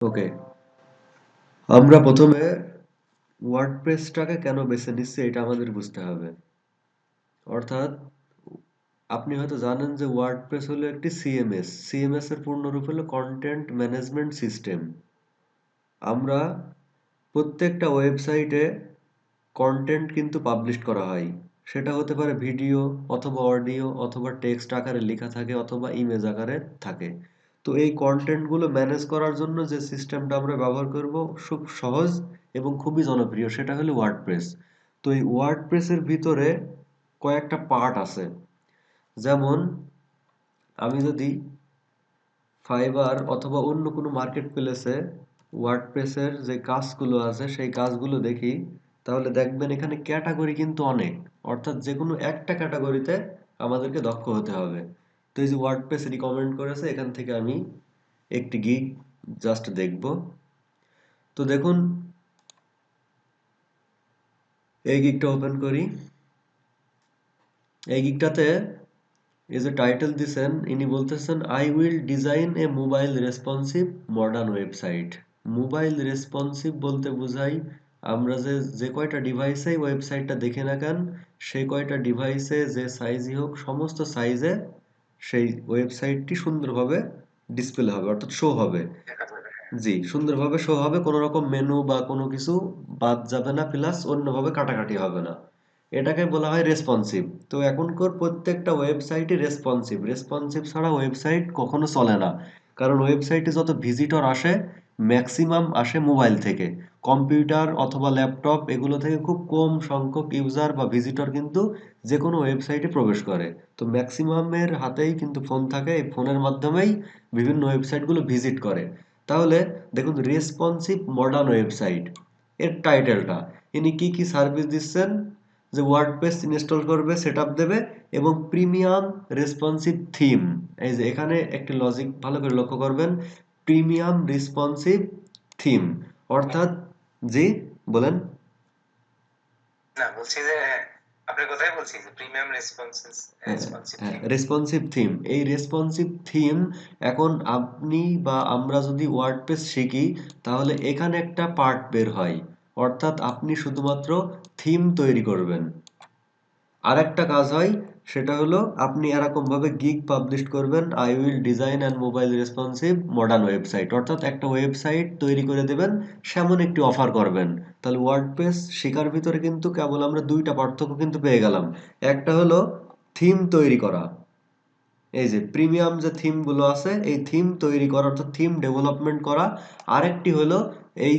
ওকে, আমরা প্রথমে ওয়ার্ডপ্রেসটাকে কেন বেছে নিচ্ছি এটা আমাদের বুঝতে হবে। অর্থাৎ আপনি হয়তো জানেন যে ওয়ার্ডপ্রেস হলো একটি সিএমএস। সিএমএস এর পূর্ণরূপ হলো কন্টেন্ট ম্যানেজমেন্ট সিস্টেম। আমরা প্রত্যেকটা ওয়েবসাইটে কন্টেন্ট কিন্তু পাবলিশ করা হয়। সেটা হতে পারে ভিডিও অথবা অডিও অথবা টেক্সট আকারে লেখা থাকে অথবা ইমেজ আকারে থাকে। তো এই কন্টেন্টগুলো ম্যানেজ করার জন্য যে সিস্টেমটা আমরা ব্যবহার করব খুব সহজ এবং খুবই জনপ্রিয়, সেটা হলো ওয়ার্ডপ্রেস। তো এই ওয়ার্ডপ্রেসের ভিতরে কয়েকটা পার্ট আছে। যেমন আমি যদি ফাইবার অথবা অন্য কোনো মার্কেট প্লেসে ওয়ার্ডপ্রেসের যে কাজগুলো আছে সেই কাজগুলো দেখি, তাহলে দেখবেন এখানে ক্যাটাগরি কিন্তু অনেক। অর্থাৎ যে কোনো একটা ক্যাটাগরিতে আমাদেরকে দক্ষ হতে হবে। তো এই যে ওয়ার্ডপ্রেস রিকমেন্ড করেছে, এখান থেকে আমি একটি গিগ জাস্ট দেখব। তো দেখুন, এই গিগটা ওপেন করি। এই গিগটাতে এই যে টাইটেল দিছেন, ইনি বলতেছেন I will design A mobile responsive modern website. Mobile responsive বলতে বোঝাই আমরা যে যে কয়টা ডিভাইসে ওয়েবসাইটটা দেখে না কেন, সেই কয়টা ডিভাইসে যে সাইজই হোক সমস্ত সাইজে সেই ওয়েবসাইটটি সুন্দরভাবে ডিসপ্লে হবে, অর্থাৎ শো হবে। জি, সুন্দরভাবে শো হবে, কোনো রকম মেনু বা কোনো কিছু বাদ যাবে না, প্লাস অন্যভাবে কাটাকাটি হবে না। এটাকে বলা হয় রেসপন্সিভ। তো এখনকার প্রত্যেকটা ওয়েবসাইটই রেসপন্সিভ। রেসপন্সিভ ছাড়া ওয়েবসাইট কখনো চলে না। কারণ ওয়েবসাইটে যত ভিজিটর আসে ম্যাক্সিমাম আসে মোবাইল থেকে। কম্পিউটার অথবা ল্যাপটপ এগুলো থেকে খুব কম সংখ্যক ইউজার বা ভিজিটর কিন্তু যে কোনো ওয়েবসাইটে প্রবেশ করে। তো ম্যাক্সিমামের হাতেই কিন্তু ফোন থাকে, এই ফোনের মাধ্যমেই বিভিন্ন ওয়েবসাইটগুলো ভিজিট করে। তাহলে দেখুন, রেসপন্সিভ মডার্ন ওয়েবসাইট এর টাইটেলটা, ইনি কি কি সার্ভিস দিচ্ছেন, যে ওয়ার্ডপ্রেস ইনস্টল করবে, সেটআপ দেবে এবং প্রিমিয়াম রেসপন্সিভ থিম। এই যে এখানে একটি লজিক ভালো করে লক্ষ্য করবেন, প্রিমিয়াম রেসপন্সিভ থিম অর্থাৎ, জি বলেন। না বলছি যে আপনার কথাই বলছি যে প্রিমিয়াম রেসপন্সিভ হ্যাঁ, রেসপন্সিভ হ্যাঁ, থিম। Responsive theme. এই রেসপন্সিভ থিম এখন আপনি বা আমরা যদি ওয়ার্ডপ্রেস শিখি, তাহলে এখানে একটা পার্ট বের হয়। অর্থাৎ আপনি শুধুমাত্র থিম তৈরি করবেন। আরেকটা কাজ হয়, সেটা হলো আপনি এরকমভাবে গিগ পাবলিশ করবেন, I will design and mobile responsive modern website. অর্থাৎ একটা ওয়েবসাইট তৈরি করে দেবেন, সেমন একটি অফার করবেন। তাহলে ওয়ার্ডপ্রেস শেখার ভিতরে কিন্তু কেবল আমরা দুইটা পার্থক্য কিন্তু পেয়ে গেলাম। একটা হলো থিম তৈরি করা, এই যে প্রিমিয়াম যে থিমগুলো আছে এই থিম তৈরি করা অর্থাৎ থিম ডেভেলপমেন্ট করা। আরেকটি হলো এই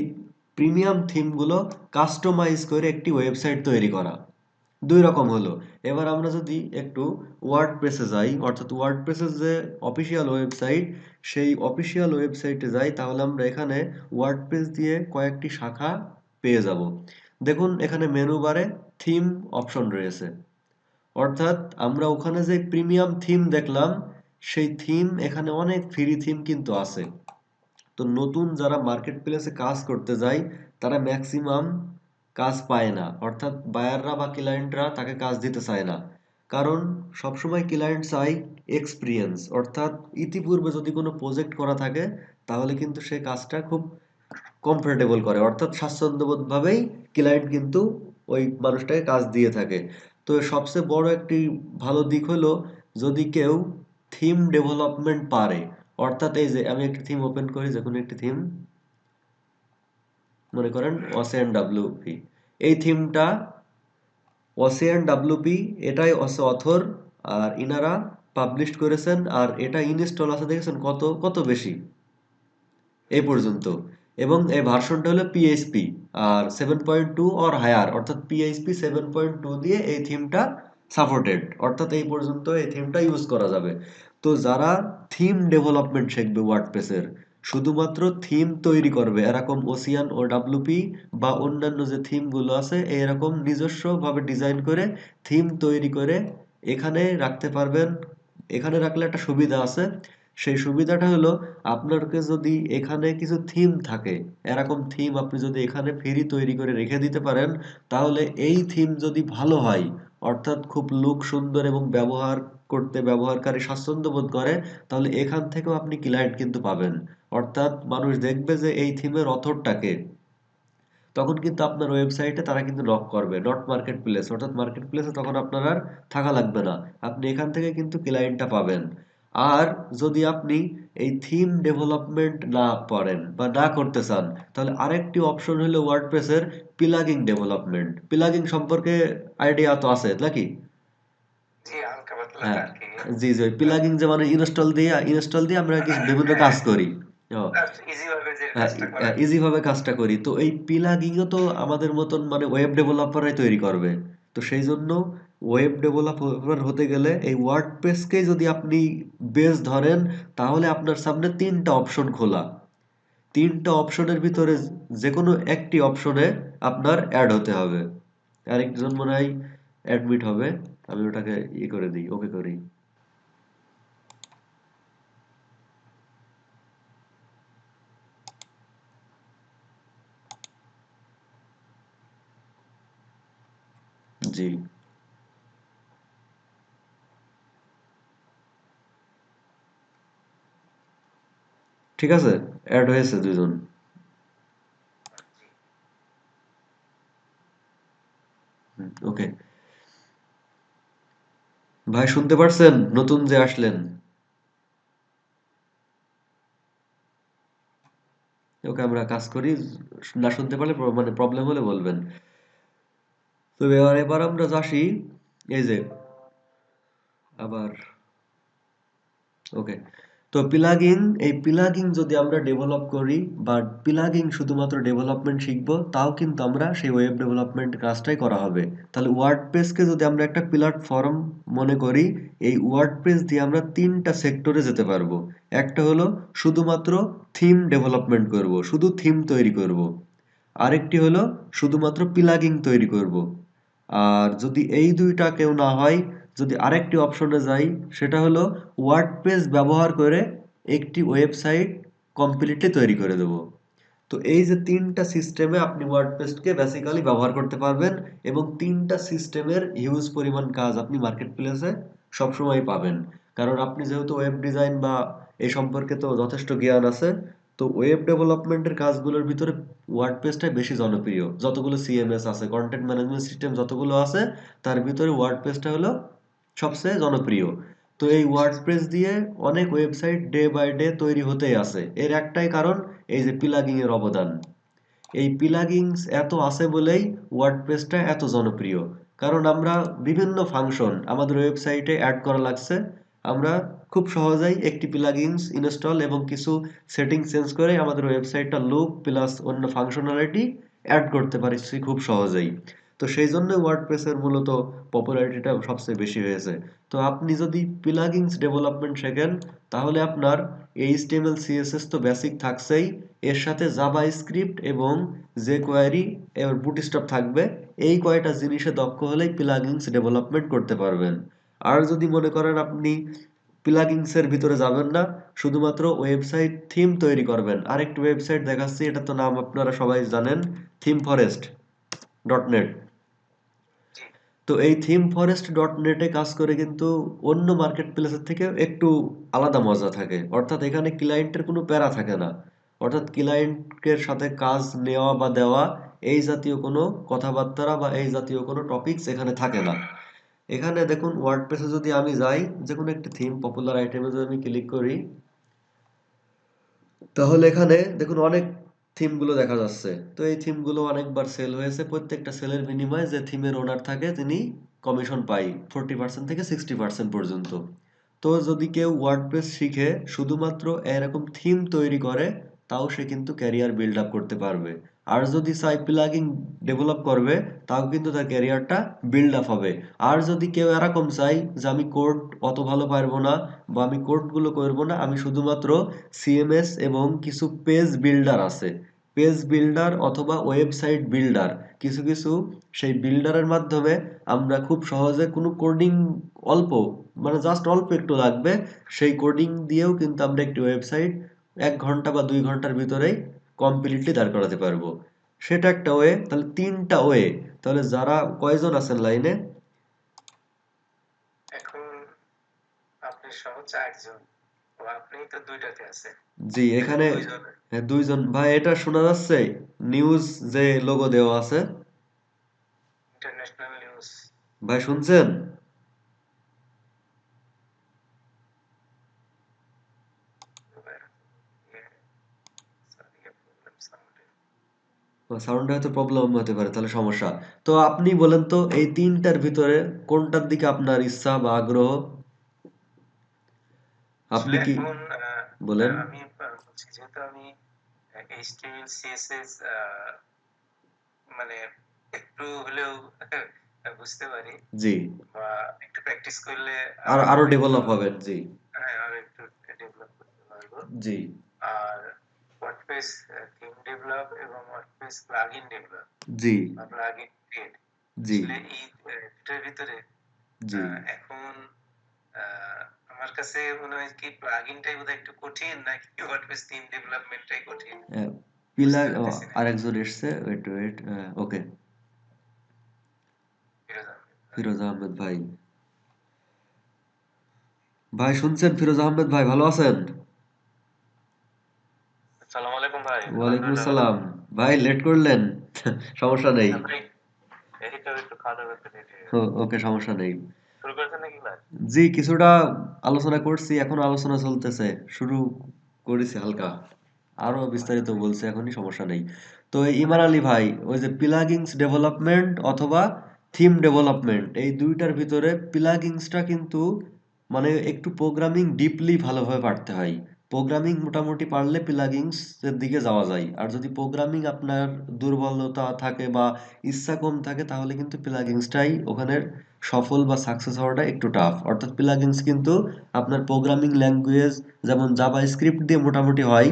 প্রিমিয়াম থিমগুলো কাস্টমাইজ করে একটি ওয়েবসাইট তৈরি করা। দুই রকম হলো। এবার আমরা যদি একটু ওয়ার্ডপ্রেসে যাই, অর্থাৎ ওয়ার্ডপ্রেসের যে অফিসিয়াল ওয়েবসাইট, সেই অফিসিয়াল ওয়েবসাইটে যাই, তাহলে আমরা এখানে ওয়ার্ডপ্রেস দিয়ে কয়েকটি শাখা পেয়ে যাব। দেখুন এখানে মেনু বারে থিম অপশন রয়েছে। অর্থাৎ আমরা ওখানে যে প্রিমিয়াম থিম দেখলাম, সেই থিম এখানে অনেক ফ্রি থিম কিন্তু আছে। তো নতুন যারা মার্কেট প্লেসে কাজ করতে যায়, তারা ম্যাক্সিমাম কাজ পায় না, অর্থাৎ বায়াররা বা ক্লায়েন্টরা তাকে কাজ দিতে চায় না। কারণ সবসময় ক্লায়েন্ট চাই এক্সপিরিয়েন্স, অর্থাৎ ইতিপূর্বে যদি কোনো প্রজেক্ট করা থাকে, তাহলে কিন্তু সে কাজটা খুব কমফোর্টেবল করে, অর্থাৎ স্বাচ্ছন্দ্যবোধভাবেই ক্লায়েন্ট কিন্তু ওই মানুষটাকে কাজ দিয়ে থাকে। তো সবচেয়ে বড় একটি ভালো দিক হলো, যদি কেউ থিম ডেভেলপমেন্ট পারে। অর্থাৎ এই যে আমি একটি থিম ওপেন করি, যে কোনো একটি থিম, মনে করেন ওসিয়ান ডাব্লিউপি। এই থিমটা ওসিয়ান ডাব্লিউপি, এটাই আছে অথর, আর ইনারা পাবলিশ করেছেন। আর এটা ইনস্টল আছে দেখেছেন কত কত বেশি এই পর্যন্ত। এবং এই ভার্সনটা হলো পিএইচপি আর 7.2 অর হায়ার, অর্থাৎ পিএইচপি 7.2 দিয়ে এই থিমটা সাপোর্টেড, অর্থাৎ এই পর্যন্ত এই থিমটা ইউজ করা যাবে। তো যারা থিম ডেভেলপমেন্ট শিখবে ওয়ার্ডপ্রেসের, শুধুমাত্র থিম তৈরি করবে, এরকম ওসিয়ান ও ডাব্লুপি বা অন্যান্য যে থিমগুলো আছে এরকম নিজস্বভাবে ডিজাইন করে থিম তৈরি করে এখানে রাখতে পারবেন। এখানে রাখলে একটা সুবিধা আছে, সেই সুবিধাটা হলো, আপনাকে যদি এখানে কিছু থিম থাকে, এরকম থিম আপনি যদি এখানে ফ্রি তৈরি করে রেখে দিতে পারেন, তাহলে এই থিম যদি ভালো হয়, অর্থাৎ খুব লুক সুন্দর এবং ব্যবহার করতে ব্যবহারকারী স্বাচ্ছন্দ্য বোধ করে, তাহলে এখান থেকেও আপনি ক্লায়েন্ট কিন্তু পাবেন। অর্থাৎ মানুষ দেখবে যে এই থিমের অথরটাকে, তখন কিন্তু আপনার ওয়েবসাইটে তারা কিন্তু নক করবে, নট মার্কেট প্লেস, অর্থাৎ মার্কেট প্লেসে তখন আপনার আর থাকা লাগবে না, আপনি এখান থেকে কিন্তু ক্লায়েন্টটা পাবেন। আর যদি আপনি এই থিম ডেভেলপমেন্ট না পারেন বা না করতে চান, তাহলে আরেকটি অপশন হলো ওয়ার্ডপ্রেসের প্লাগইন ডেভেলপমেন্ট। প্লাগইন সম্পর্কে আইডিয়া তো আছে নাকি? জি, হালকা পাতলা হ্যাঁ, আর কি। জি জি, ওই প্লাগইন যে মানে ইনস্টল দিয়ে আমরা কি বিভিন্ন কাজ হ্যাঁ, করি। ও, ইজি ভাবে যে হ্যাঁ, কাজটা করা যায়। ইজি ভাবে কাজটা করি, তো এই প্লাগইনও তো আমাদের মতন মানে ওয়েব ডেভেলপাররাই তৈরি করবে। তো সেই জন্য ওয়েব ডেভেলপার হতে গেলে এই ওয়ার্ডপ্রেসকেই যদি আপনি বেস ধরেন, তাহলে আপনার সামনে তিনটা অপশন খোলা। তিনটা অপশনের ভিতরে যে কোনো একটি অপশনে আপনার অ্যাড হতে হবে। আরেকজন মনে হয় অ্যাডমিট হবে, আমি ওটাকে ই করে দিই, ওকে করি। জি, ঠিক আছে, অ্যাড হয়েছে দুজন। জি, ওকে, ভাই শুনতে পারছেন নতুন যে আসলেন? ওকে, আমরা কাজ করি, না শুনতে পারলে মানে প্রবলেম হলে বলবেন। তো এবার আমরা আসি, এই যে আবার, ওকে, তো এই প্লাগইন যদি আমরা ডেভেলপ করি বা প্লাগইন শুধুমাত্র ডেভেলপমেন্ট শিখবো, তাও কিন্তু আমরা সেই ওয়েব ডেভেলপমেন্ট কাজটাই করা হবে। তাহলে ওয়ার্ডপ্রেসকে যদি আমরা একটা প্ল্যাটফর্ম মনে করি, এই ওয়ার্ডপ্রেস দিয়ে আমরা তিনটা সেক্টরে যেতে পারবো। একটা হলো শুধুমাত্র থিম ডেভেলপমেন্ট করব, শুধু থিম তৈরি করব। আরেকটি হলো শুধুমাত্র প্লাগইন তৈরি করব। আর যদি এই দুইটা কেউ না হয়, যদি আরেকটি অপশনে যাই, সেটা হলো ওয়ার্ডপ্রেস ব্যবহার করে একটি ওয়েবসাইট কমপ্লিটলি তৈরি করে দেব। তো এই যে তিনটা সিস্টেমে আপনি ওয়ার্ডপ্রেসকে বেসিক্যালি ব্যবহার করতে পারবেন, এবং তিনটা সিস্টেমের হিউজ পরিমাণ কাজ আপনি মার্কেট প্লেসে সবসময় পাবেন। কারণ আপনি যেহেতু ওয়েব ডিজাইন বা এই সম্পর্কে তো যথেষ্ট জ্ঞান আছে, তো ওয়েব ডেভেলপমেন্টের কাজগুলোর ভিতরে ওয়ার্ডপ্রেসটাই বেশি জনপ্রিয়। যতগুলো সিএমএস আছে, কন্টেন্ট ম্যানেজমেন্ট সিস্টেম যতগুলো আছে, তার ভিতরে ওয়ার্ডপ্রেসটা হলো সবচেয়ে জনপ্রিয়। তো এই বেশি জন। ওয়ার্ডপ্রেস দিয়ে অনেক ওয়েবসাইট ডে বাই ডে তৈরি হতেই আছে, এর একটাই কারণ এই যে প্লাগইন এর অবদান। এই প্লাগইনস এত আছে বলেই ওয়ার্ডপ্রেসটা এত জনপ্রিয়। কারণ আমরা বিভিন্ন ফাংশন আমাদের ওয়েবসাইটে অ্যাড করা লাগছে, আমরা খুব সহজেই একটি প্লাগইনস ইনস্টল এবং কিছু সেটিং চেঞ্জ করে আমাদের ওয়েবসাইটটা লুক প্লাস অন্য ফাংশনালিটি অ্যাড করতে পারছি খুব সহজেই। তো সেই জন্য ওয়ার্ডপ্রেসের মূলত পপুলারিটিটা সবচেয়ে বেশি হয়েছে। তো আপনি যদি প্লাগইনস ডেভেলপমেন্ট শেখেন, তাহলে আপনার এইচটিএমএল সিএসএস তো বেসিক থাকছেই, এর সাথে জাভাস্ক্রিপ্ট এবং jQuery এর বুটস্ট্র্যাপ থাকবে। এই কয়টা জিনিসে দক্ষ হলেই প্লাগইনস ডেভেলপমেন্ট করতে পারবেন। আর যদি মনে করেন আপনি প্লাগইনস এর ভিতরে যাবেন না, শুধুমাত্র ওয়েবসাইট থিম তৈরি করবেন, আরেকটি ওয়েবসাইট দেখাচ্ছি, এটা তো নাম আপনারা সবাই জানেন, থিমফরেস্ট.নেট। জি, তো এই থিম ফরেস্ট ডট নেটে কাজ করে কিন্তু অন্য মার্কেট প্লেসের থেকে একটু আলাদা মজা থাকে, অর্থাৎ এখানে ক্লায়েন্টের কোনো প্যারা থাকে না। অর্থাৎ ক্লায়েন্টের সাথে কাজ নেওয়া বা দেওয়া, এই জাতীয় কোনো কথাবার্তা বা এই জাতীয় কোনো টপিকস এখানে থাকে না। এখানে দেখুন ওয়ার্ডপ্রেসে যদি আমি যাই, যে কোনো একটি থিম পপুলার আইটেমে যদি আমি ক্লিক করি, তাহলে এখানে দেখুন অনেক থিমগুলো দেখা যাচ্ছে। তো এই থিমগুলো অনেকবার সেল হয়েছে, প্রত্যেকটা সেলের বিনিময়ে যে থিমের ওনার থাকে তিনি কমিশন পাই 40% থেকে 60% পর্যন্ত। তো যদি কেউ ওয়ার্ডপ্রেস শিখে শুধুমাত্র এরকম থিম তৈরি করে, তাও সে কিন্তু ক্যারিয়ার বিল্ড আপ করতে পারবে। আর যদি চাই প্লাগইন ডেভেলপ করবে, তাও কিন্তু তার ক্যারিয়ারটা বিল্ড আপ হবে। আর যদি কেউ এরকম চাই যে আমি কোড অত ভালো পারবো না বা আমি কোডগুলো করবো না, আমি শুধুমাত্র সিএমএস এবং কিছু পেজ বিল্ডার আছে, পেজ বিল্ডার অথবা ওয়েবসাইট বিল্ডার, কিছু কিছু সেই বিল্ডারের মাধ্যমে আমরা খুব সহজে কোনো কোডিং অল্প, মানে জাস্ট অল্প একটু লাগবে, সেই কোডিং দিয়েও কিন্তু আমরা একটি ওয়েবসাইট 1 ঘন্টা বা 2 ঘন্টার ভিতরেই কমপ্লিটলি দাঁড় করাতে পারবো। সেটা একটা ওয়ে, তাহলে তিনটা ওয়ে। তাহলে যারা কয়জন আছেন লাইনে? এখন আপনি সহ 4 জন। ও আপনি তো দুইটাতে আছেন, জি, তাহলে এখানে দুইজন। হ্যাঁ, 2 জন। ভাই এটা শোনা যাচ্ছে? নিউজ যে লোগো দেওয়া আছে, ইন্টারন্যাশনাল নিউজ। ভাই শুনছেন? সাউন্ডে হয়তো প্রবলেম হতে পারে, তাহলে সমস্যা। তো আপনি বলেন তো এই ৩টার ভিতরে কোনটার দিকে আপনার ইচ্ছা বা আগ্রহ? আপনি আসলে কি এখন বলেন? আমি বলছি, যেহেতু আমি HTML CSS মানে একটু হলেও বুঝতে পারি, জি। বা একটু প্র্যাকটিস করলে আরো আরেকটু, ডেভেলপ হবেন। জি। হ্যাঁ, আরেকটু ডেভেলপ করতে পারবো। জি। আর ওয়ার্ডপ্রেস থিম ডেভেলপ এবং ওয়ার্ডপ্রেস প্লাগইন ডেভেলপ জি। বা প্লাগইন ক্রিয়েট, জি। আসলে এই দুটার ভিতরে জি। এখন আমার কাছে মনে হয় কি প্লাগইনটাই বোধহয় একটু কঠিন, নাকি ওয়ার্ডপ্রেস থিম ডেভেলপমেন্টটাই কঠিন, পিলার বুঝতে পারতেছি না। আরেকজন এসছে, ওয়েট ওয়েট। ওকে। ফিরোজ আহমেদ ভাই। ফিরোজ আহমেদ ভাই, ভাই শুনছেন? ফিরোজ আহমেদ ভাই ভালো আছেন? আসসালামু আলাইকুম ভাই, ওয়ালাইকুম আলহামদুলিল্লাহ ভালো। আসসালাম। ভাই লেট করলেন। সমস্যা নেই। হ্যাঁ ভাই, এই তো একটু খাওয়া দাওয়া করতে লেট হয়ে গেছে। ওকে, সমস্যা নেই। শুরু করেছেন নাকি ক্লাস? জি, কিছুটা আলোচনা করছি, এখনো আলোচনা চলতেছে। শুরু করেছি হালকা। আরো আচ্ছা বিস্তারিত ভাই। বলছি, এখনই সমস্যা নেই। তো ইমান আলী ভাই, ওই যে প্লাগিংস ডেভেলপমেন্ট অথবা থিম ডেভেলপমেন্ট, এই দুইটার ভিতরে প্লাগিংসটা কিন্তু মানে একটু প্রোগ্রামিং ডিপলি ভালোভাবে পারতে হয়। প্রোগ্রামিং মোটামুটি পারলে প্লাগিংস এর দিকে যাওয়া যায়। আর যদি প্রোগ্রামিং আপনার দুর্বলতা থাকে বা ইচ্ছা কম থাকে, তাহলে কিন্তু প্লাগিংসটাই ওখানে সফল বা সাকসেস হওয়াটা একটু টাফ। অর্থাৎ প্লাগইনস কিন্তু আপনার প্রোগ্রামিং ল্যাঙ্গুয়েজ যেমন জাভা স্ক্রিপ্ট দিয়ে মোটামুটি হয়,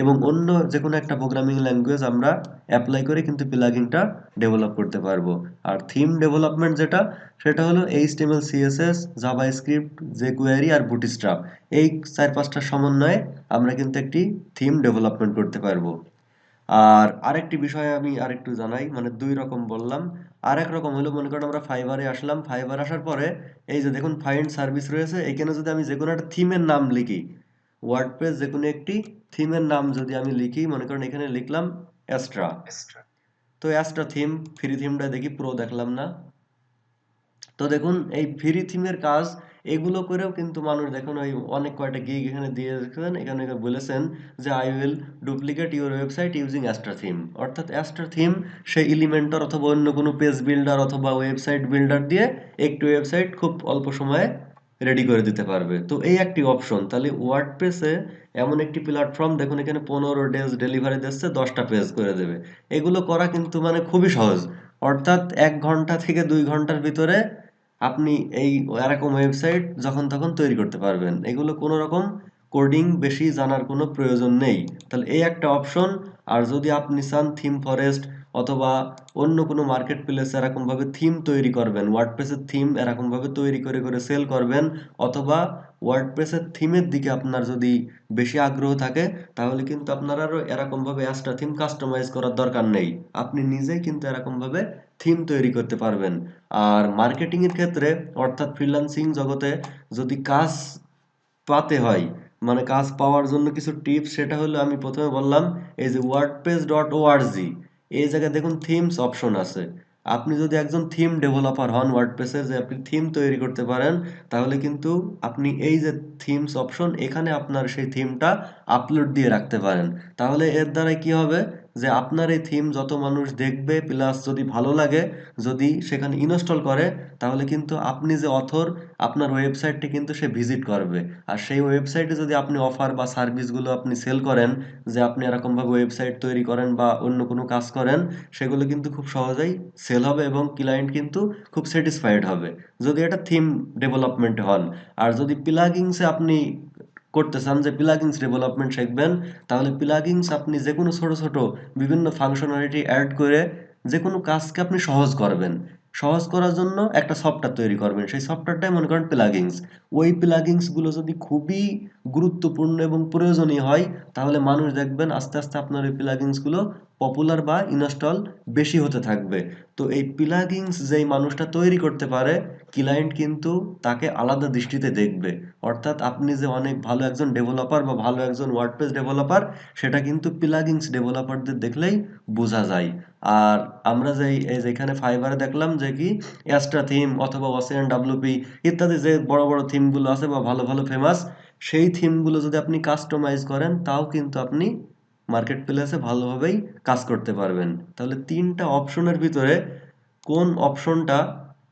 এবং অন্য যে কোনো একটা প্রোগ্রামিং ল্যাঙ্গুয়েজ আমরা অ্যাপ্লাই করে কিন্তু প্লাগইনটা ডেভেলপ করতে পারবো। আর থিম ডেভেলপমেন্ট যেটা, সেটা হলো এইচটিএমএল সিএসএস, জাভা স্ক্রিপ্ট, জেকুয়ারি আর বুটস্ট্র্যাপ, এই 4-5টার সমন্বয়ে আমরা কিন্তু একটি থিম ডেভেলপমেন্ট করতে পারবো। আর আরেকটি বিষয় আমি আরেকটু জানাই, মানে 2 রকম বললাম। আরেক রকম হলো, মনে করেন আমরা ফাইবারে আসলাম, ফাইবার আসার পরে এই যে দেখুন ফাইন্ড সার্ভিস রয়েছে, এখানে যদি আমি যেকোনো একটা থিমের নাম লিখি, ওয়ার্ডপ্রেস যেকোনো একটি থিমের নাম যদি আমি লিখি, মনে করেন এখানে লিখলাম অ্যাস্ট্রা। এক্সট্রা। তো অ্যাস্ট্রা থিম, ফ্রি থিমটা দেখি, প্রো দেখলাম না। তো দেখুন এই ফ্রি থিমের কাজ এগুলো করেও কিন্তু মানুষ, দেখুন ওই অনেক কয়টা গিগ এখানে দিয়ে রেখেছেন, এখানে বলেছেন যে I will duplicate your website using Astra theme. অর্থাৎ অ্যাস্ট্রা থিম সেই এলিমেন্টর অথবা অন্য কোনো পেজ বিল্ডার অথবা ওয়েবসাইট বিল্ডার দিয়ে একটি ওয়েবসাইট খুব অল্প সময়ে রেডি করে দিতে পারবে। তো এই একটি অপশন, তাহলে ওয়ার্ডপ্রেসে এমন একটি প্ল্যাটফর্ম, দেখুন এখানে 15 ডেজ ডেলিভারি দিচ্ছে, 10টা পেজ করে দেবে। এগুলো করা কিন্তু মানে খুবই সহজ। অর্থাৎ 1 ঘন্টা থেকে 2 ঘন্টার ভিতরে আপনি এই এরকম ওয়েবসাইট যখন তখন তৈরি করতে পারবেন। এগুলো কোনো রকম কোডিং বেশি জানার কোনো প্রয়োজন নেই। তাহলে এই একটা অপশন। আর যদি আপনি চান থিম ফরেস্ট অথবা অন্য কোনো মার্কেট প্লেসে এরকমভাবে থিম তৈরি করবেন, ওয়ার্ডপ্রেসের থিম এরকমভাবে তৈরি করে করে সেল করবেন, অথবা ওয়ার্ডপ্রেসের থিমের দিকে আপনার যদি বেশি আগ্রহ থাকে, তাহলে কিন্তু আপনার আরও এরকমভাবে একটা থিম কাস্টমাইজ করার দরকার নেই। আপনি নিজেই কিন্তু এরকমভাবে থিম তৈরি করতে পারবেন। আর মার্কেটিং এর ক্ষেত্রে, অর্থাৎ ফ্রিল্যান্সিং জগতে যদি কাজ পাতে হয়, মানে কাজ পাওয়ার জন্য কিছু টিপস, সেটা হলো আমি প্রথমে বললাম এই যে wordpress.org, এই জায়গায় দেখুন থিমস অপশন আছে। আপনি যদি একজন থিম ডেভেলপার হন ওয়ার্ডপ্রেসের, যে আপনি থিম তৈরি করতে পারেন, তাহলে কিন্তু আপনি এই যে থিমস অপশন, এখানে আপনার সেই থিমটা আপলোড দিয়ে রাখতে পারেন। তাহলে এর দ্বারা কি হবে, যে আপনার এই থিম যত মানুষ দেখবে, প্লাস যদি ভালো লাগে, যদি সেখানে ইনস্টল করে, তাহলে কিন্তু আপনি যে অথর, আপনার ওয়েবসাইটটি কিন্তু সে ভিজিট করবে। আর সেই ওয়েবসাইটে যদি আপনি অফার বা সার্ভিসগুলো আপনি সেল করেন, যে আপনি এরকমভাবে ওয়েবসাইট তৈরি করেন বা অন্য কোনো কাজ করেন, সেগুলো কিন্তু খুব সহজেই সেল হবে এবং ক্লায়েন্ট কিন্তু খুব স্যাটিসফাইড হবে, যদি এটা থিম ডেভেলপমেন্ট হন। আর যদি প্লাগিংসে আপনি করতে চান, যে প্লাগিংস ডেভেলপমেন্ট শিখবেন, তাহলে প্লাগিংস আপনি যে কোনো ছোট ছোট বিভিন্ন ফাংশনালিটি অ্যাড করে যে কোনো কাজকে আপনি সহজ করবেন। সহজ করার জন্য একটা সফটওয়্যার তৈরি করবেন, সেই সফটওয়্যারটাই মনে করেন প্লাগিংস। ওই প্লাগিংস গুলো যদি খুবই গুরুত্বপূর্ণ এবং প্রয়োজনীয় হয়, তাহলে মানুষ দেখবেন আস্তে আস্তে আপনার ওই প্লাগিংস গুলো পপুলার বা ইনস্টল বেশি হতে থাকবে। তো এই প্লাগইনস যেই মানুষটা তৈরি করতে পারে, ক্লায়েন্ট কিন্তু তাকে আলাদা দৃষ্টিতে দেখবে। অর্থাৎ আপনি যে অনেক ভালো একজন ডেভেলপার বা ভালো একজন ওয়ার্ডপ্রেস ডেভেলপার, সেটা কিন্তু প্লাগইনস ডেভেলপারদের দেখলেই বোঝা যায়। আর আমরা যেখানে ফাইবারে দেখলাম যে কি অ্যাস্ট্রা থিম অথবা ওসিয়ান ডাব্লিউপি ইত্যাদি যে বড় বড় থিমগুলো আছে বা ভালো ভালো ফেমাস, সেই থিমগুলো যদি আপনি কাস্টমাইজ করেন তাও কিন্তু আপনি মার্কেট প্লেসে ভালোভাবেই কাজ করতে পারবেন। তাহলে তিনটা অপশনের ভিতরে কোন অপশনটা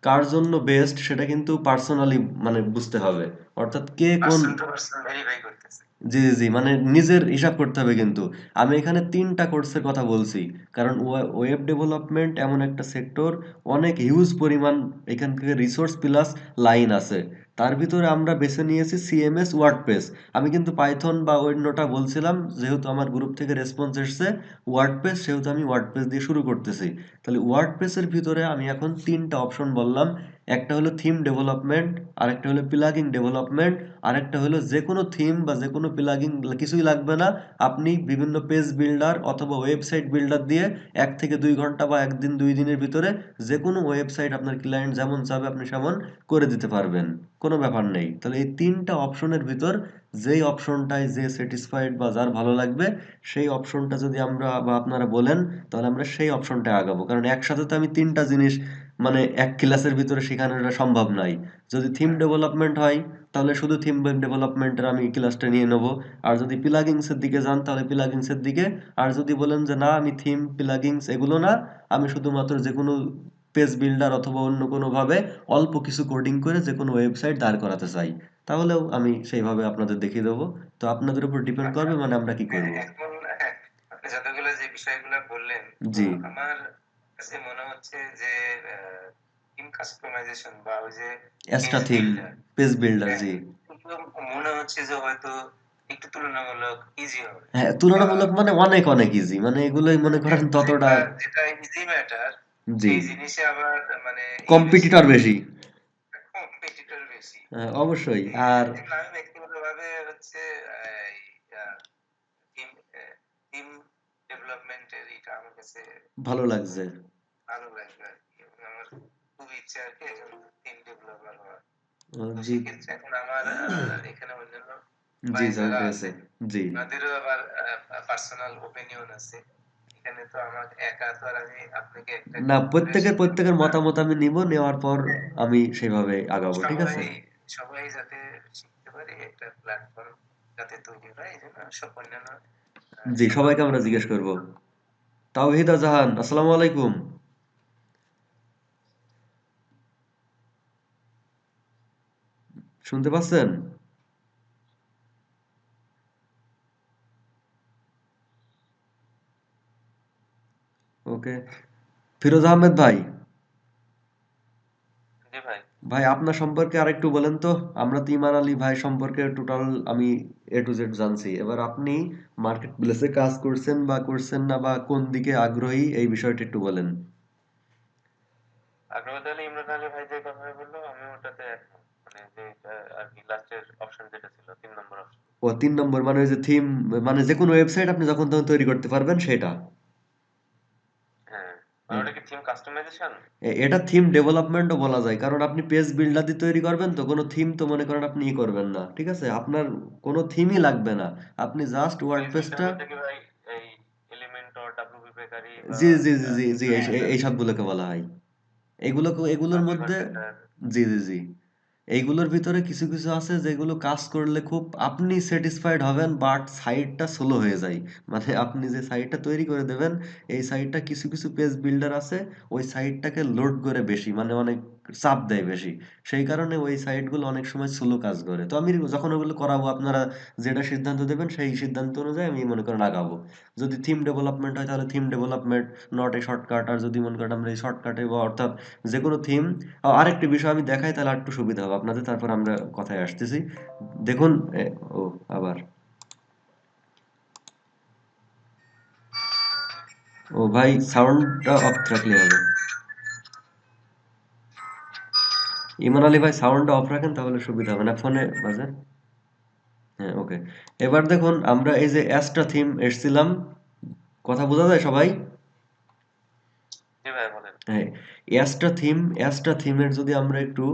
কার জন্য বেস্ট সেটা কিন্তু পার্সোনালি মানে বুঝতে হবে। অর্থাৎ কে কোন, পার্সন টু পার্সন ভেরিফাই করতেছে। জি, জি, জি। মানে নিজের হিসাব করতে হবে কিন্তু। আমি এখানে ৩ টা কোর্সের কথা বলছি। কারণ ওয়েব ডেভেলপমেন্ট এমন একটা সেক্টর, অনেক হিউজ পরিমাণ এখান থেকে রিসোর্স প্লাস লাইন আছে। তার ভিতরে আমরা বেছে নিয়েছি সিএমএস ওয়ার্ডপ্রেস। আমি কিন্তু পাইথন বা অন্যটা বলছিলাম, যেহেতু আমার গ্রুপ থেকে রেসপন্স এসছে ওয়ার্ডপ্রেস, সেহেতু আমি ওয়ার্ডপ্রেস দিয়ে শুরু করতেছি। তাহলে ওয়ার্ডপ্রেসের ভিতরে আমি এখন ৩ টা অপশন বললাম। একটা হলো থিম ডেভেলপমেন্ট, আরেকটা হলো প্লাগইন ডেভেলপমেন্ট, আরেকটা হলো যেকোনো থিম বা যেকোনো প্লাগইন কিছুই লাগবে না। আপনি বিভিন্ন পেজ বিল্ডার অথবা ওয়েবসাইট বিল্ডার দিয়ে ১ থেকে ২ ঘন্টা বা ১ দিন ২ দিনের ভিতরে যেকোনো ওয়েবসাইট আপনার ক্লায়েন্ট যেমন চাবে আপনি সেমন করে দিতে পারবেন। কোনো ব্যাপার নেই। তাহলে এই ৩ টা অপশনের ভিতর যেই অপশনটায় যে স্যাটিসফাইড বা যার ভালো লাগবে সেই অপশনটা যদি আমরা বা আপনারা বলেন, তাহলে আমরা সেই অপশনটায় আগাবো। কারণ একসাথে তো আমি ৩ টা জিনিস মানে এক ক্লাসের ভিতরে শেখানোটা সম্ভব নয়। যদি থিম ডেভেলপমেন্ট হয় তাহলে শুধু থিম ডেভেলপমেন্টের আমি ক্লাসটা নিয়ে নেব। আর যদি প্লাগিংসের দিকে যান তাহলে প্লাগিংসের দিকে। আর যদি বলেন যে না আমি থিম প্লাগিংস এগুলো না, আমি শুধুমাত্র যে কোনো পেজ বিল্ডার অথবা অন্য কোনোভাবে অল্প কিছু কোডিং করে যে কোনো ওয়েবসাইট দাঁড় করাতে চাই, তাহলেও আমি সেইভাবে আপনাদের দেখিয়ে দেবো। তো আপনাদের উপর ডিপেন্ড আচ্ছা, করবে মানে আমরা কি হ্যাঁ, করব। এখন হ্যাঁ, আপনি যতগুলো যে বিষয়গুলো বললেন, তো জি। আমার কাছে মনে হচ্ছে যে থিম কাস্টমাইজেশন বা ওই যে page Astra theme, builder, page builder, হ্যাঁ, জি। এগুলো মনে হচ্ছে যে হয়তো একটু তুলনামূলক ইজি হবে। হ্যাঁ, বা তুলনামূলক মানে অনেক অনেক ইজি, মানে এগুলোই মনে করেন ততটা। যেটা যেটা ইজি ম্যাটার, জি। সেই জিনিসে আবার মানে বেশি, কম্পিটিটর বেশি। কম্পিটিটর বেশি। হ্যাঁ, অবশ্যই। এই আর জন্য আমি ব্যক্তিগতভাবে হচ্ছে এই টিম টিম ডেভেলপমেন্টের এটা আমার কাছে ভালো খুব লাগছে। ভালো লাগবে আর কি, এবং আমার খুব ইচ্ছা আর কি একজন টিম ডেভেলপার হওয়ার। তো জি, সেক্ষেত্রে এখন আমার এখানে অন্যান্য জি, ক্লায়েন্ট জয়েন্ট যারা হয়েছে। আছে জি। ওনাদেরও আবার পার্সোনাল ওপিনিয়ন আছে। এখানে তো আমার একা তো আর আমি আপনাকে একটা না, একটা করে শিখাতে প্রত্যেকের পারবো মতামত আমি নিব, নেওয়ার পর না। আমি সেভাবে আগাবো। ঠিক সবাই আছে? সবাই যাতে শিখতে পারে একটা প্ল্যাটফর্ম যাতে তৈরি হয়, এই জন্য সব অন্যান্য জি, সবাইকে আমরা ডেভেলপারদেরকে জিজ্ঞেস করব। তাওহিদা জাহান, আসসালামু আলাইকুম। শুনতে পাচ্ছেন? ওকে। ফিরোজ আহমেদ ভাই, জি ভাই। ভাই আপনার সম্পর্কে আরেকটু বলেন তো। আমরা তো ইমান আলী ভাই সম্পর্কে টোটাল আমি এ টু জেড জানছি। এবার আপনি মার্কেট প্লেসে কাজ করছেন বা করছেন না বা কোন দিকে আগ্রহী এই বিষয়টা একটু বলেন। আগ্রহ তাহলে ইমরান আলী ভাই যে কথা বললো আমি ওটাতে একমত, মানে যে আর কি লাস্টের অপশন যেটা ছিল ৩ নম্বর অপশন। ও ৩ নম্বর মানে ওই যে থিম, মানে যেকোনো ওয়েবসাইট আপনি যখন তখন তৈরি করতে পারবেন সেটা। হ্যাঁ, মানে ওটা কি থিম কাস্টমাইজেশন? এটা থিম ডেভেলপমেন্টও বলা যায়। কারণ আপনি পেজ বিল্ডার দিয়ে তৈরি করবেন তো কোনো থিম তো মনে করেন আপনি করবেন না। ঠিক আছে? আপনার কোনো থিমই লাগবে না। আপনি জাস্ট পেজ বিল্ডার ওয়ার্ডপ্রেসটা, বলতে কি ভাই এই এলিমেন্টর, ডাব্লিউপি বেকারি বা জি, জি, জি, জি, জি, হ্যাঁ এই সবগুলোকে বলা হয়। এগুলোর ফাইবার মধ্যে, বেকার। জি, জি, জি। এইগুলোর ভিতরে কিছু কিছু আছে যেগুলো কাজ করলে খুব আপনি স্যাটিসফাইড হবেন, বাট সাইটটা স্লো হয়ে যায়। মানে আপনি যে সাইটটা তৈরি করে দেবেন, এই সাইটটা কিছু কিছু পেজ বিল্ডার আছে ওই সাইটটাকে লোড করে বেশি, মানে অনেক চাপ দেয় বেশি। সেই কারণে ওই সাইটগুলো অনেক সময় স্লো কাজ করে। তো আমি যখন ওগুলো করাবো আপনারা যেটা সিদ্ধান্ত দেবেন সেই সিদ্ধান্ত অনুযায়ী আমি মনে করেন আগাবো। যদি থিম ডেভেলপমেন্ট হয় তাহলে theme development, not a shortcut. আর যদি মনে করেন আমরা এই শর্টকাটে বা অর্থাৎ যেকোনো থিম। আরেকটি বিষয় আমি দেখাই তাহলে আরেকটু সুবিধা হবে আপনাদের, তারপর আমরা কথায় আসতেছি। দেখুন, ও আবার, ও ভাই সাউন্ডটা অফ রাখলে হবে। ইমান আলী ভাই সাউন্ডটা অফ রাখেন তাহলে সুবিধা হবে না ফোনে বাজে। হ্যাঁ, ওকে। এবার দেখুন আমরা এই যে অ্যাস্ট্রা থিম এসছিলাম কথা বোঝা যায় সবাই? জি ভাই বলেন। হ্যাঁ, অ্যাস্ট্রা থিমের যদি আমরা একটু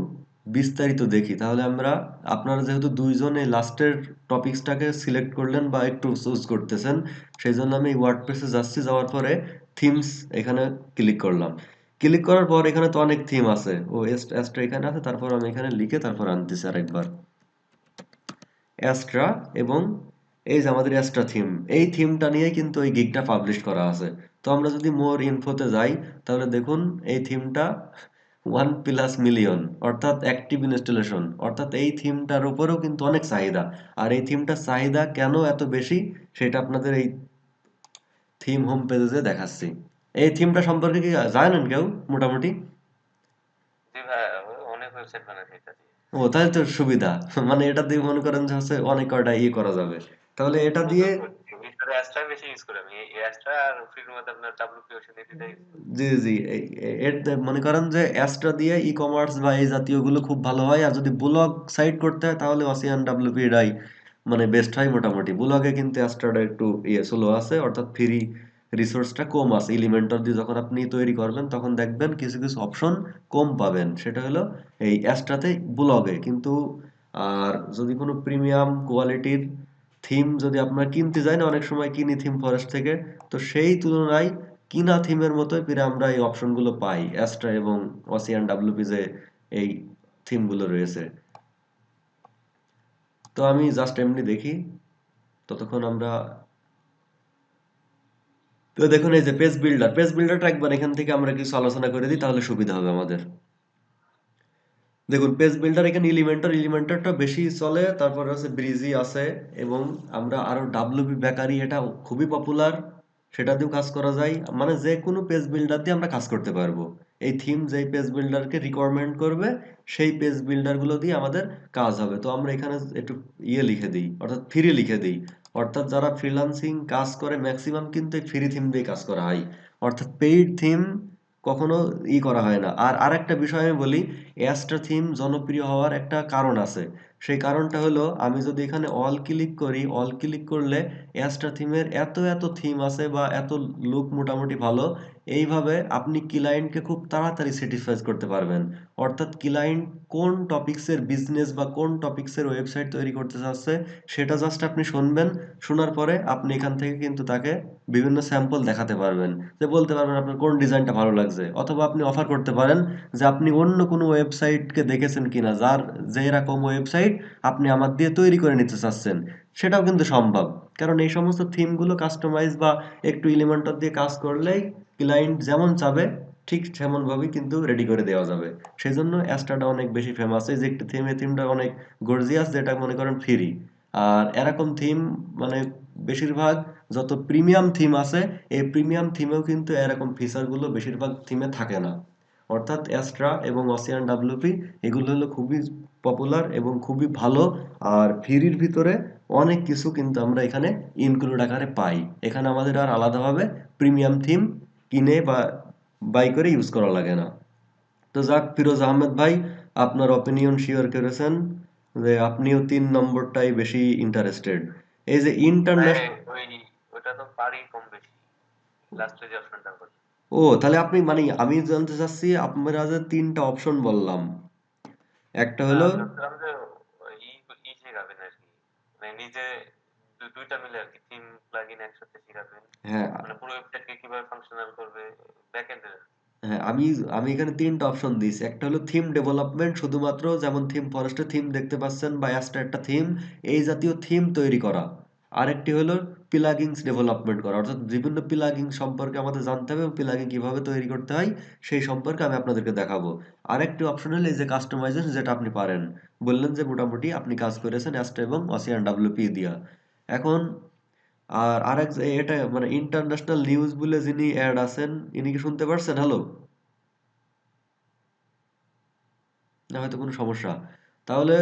বিস্তারিত দেখি তাহলে আমরা, আপনারা যেহেতু দুইজন এই লাস্টের টপিকসটাকে সিলেক্ট করলেন বা একটু চুজ করতেছেন, সেই জন্য আমি ওয়ার্ডপ্রেসে যাচ্ছি, যাওয়ার পরে থিমস এখানে ক্লিক করলাম। ক্লিক করার পর এখানে তো অনেক থিম আছে, ও অ্যাস্ট্রা এখানে আছে, তারপর আমি এখানে লিখে তারপর আনতেছি আরেকবার অ্যাস্ট্রা, এবং এই যে আমাদের অ্যাস্ট্রা থিম, এই থিমটা নিয়ে কিন্তু এই গিগটা পাবলিশ করা আছে। তো আমরা যদি মোর ইনফোতে যাই তাহলে দেখুন এই থিমটা 1+মিলিয়ন, অর্থাৎ অ্যাক্টিভ ইনস্টলেশন, অর্থাৎ এই থিমটার উপরেও কিন্তু অনেক চাহিদা। আর এই থিমটার চাহিদা কেন এত বেশি সেটা আপনাদের এই থিম হোম পেজে দেখাচ্ছি। এই থিমটা সম্পর্কে কি জানেন কেউ মোটামুটি? জি ভাই, অনেক ওয়েবসাইট বানাইছে এটা দিয়ে। ও তাহলে তো সুবিধা। মানে এটা দিয়ে মনে করেন যে হচ্ছে অনেক কয়টা ইয়ে করা যাবে। তাহলে এটা দিয়ে, প্রচুর করছি। মিস্টার অ্যাস্ট্রা বেশি ইউজ করি আমি। এই অ্যাস্ট্রা আর ফ্রির মধ্যে আপনার WP ওশন এই দুইটাই ইউজ করি। জি জি, মনে করেন যে অ্যাস্ট্রা দিয়ে ই কমার্স বা এই জাতীয় গুলো খুব ভালো হয়, আর যদি ব্লগ সাইট করতে হয় তাহলে অসিয়ান ডাব্লিউপি এরাই মানে বেস্ট হয় মোটামুটি। ব্লগে কিন্তু অ্যাস্ট্রাটা একটু ইয়ে স্লো আছে, অর্থাৎ ফ্রি রিসোর্সটা কম আছে। এলিমেন্টর দিয়ে যখন আপনি তৈরি করবেন তখন দেখবেন কিছু কিছু অপশন কম পাবেন, সেটা হলো এই অ্যাস্ট্রাতে, ব্লগে কিন্তু। আর যদি কোনো প্রিমিয়াম কোয়ালিটির থিম যদি আপনারা কিনতে যান, অনেক সময় কিনি থিম ফরেস্ট থেকে, তো সেই তুলনায় কিনা থিমের মতোই ফিরে আমরা এই অপশনগুলো পাই অ্যাস্ট্রা এবং অসিয়ান ডাব্লিউপি যে এই থিমগুলো রয়েছে। তো আমি জাস্ট এমনি দেখি ততক্ষণ আমরা। তো দেখুন এই যে পেজ বিল্ডারটা একবার এখান থেকে আমরা কিছু আলোচনা করে দিই তাহলে সুবিধা হবে আমাদের। দেখুন পেজ বিল্ডার এখানে এলিমেন্টরটা বেশি চলে, তারপরে হচ্ছে ব্রিজি আছে, এবং আমরা আরো ডাব্লিউপি বেকারি, এটা খুবই পপুলার, সেটা দিয়েও কাজ করা যায়। মানে যে কোনো পেজ বিল্ডার দিয়ে আমরা কাজ করতে পারবো। এই থিম যেই পেজ বিল্ডারকে রিকোয়ারমেন্ট করবে সেই পেজ বিল্ডার গুলো দিয়ে আমাদের কাজ হবে। তো আমরা এখানে একটু ইয়ে লিখে দিই, অর্থাৎ ফ্রি লিখে দিই। অর্থাৎ যারা ফ্রিল্যান্সিং কাজ করে ম্যাক্সিমাম কিন্তু এই ফ্রি থিম দিয়ে কাজ করা হয়, অর্থাৎ পেইড থিম কখনো করা হয় না। আর আরেকটা বিষয় আমি বলি, অ্যাস্ট্রা থিম জনপ্রিয় হওয়ার একটা কারণ আছে। সেই কারণটা হলো, আমি যদি এখানে অল ক্লিক করি, অল ক্লিক করলে অ্যাস্ট্রা থিমের এত এত থিম আছে বা এত লুক মোটামুটি ভালো, এইভাবে আপনি ক্লায়েন্টকে খুব তাড়াতাড়ি স্যাটিসফাই করতে পারবেন। অর্থাৎ ক্লায়েন্ট কোন টপিকসের বিজনেস বা কোন টপিকসের ওয়েবসাইট তৈরি করতে চাচ্ছে সেটা জাস্ট আপনি শুনবেন, শোনার পরে আপনি এখান থেকে কিন্তু তাকে বিভিন্ন স্যাম্পল দেখাতে পারবেন, যে বলতে পারবেন আপনার কোন ডিজাইনটা ভালো লাগছে, অথবা আপনি অফার করতে পারেন যে আপনি অন্য কোনো ওয়েবসাইটকে দেখেছেন কিনা যার যে এরকম ওয়েবসাইট আপনি আমার দিয়ে তৈরি করে নিতে চাচ্ছেন, সেটাও কিন্তু সম্ভব। কারণ এই সমস্ত থিমগুলো কাস্টমাইজ বা একটু এলিমেন্টর দিয়ে কাজ করলেই ক্লায়েন্ট যেমন চাবে ঠিক তেমন ভাবেই কিন্তু রেডি করে দেওয়া যাবে। সেই জন্য অ্যাস্ট্রাটা অনেক বেশি ফেমাস। এই যে একটি থিম, এই থিমটা অনেক গর্জিয়াস, যেটা মনে করেন ফ্রি। আর এরকম থিম মানে বেশিরভাগ যত প্রিমিয়াম থিম আছে, এই প্রিমিয়াম থিমেও কিন্তু এরকম ফিচারগুলো বেশিরভাগ থিমে থাকে না। অর্থাৎ অ্যাস্ট্রা এবং অসিয়ান ডাব্লিউপি এগুলো হলো খুবই পপুলার এবং খুবই ভালো। আর ফ্রির ভিতরে অনেক কিছু কিন্তু আমরা এখানে ইনক্লুড আকারে পাই। এখানে আমাদের আর আলাদাভাবে প্রিমিয়াম থিম কিনে বা বাই করে ইউজ করা লাগে না। তো যাক, ফিরোজ আহমেদ ভাই, আপনার অপিনিয়ন শেয়ার করেছেন যে আপনিও 3 নম্বরটাই বেশি ইন্টারেস্টেড। এই যে ভাই ইন্টারন্যাশনাল। ওই ওটা তো পারি কম বেশি। লাস্টে যে অপশনটা বলি। ও তাহলে আপনি মানে, আমি জানতে চাচ্ছি আপনারা যে 3টা অপশন বললাম, একটা না হলো, আমি ভাবছিলাম যে ই ই শেখাবেন আর কি। মানে নিজে দুইটা মিলে আর কি থিম প্লাগইন একসাথে শেখাবেন। হ্যাঁ মানে পুরো ওয়েবসাইটকে কিভাবে ফাংশনাল করবে ব্যাকএন্ডে। হ্যাঁ, আমি এখানে 3টা অপশন দিয়েছি। একটা হলো থিম ডেভেলপমেন্ট, শুধুমাত্র যেমন থিম ফরেস্টের থিম দেখতে পাচ্ছেন বা অ্যাস্ট্রা একটা থিম, এই জাতীয় থিম তৈরি করা। আরেকটি হলো প্লাগইনস ডেভেলপমেন্ট করা, অর্থাৎ বিভিন্ন প্লাগইন সম্পর্কে আমাদের জানতে হবে এবং প্লাগইন কিভাবে তৈরি করতে হয় সেই সম্পর্কে আমি আপনাদেরকে দেখাবো। আরেকটি অপশন হলো এই যে কাস্টমাইজেশন, যেটা আপনি পারেন, বললেন যে মোটামুটি আপনি কাজ করেছেন অ্যাস্ট্রা এবং অসিয়ান ডাব্লিউপি দিয়া। এখন আর আরেক এটা মানে ইন্টারন্যাশনাল নিউজ বলে যিনি অ্যাড আছেন, ইনি কি শুনতে পারছেন? হ্যালো, না হয়তো কোনো সমস্যা। তাহলে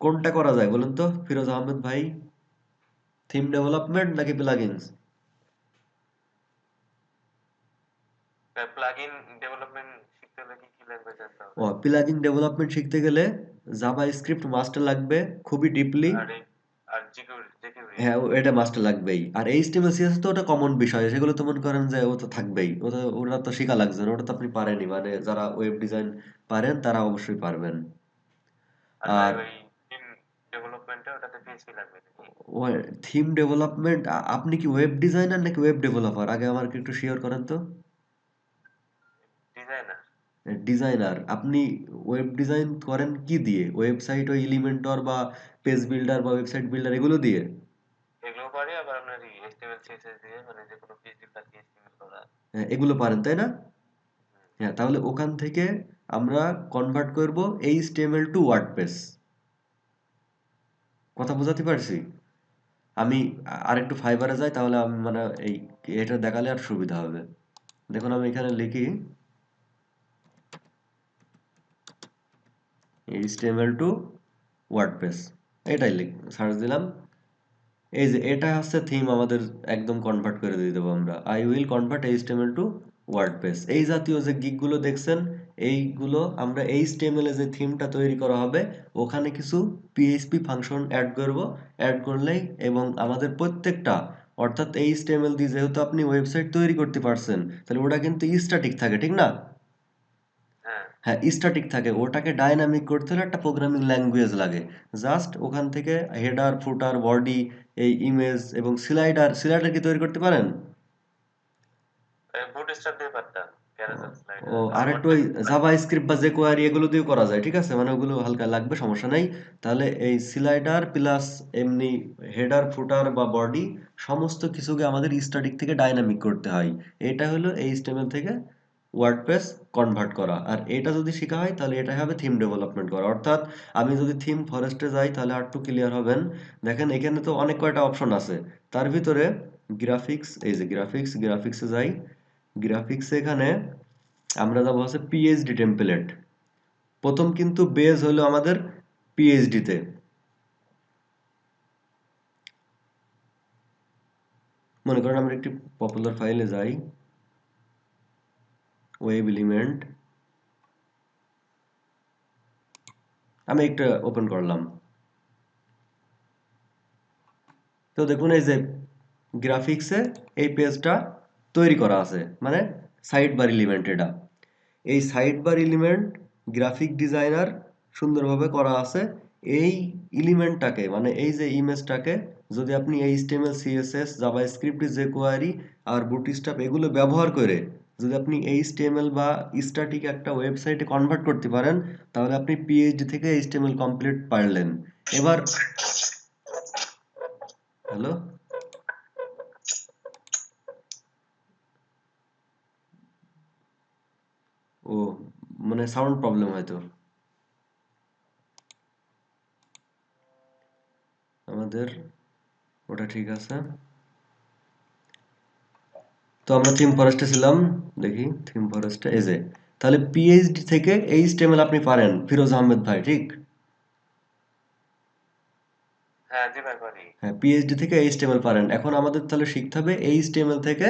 কোনটা করা যায় বলুন তো ফিরোজ আহমেদ ভাই, থিম ডেভেলপমেন্ট নাকি প্লাগইনস? প্লাগইন ডেভেলপমেন্ট শিখতে হলে কি কি ল্যাঙ্গুয়েজ জানতে ও, হবে? প্লাগইন ডেভেলপমেন্ট শিখতে গেলে জাভা স্ক্রিপ্ট মাস্টার লাগবে খুবই ডিপলি। আর আর জিকিউরি। হ্যাঁ এটা মাস্ট লাগবেই। আর এইচটিএমএল সিএসএস তো ওটা কমন বিষয়, সেগুলো তো মনে করেন যে ও তো থাকবেই, ওটা তো শেখা লাগছে না, ওটা তো আপনি পারেনই, মানে যারা ওয়েব ডিজাইন পারেন তারা অবশ্যই পারবেন। আর ভাই আর ওই টিম ডেভেলপমেন্টে ওটাতে পিএইচপি লাগবে নাকি? থিম ডেভেলপমেন্ট, আপনি কি ওয়েব ডিজাইনার নাকি ওয়েব ডেভেলপার আগে আমাকে একটু শিওর করেন তো। ডিজাইনার। ডিজাইনার, আপনি ওয়েব ডিজাইন করেন কি দিয়ে? ওয়েবসাইট ওই এলিমেন্টর বা পেজ বিল্ডার বা ওয়েবসাইট বিল্ডার এগুলো দিয়ে? এগুলো পারি, আবার আপনার এইচটিএমএল সিএসএস দিয়ে মানে যে কোনো পেজ বিল্ডার দিয়ে HTML করা। হ্যাঁ, এগুলো পারেন তাই না? হুম। হ্যাঁ, তাহলে ওখান থেকে আমরা কনভার্ট করব এইচটিএমএল টু ওয়ার্ডপ্রেস। কথা বোঝাতে পারছি? আমি আরেকটু ফাইবারে যাই, তাহলে আমি মানে এই এটা দেখালে আর সুবিধা হবে। দেখুন আমি এখানে লিখি এইচটিএমএল টু ওয়ার্ডপ্রেস, এটাই সার্চ দিলাম। এই যে এটা হচ্ছে থিম, আমাদের একদম কনভার্ট করে দিয়ে দেবো আমরা। I will convert HTML to WordPress, এই জাতীয় যে গিকগুলো দেখছেন এইগুলো আমরা এইচটিএমএল এ যে থিমটা তৈরি করা হবে ওখানে কিছু পিএইচপি ফাংশন অ্যাড করব। অ্যাড করলেই এবং আমাদের প্রত্যেকটা, অর্থাৎ এইচটিএমএল দিয়ে যেহেতু আপনি ওয়েবসাইট তৈরি করতে পারছেন, তাহলে ওটা কিন্তু স্ট্যাটিক থাকে, ঠিক না? হ্যাঁ। হ্যাঁ স্ট্যাটিক থাকে, ওটাকে ডাইনামিক করতে হলে একটা প্রোগ্রামিং ল্যাঙ্গুয়েজ লাগে। জাস্ট ওখান থেকে হেডার ফুটার বডি, এই ইমেজ এবং স্লাইডার কি তৈরি করতে পারেন? বুটস্ট্র্যাপ দিয়ে পারতাম, ও প্যারাজেল ও, স্লাইডার আর আর একটু ওই ওয়ার্ডপ্রেস জাভা পারতাম। স্ক্রিপ্ট বা jQuery এগুলো দিয়ে করা যায়, ঠিক আছে, মানে ওগুলো হালকা লাগবে, সমস্যা নাই। তাহলে এই স্লাইডার প্লাস এমনি হেডার ফুটার বা বডি সমস্ত কিছুকে আমাদের স্ট্যাটিক থেকে ডাইনামিক করতে হয়। এটা হলো এইচটিএমএল থেকে ওয়ার্ডপ্রেস কনভার্ট করা। আর এটা যদি শেখা হয় তাহলে এটা হবে থিম ডেভেলপমেন্ট করা। অর্থাৎ আমি যদি থিম ফরেস্টে যাই তাহলে আর একটু ক্লিয়ার হবেন। দেখেন এখানে তো অনেক কয়টা অপশন আছে, তার ভিতরে গ্রাফিক্স, এই যে গ্রাফিক্সে যাই। গ্রাফিক্সে এখানে আমরা যাবো হচ্ছে পিএইচডি টেমপ্লেট। প্রথম কিন্তু বেজ হলো আমাদের পিএইচডি তে। মনে করেন আমরা একটি পপুলার ফাইলে যাই, ওয়েব এলিমেন্ট, আমি একটা ওপেন করলাম। তো দেখুন এই যে গ্রাফিক্সে এই পেজটা তৈরি করা আছে, মানে সাইড বার এলিমেন্ট এটা। এই side bar element graphic designer সুন্দরভাবে করা আছে। এই এলিমেন্টটাকে মানে এই যে ইমেজটাকে যদি আপনি এইচটিএমএল সিএসএস জাভাস্ক্রিপ্ট jQuery আর বুটস্ট্র্যাপ এগুলো ব্যবহার করে যদি আপনি এইচটিএমএল বা স্ট্যাটিক একটা ওয়েবসাইটে কনভার্ট করতে পারেন, তাহলে আপনি পিএইচডি থেকে এইচটিএমএল কমপ্লিট পারলেন। এবার হ্যালো, ও মানে সাউন্ড প্রবলেম হয়তো আমাদের, ওটা ঠিক আছে। তো আমরা থিম ফরেস্টে ছিলাম, দেখি থিম ফরেস্টে এই যে, তাহলে পিএইচডি থেকে এইচটিএমএল আপনি পারেন ফিরোজ আহমেদ ভাই, ঠিক? হ্যাঁ জি ভাই পারি। হ্যাঁ পিএইচডি থেকে এইচটিএমএল পারেন। এখন আমাদের তাহলে শিখতে হবে এইচটিএমএল থেকে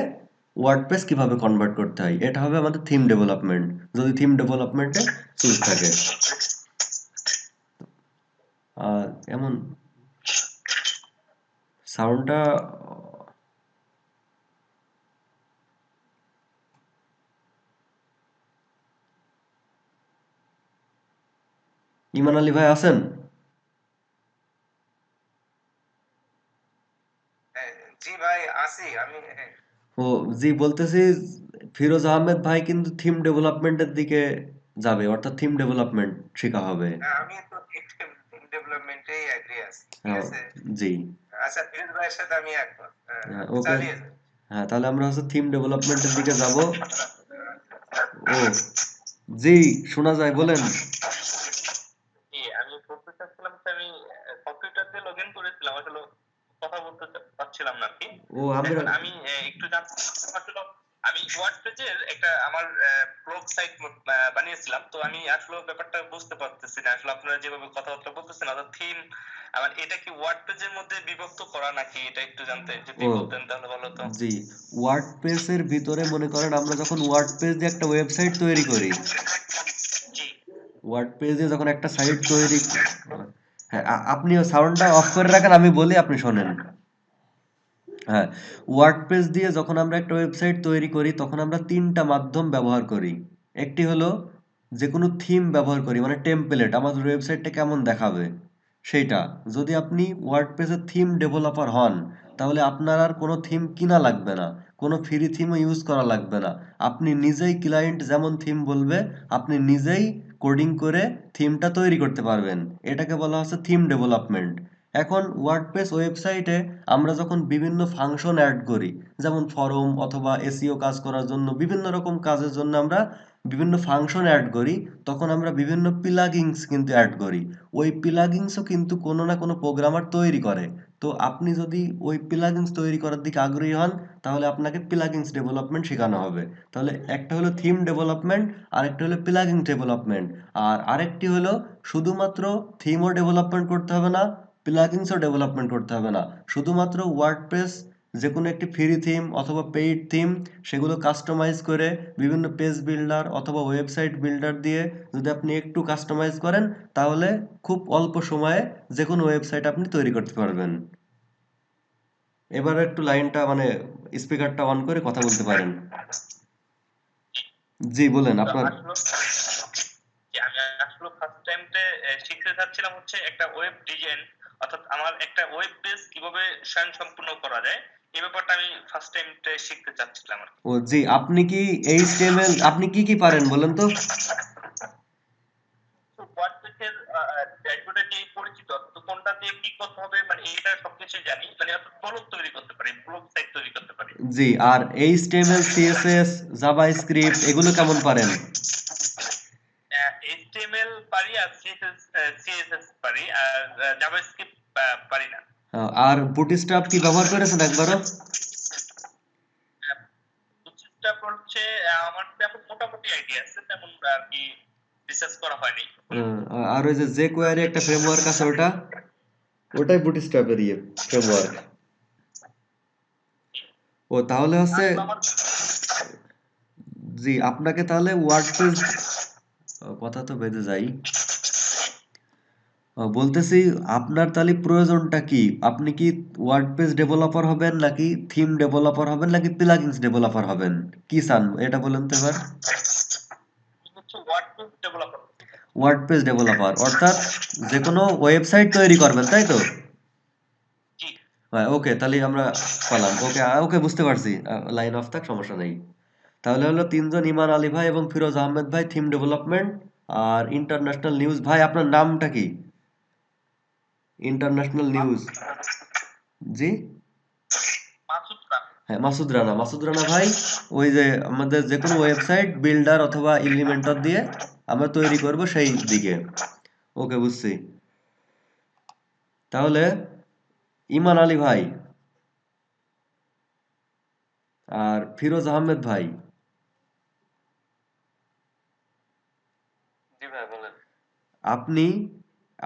ওয়ার্ডপ্রেস কিভাবে কনভার্ট করতে হয়, এটা হবে আমাদের থিম ডেভেলপমেন্ট, যদি থিম ডেভেলপমেন্টে চুজ থাকে। আর এমন সাউন্ডটা, ইমান আলী ভাই আছেন? হ্যাঁ, জি ভাই আছি আমি। হ্যাঁ। ও জি, বলতেছি ফিরোজ আহমেদ ভাই কিন্তু থিম ডেভেলপমেন্টের দিকে যাবে, অর্থাৎ থিম ডেভেলপমেন্ট শেখা হবে। হ্যাঁ, আমি তো টিম ডেভেলপমেন্টেই এগ্রি আছি, ঠিক হ্যাঁ, আছে। জি। আচ্ছা, ফিরোজ ভাইয়ের সাথে আমি একমত। হ্যাঁ, হ্যাঁ, আপনি ওকে। চালিয়ে যান। হ্যাঁ তাহলে আমরা হচ্ছে থিম ডেভেলপমেন্টের দিকে যাব। ও জি, শোনা যায়, বলেন। জি, আমি বলতে চাচ্ছিলাম যে আমি কম্পিউটার দিয়ে লগইন করেছিলাম, আসলে কথা বলতে পারছিলাম না আরকি। ও আমরা, এখন আমি একটু জানতে চাচ্ছিলাম, আসলে আমি ওয়ার্ডপ্রেসের একটা আমার ব্লগ সাইট বানিয়েছিলাম। তো আমি আসলে ব্যাপারটা বুঝতে পারতেছি না। আসলে আপনারা যেভাবে কথাবার্তা বলতেছেন, অর্থাৎ থিম আমার এটা কি ওয়ার্ডপ্রেসের মধ্যে বিভক্ত করা নাকি, এটা একটু জানতে যদি ও বলতেন তাহলে ভালো হতো। জি, ওয়ার্ডপ্রেসের ভিতরে মনে করেন আমরা যখন ওয়ার্ডপ্রেস দিয়ে একটা ওয়েবসাইট তৈরি করি, জি। ওয়ার্ডপ্রেস দিয়ে যখন একটা সাইট তৈরি, হ্যাঁ, আপনিও সাউন্ডটা অফ করে রাখেন, আমি বলি আপনি শোনেন। হ্যাঁ, ওয়ার্ডপ্রেস দিয়ে যখন আমরা একটা ওয়েবসাইট তৈরি করি তখন আমরা ৩ টা মাধ্যম ব্যবহার করি। একটি হলো যেকোনো থিম ব্যবহার করি, মানে টেমপ্লেট আমাদের ওয়েবসাইটটা কেমন দেখাবে সেইটা। যদি আপনি ওয়ার্ডপ্রেসের থিম ডেভেলপার হন তাহলে আপনার আর কোনো থিম কিনা লাগবে না, কোনো ফ্রি থিমও ইউজ করা লাগবে না। আপনি নিজেই ক্লায়েন্ট যেমন থিম বলবে আপনি নিজেই কোডিং করে থিমটা তৈরি করতে পারবেন। এটাকে বলা হচ্ছে থিম ডেভেলপমেন্ট। এখন ওয়ার্ডপ্রেস ওয়েবসাইটে আমরা যখন বিভিন্ন ফাংশন অ্যাড করি, যেমন ফরম অথবা এসইও কাজ করার জন্য বিভিন্ন রকম কাজের জন্য আমরা বিভিন্ন ফাংশন অ্যাড করি, তখন আমরা বিভিন্ন প্লাগইনস কিন্তু অ্যাড করি। ওই প্লাগইনসও কিন্তু কোনো না কোনো প্রোগ্রামার তৈরি করে। তো আপনি যদি ওই প্লাগইনস তৈরি করার দিকে আগ্রহী হন তাহলে আপনাকে প্লাগইনস ডেভেলপমেন্ট শেখানো হবে। তাহলে একটা হলো থিম ডেভেলপমেন্ট, আরেকটা হলো প্লাগইন ডেভেলপমেন্ট, আর আরেকটি হলো শুধুমাত্র থিমও ডেভেলপমেন্ট করতে হবে না, প্লাগইনসও ডেভেলপমেন্ট করতে হবে না। শুধুমাত্র ওয়ার্ডপ্রেস যেকোনো একটি ফ্রি থিম অথবা পেইড থিম সেগুলো কাস্টমাইজ করে বিভিন্ন পেজ বিল্ডার অথবা ওয়েবসাইট বিল্ডার দিয়ে যদি আপনি একটু কাস্টমাইজ করেন তাহলে খুব অল্প সময়ে যেকোনো ওয়েবসাইট আপনি তৈরি করতে পারবেন। এবার একটু লাইনটা মানে স্পিকারটা অন করে কথা বলতে পারেন। জি বলেন তো আপনার। আসলে আমি আসলে ফার্স্ট টাইমতে শিখতে চাচ্ছিলাম হচ্ছে একটা ওয়েব ডিজাইন, অর্থাৎ আমার একটা ওয়েব পেজ কিভাবে স্বয়ংসম্পূর্ণ করা যায় এই ব্যাপারটা আমি ফার্স্ট টাইমতে শিখতে চাচ্ছিলাম আর কি। ও জি, আপনি কি এইচটিএমএল আপনি কি কি পারেন বলেন তো? তো ওয়ার্ডপ্রেসের ড্যাশবোর্ডে যে পরিচিত, তো কোনটা দিয়ে কি করতে হবে মানে এটা সবকিছু জানি, মানে অর্থাৎ ব্লগ তৈরি করতে পারি, ব্লগ সাইট তৈরি করতে পারি। জি, আর এইচটিএমএল সিএসএস জাভাস্ক্রিপ্ট এগুলো কেমন পারেন? এইচটিএমএল পারি আর সিএসএস পারি, আর জাভাস্ক্রিপ্ট পারি না। আর বুটস্ট্র্যাপ কি ব্যবহার করেছেন একবারও? বুটস্ট্র্যাপ হচ্ছে আমার তেমন মোটামুটি আইডিয়া আছে, তেমন আর কি রিসার্চ করা হয়নি। আর ওই যে jQuery একটা ফ্রেমওয়ার্ক আছে ওটা, ওটাই বুটস্ট্র্যাপের ফ্রেমওয়ার্ক। ও তাহলে হচ্ছে, আসলে আমার জি আপনাকে তাহলে ওয়ার্ডপ্রেস, কথা তো বেঁধে যাই। বলতেছি আপনার তাহলে প্রয়োজনটা কি? আপনি কি ওয়ার্ডপ্রেস ডেভেলপার হবেন নাকি থিম ডেভেলপার হবেন নাকি প্লাগইনস ডেভেলপার হবেন? কি চান এটা বলেন তো এবার। হচ্ছে ওয়ার্ডপ্রেস ডেভেলপার। ওয়ার্ডপ্রেস ডেভেলপার অর্থাৎ যে কোনো ওয়েবসাইট তৈরি করবেন তাই তো? জি। হ্যাঁ ওকে, তাহলে আমরা পালাম। ওকে ওকে বুঝতে পারছি, লাইন অফ থাক সমস্যা নেই। তাহলে হলো তিনজন, ইমান আলী ভাই এবং ফিরোজ আহমেদ ভাই থিম ডেভেলপমেন্ট, আর ইন্টারন্যাশনাল নিউজ ভাই আপনার নামটা কি? International news. জি, মাসুদ খান। হ্যাঁ মাসুদ রানা, মাসুদ রানা ভাই ওই যে আমাদের যে কোনো ওয়েবসাইট বিল্ডার অথবা এলিমেন্টর দিয়ে আমরা তৈরি করব সেই দিকে। ওকে বুঝছি। তাহলে ইমান আলী ভাই আর ফিরোজ আহমেদ ভাই, জি ভাই বলেন। আপনি,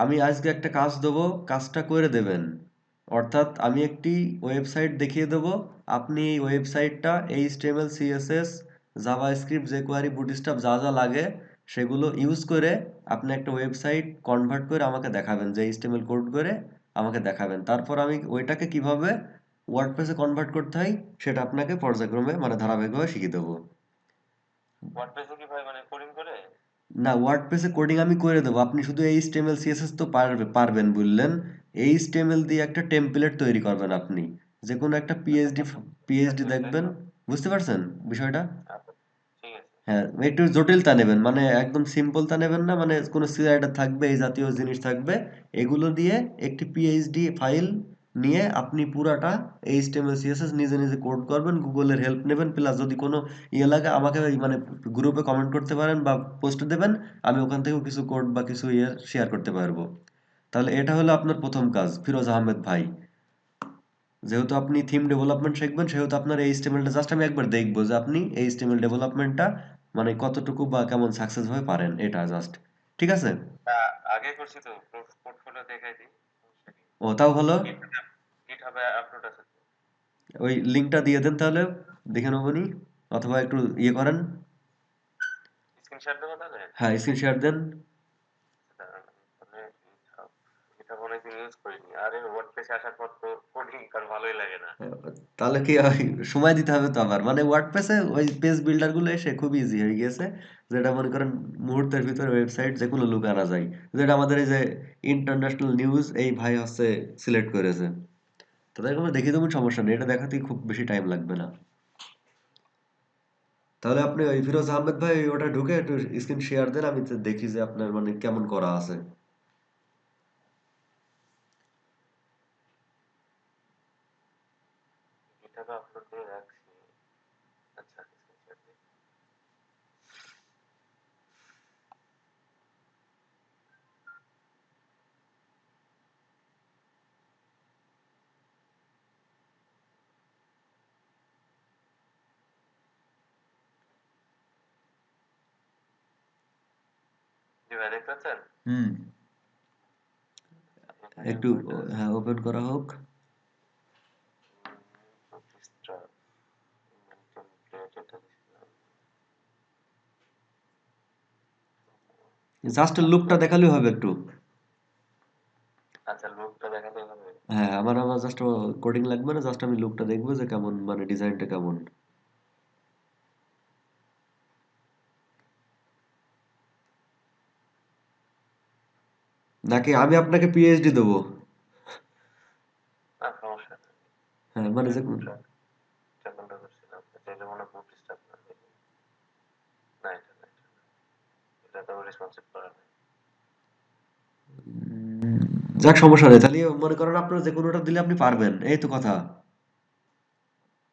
আমি আজকে একটা কাজ দেবো, কাজটা করে দেবেন। অর্থাৎ আমি একটি ওয়েবসাইট দেখিয়ে দেবো, আপনি এই ওয়েবসাইটটা এইচটিএমএল সিএসএস জাভাস্ক্রিপ্ট জেকুয়ারি বুটস্ট্র্যাপ যা যা লাগে সেগুলো ইউজ করে আপনি একটা ওয়েবসাইট কনভার্ট করে আমাকে দেখাবেন, যে এইচটিএমএল কোড করে আমাকে দেখাবেন। তারপর আমি ওইটাকে কিভাবে ওয়ার্ডপ্রেসে কনভার্ট করতে হয় সেটা আপনাকে পর্যায়ক্রমে মানে ধারাবাহিকভাবে শিখিয়ে দেবো। ওয়ার্ডপ্রেসে কি ভাই মানে কোডিং করে? না, ওয়ার্ডপ্রেসে কোডিং আমি করে দেবো, আপনি শুধু এইচটিএমএল সিএসএস তো পারবেন বললেন। এইচটিএমএল দিয়ে একটা টেমপ্লেট তৈরি করবেন আপনি, যে কোনো একটা আচ্ছা পিএইচডি, বুঝতে পিএইচডি পারছি, তাই দেখবেন। তো? বুঝতে পারছেন বিষয়টা? আচ্ছা, ঠিক আছে। হ্যাঁ, একটু জটিলতা নেবেন, মানে একদম সিম্পলতা নেবেন না, মানে কোনো সিলাইডার থাকবে এই জাতীয় জিনিস থাকবে, এগুলো দিয়ে একটি পিএইচডি ফাইল নিয়ে আপনি পুরাটা এইচটিএমএল সিএসএস নিজে নিজে কোড করবেন, গুগলের হেল্প নেবেন, প্লাস যদি কোনো ইয়ে লাগে আমাকে মানে গ্রুপে কমেন্ট করতে পারেন বা পোস্ট দেবেন, আমি ওখান থেকেও কিছু কোড বা কিছু ইয়ে শেয়ার করতে পারবো। তাহলে এটা হলো আপনার প্রথম কাজ ফিরোজ আহমেদ ভাই। যেহেতু আপনি থিম ডেভেলপমেন্ট শিখবেন সেহেতু আপনার এই এইচটিএমএলটা জাস্ট আমি একবার দেখবো যে আপনি এই এইচটিএমএল ডেভেলপমেন্টটা মানে কতটুকু বা কেমন সাকসেস ভাবে পারেন, এটা জাস্ট। ঠিক আছে? আগে করছি তো, পোর্টফোলিও দেখাই দিই, সমস্যা নেই। ও তাও ভালো। গিটহাবে আপলোড আছে তো। ওই লিঙ্কটা দিয়ে দেন তাহলে, দেখে নেবো নি, অথবা একটু ইয়ে করেন। স্ক্রিনশট দেবো তাহলে। হ্যাঁ স্ক্রিন শেয়ার দেন। তাহলে দেশে আসার পর তো কোডিং আর ভালোই লাগে না। তাহলে কি ওই সময় দিতে হবে তো আবার মানে ওয়ার্ডপ্রেসে ওই পেজ বিল্ডার গুলো এসে খুব ইজি হয়ে গিয়েছে যেটা মনে করেন মুহূর্তের ভিতরে ওয়েবসাইট যে কোনো লুক আনা যায় যেটা আমাদের এই যে ইন্টারন্যাশনাল নিউজ এই ভাই হচ্ছে সিলেক্ট করেছে তাদের কোনো দেখি তেমন সমস্যা নেই এটা দেখাতেই খুব বেশি টাইম লাগবে না তাহলে আপনি ওই ফিরোজ আহমেদ ভাই ওটা ঢুকে একটু স্ক্রিন শেয়ার দেন আমি তো দেখি যে আপনার মানে কেমন করা আছে গিটহাবে আপলোড দিয়ে রাখছি। আচ্ছা, স্ক্রিনশট দিই। জি ভাই, দেখতে পাচ্ছেন? হুম এখানে একটু কয়টা আছে? হ্যাঁ ওপেন করা হোক 25টা টেমপ্লেট এটা দিছিলাম। জাস্ট লুকটা আপলোড। দেখালেই হবে একটু আচ্ছা, লুকটা দেখালেই হবে। হ্যাঁ আমার জাস্ট কোডিং লাগবে না জাস্ট আমি লুকটা দেখবো যে কেমন মানে ডিজাইনটা কেমন নাকি আমি আপনাকে পিএইচডি দেবো না, সমস্যা নেই। হ্যাঁ মানে যে কোনটা করছিলাম? আচ্ছা, এটা মনে হয় 25টা আপনার দেখি। না, এটা না, এটা না। এটা তো রেসপন্সিভ করা নাই। যাক সমস্যা নেই তাহলে মনে করেন আপনার যে কোনোটা দিলে আপনি পারবেন এই তো কথা